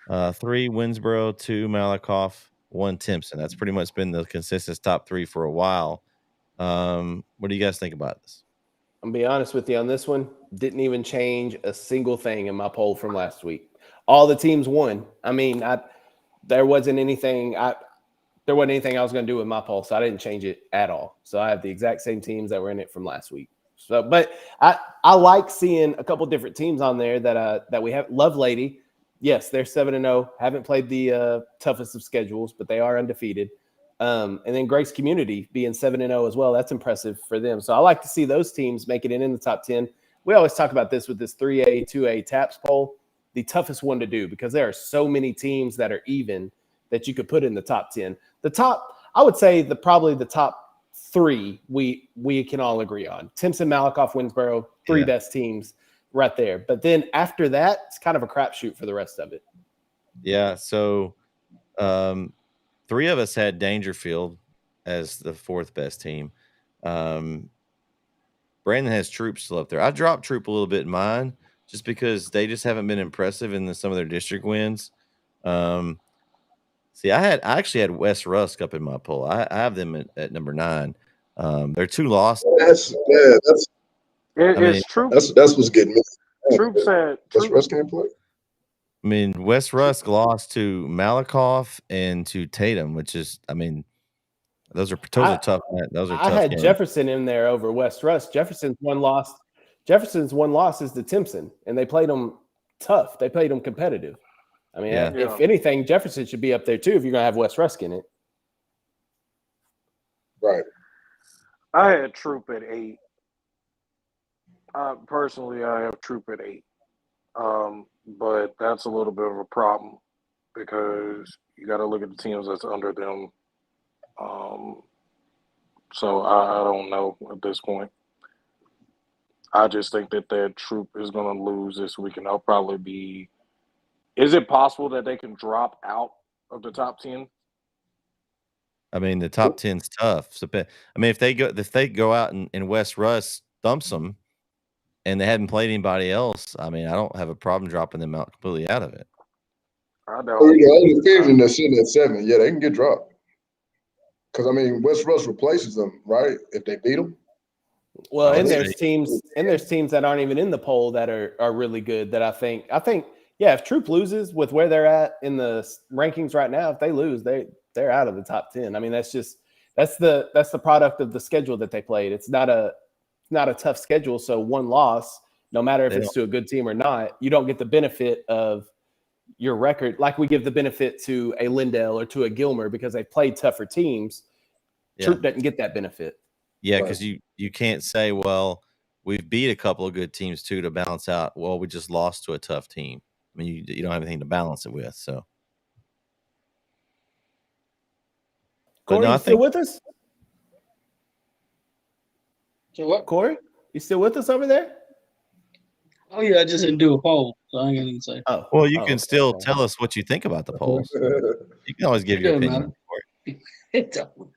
3 Winsboro, 2 Malakoff, 1 Timpson. That's pretty much been the consensus top 3 for a while. What do you guys think about this? I'm gonna be honest with you on this one. Didn't even change a single thing in my poll from last week. All the teams won. I mean, there wasn't anything I was gonna do with my poll, so I didn't change it at all. So I have the exact same teams that were in it from last week. So, but I like seeing a couple different teams on there that we have. Love Lady, yes, they're 7-0. Haven't played the toughest of schedules, but they are undefeated. And then Grace Community being 7-0 as well. That's impressive for them. So I like to see those teams make it in the top 10. we always talk about this with this 3A, 2A TAPS poll, the toughest one to do because there are so many teams that are even that you could put in the top 10. I would say probably the top 3 we can all agree on. Timpson, Malakoff, Winsboro, 3 best teams right there. But then after that, it's kind of a crapshoot for the rest of it. Yeah. So 3 of us had Dangerfield as the 4th best team. Brandon has Troop still up there. I dropped Troop a little bit in mine just because they just haven't been impressive in some of their district wins. See, I actually had West Rusk up in my poll. I have them at number 9. They're 2 losses. That's Troop. That's what's getting me. Troop said West Rusk can't play. I mean, West Rusk lost to Malakoff and to Tatum, which is, I mean, those are tough. Those are tough. I had games. Jefferson in there over West Rusk. Jefferson's one loss is to Timpson, and they played them tough. They played them competitive. I mean, if anything, Jefferson should be up there too if you're going to have West Rusk in it. Right. I had Troop at 8. Personally, I have Troop at 8. But that's a little bit of a problem because you got to look at the teams that's under them. So I don't know at this point. I just think that Troop is going to lose this week, and they'll probably be. Is it possible that they can drop out of the top 10? I mean, the top 10's tough. So, I mean, if they go out and West Rusk thumps them, and they hadn't played anybody else, I mean, I don't have a problem dropping them out completely out of it. I The only division that's sitting at 7, they can get dropped. Because I mean, West Rusk replaces them, right? If they beat them. Well, and there's teams that aren't even in the poll that are really good. That I think, if Troop loses with where they're at in the rankings right now, if they lose, they're out of the top 10. I mean, that's the product of the schedule that they played. It's not a tough schedule. So one loss, no matter if it's to a good team or not, you don't get the benefit of your record like we give the benefit to a Lindell or to a Gilmer because they played tougher teams. Troop doesn't get that benefit. Yeah, because you can't say, well, we've beat a couple of good teams too to balance out. Well, we just lost to a tough team. I mean, you don't have anything to balance it with. So, Corey, you still with us? So what? Corey, you still with us over there? Oh yeah, I just didn't do a poll, so I ain't got anything to say. Oh, well, you can still tell us what you think about the polls. You can always give your opinion. It don't.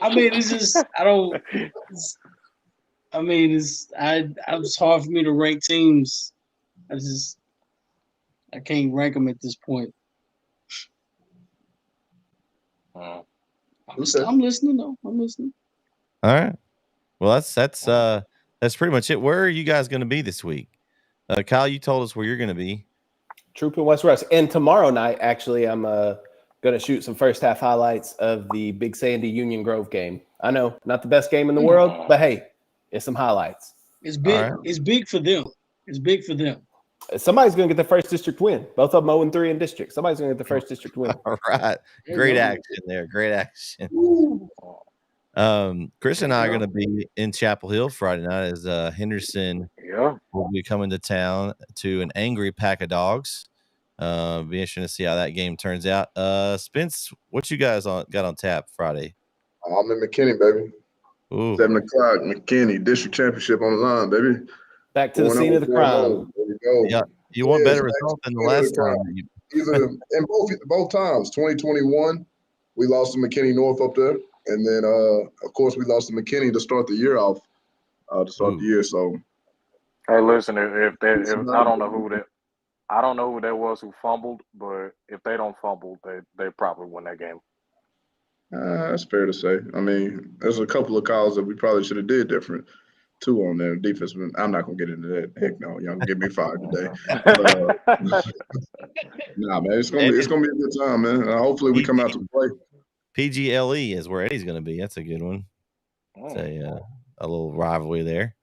I mean, it's just I don't. I mean, it's hard for me to rank teams. I can't rank them at this point. I'm listening though. I'm listening. All right. Well, that's pretty much it. Where are you guys going to be this week? Kyle, you told us where you're going to be. Troop in West Rusk. And tomorrow night, actually, I'm going to shoot some first half highlights of the Big Sandy Union Grove game. I know, not the best game in the world, but hey, it's some highlights. It's big. Right. It's big for them. It's big for them. Somebody's going to get the first district win. Both of them 0-3 in district. Somebody's going to get the first district win. All right. Great action there. Great action. Chris and I are going to be in Chapel Hill Friday night as Henderson will be coming to town to an angry pack of dogs. Be interesting to see how that game turns out. Spence, what you guys got on tap Friday? I'm in McKinney, baby. Ooh. 7 o'clock, McKinney district championship on the line, baby. Back to the scene of the crime. There we go. Yeah, you want better results than the last time. Either in both times. 2021, we lost to McKinney North up there, and then of course we lost to McKinney to start the year off. The year. So, hey, listen, if I don't know who that was who fumbled, but if they don't fumble, they probably win that game. That's fair to say. I mean, there's a couple of calls that we probably should have did different. 2 on there, defense. I'm not gonna get into that. Heck no, y'all can give me 5 today. Nah, man, it's gonna be a good time, man. Hopefully we come out to play. PGLE is where Eddie's gonna be. That's a good one. It's a little rivalry there.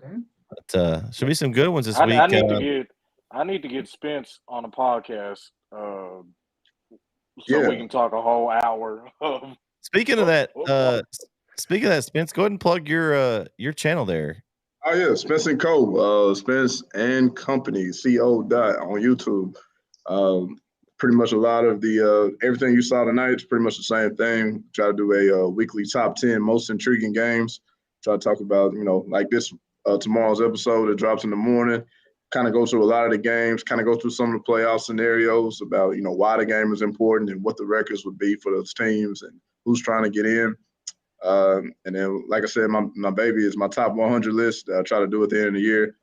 Okay. But should be some good ones this week. I need to get Spence on a podcast so we can talk a whole hour. Speaking of that, Spence, go ahead and plug your channel there. Oh yeah, Spence and Co. Spence and Company, CO. Dot on YouTube. Um, Pretty much a lot of the everything you saw tonight is pretty much the same thing. Try to do a weekly top 10 most intriguing games. Try to talk about like this tomorrow's episode that drops in the morning. Kind of go through a lot of the games. Kind of go through some of the playoff scenarios about why the game is important and what the records would be for those teams and who's trying to get in. And then, like I said, my baby is my top 100 list. I try to do at the end of the year.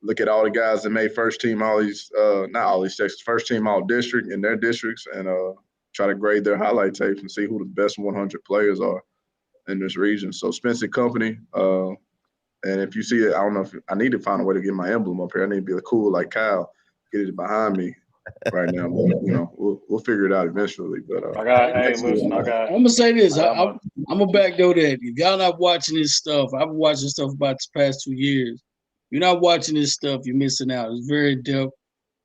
Look at all the guys that made first team, all these, not all these Texas, first team all district in their districts, and try to grade their highlight tapes and see who the best 100 players are in this region. So Spence & Company. And if you see it, I don't know if I need to find a way to get my emblem up here. I need to be cool like Kyle, get it behind me right now. But, we'll figure it out eventually. But I'm gonna say this. I'm gonna backdoor that. If y'all not watching this stuff, I've been watching stuff about this past 2 years. You're not watching this stuff, you're missing out. It's very depth,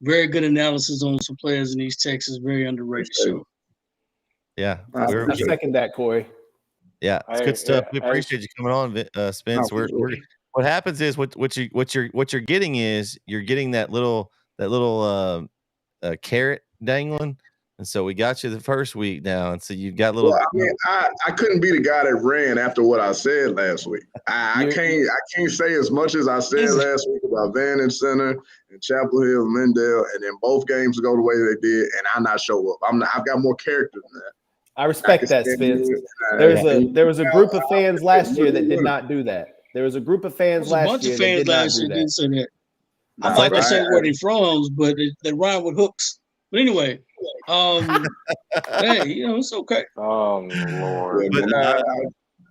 very good analysis on some players in East Texas. Very underrated show. Yeah, I second that, Corey. Yeah, it's good stuff. We appreciate you coming on, Spence. What happens is what you're getting is you're getting that little carrot dangling, and so we got you the first week now, and so you've got little. Well, I mean, I couldn't be the guy that ran after what I said last week. I can't say as much as I said last week about Van and Center and Chapel Hill and Lindale, and then both games go the way they did, and I not show up. I've got more character than that. I respect that, Spence. There was a group of fans last year that did not do that. There was a group of fans last year that did not do that. Didn't say that. I'm not gonna say where they from, but they rhyme with hooks. But anyway, hey, it's okay. Oh Lord! But,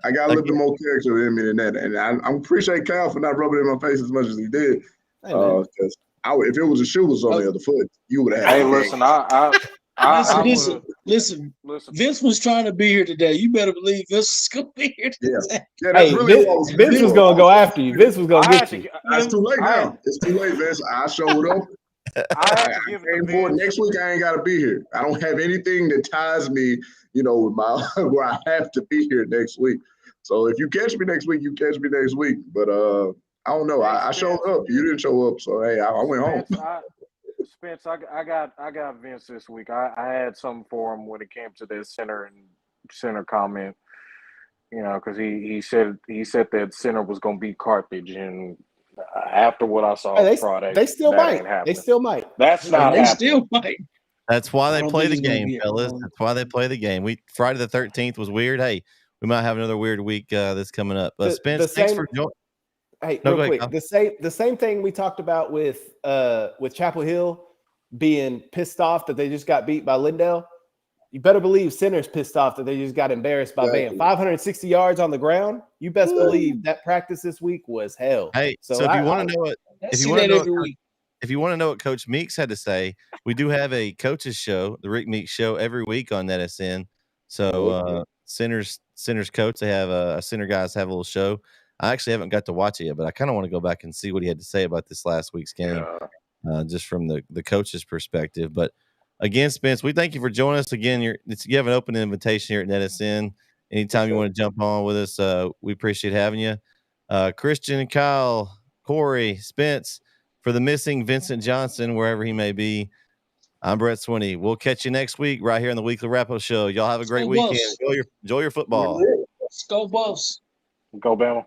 I got a little bit more character in me than that, and I appreciate Kyle for not rubbing it in my face as much as he did. Because if it was a shoe was on the other foot, you would have. Hey, listen, Listen. Vince was trying to be here today. You better believe Vince was going to be here today. Yeah, that's Vince was going to go after you. Vince was going to get you. It's too late now. It's too late, Vince. I showed up. Next week I ain't got to be here. I don't have anything that ties me, with my where I have to be here next week. So if you catch me next week, you catch me next week. But I don't know. I showed up. You didn't show up, so hey, I went home. Spence, I got Vince this week. I had something for him when it came to that center comment. Because he said that center was going to be Carthage, and after what I saw Friday, they still might. They still might. That's not. They still might. That's why they play the game, fellas. That's why they play the game. Friday the 13th was weird. Hey, we might have another weird week that's coming up. But Spence, thanks for joining. Hey, real quick, the same thing we talked about with Chapel Hill being pissed off that they just got beat by Lindale. You better believe Center's pissed off that they just got embarrassed by Van. 560 yards on the ground. You best believe that practice this week was hell. Hey, so if you want to know what Coach Meeks had to say, we do have a coaches show, the Rick Meeks show, every week on NETSN. So Center's coach, they have a Center guys have a little show. I actually haven't got to watch it yet, but I kind of want to go back and see what he had to say about this last week's game, just from the coach's perspective. But again, Spence, we thank you for joining us again. You have an open invitation here at NETSN. Anytime you want to jump on with us, we appreciate having you. Christian, Kyle, Corey, Spence, for the missing Vincent Johnson, wherever he may be. I'm Brett Swinney. We'll catch you next week right here on the Weekly Wrap-Up Show. Y'all have a great weekend. Enjoy your football. Let's go, Buffs. Go, Bama.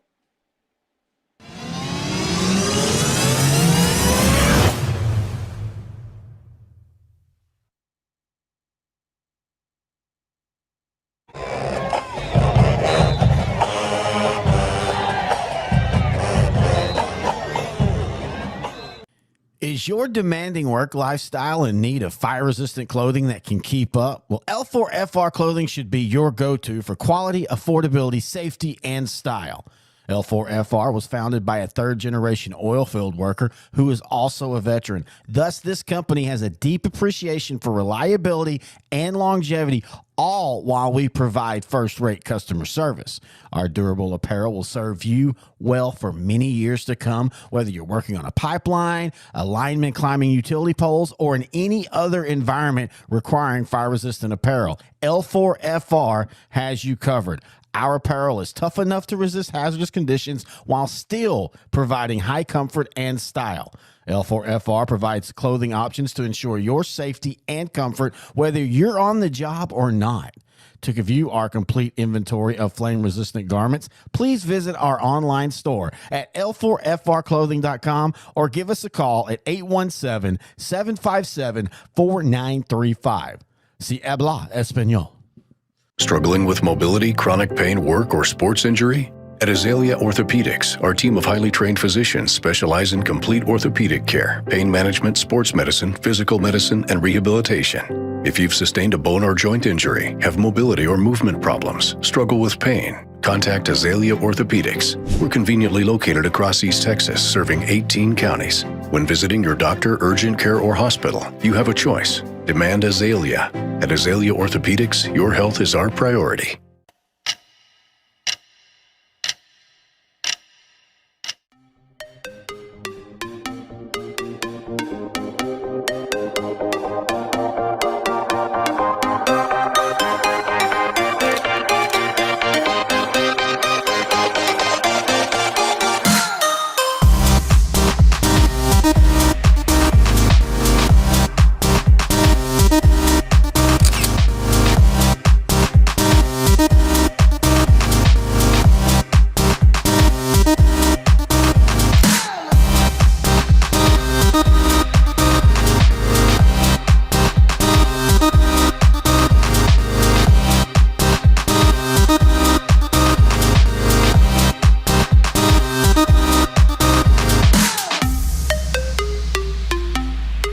Is your demanding work lifestyle in need of fire-resistant clothing that can keep up? Well, L4FR clothing should be your go-to for quality, affordability, safety, and style. L4FR was founded by a third-generation oil field worker who is also a veteran. Thus, this company has a deep appreciation for reliability and longevity, all while we provide first-rate customer service. Our durable apparel will serve you well for many years to come, whether you're working on a pipeline, a lineman climbing utility poles, or in any other environment requiring fire-resistant apparel. L4FR has you covered. Our apparel is tough enough to resist hazardous conditions while still providing high comfort and style. L4FR provides clothing options to ensure your safety and comfort, whether you're on the job or not. To view our complete inventory of flame-resistant garments, please visit our online store at L4FRclothing.com or give us a call at 817-757-4935. Si habla español. Struggling with mobility, chronic pain, work, or sports injury? At Azalea Orthopedics, our team of highly trained physicians specialize in complete orthopedic care, pain management, sports medicine, physical medicine, and rehabilitation. If you've sustained a bone or joint injury, have mobility or movement problems, struggle with pain, contact Azalea Orthopedics. We're conveniently located across East Texas, serving 18 counties. When visiting your doctor, urgent care, or hospital, you have a choice. Demand Azalea. At Azalea Orthopedics, your health is our priority.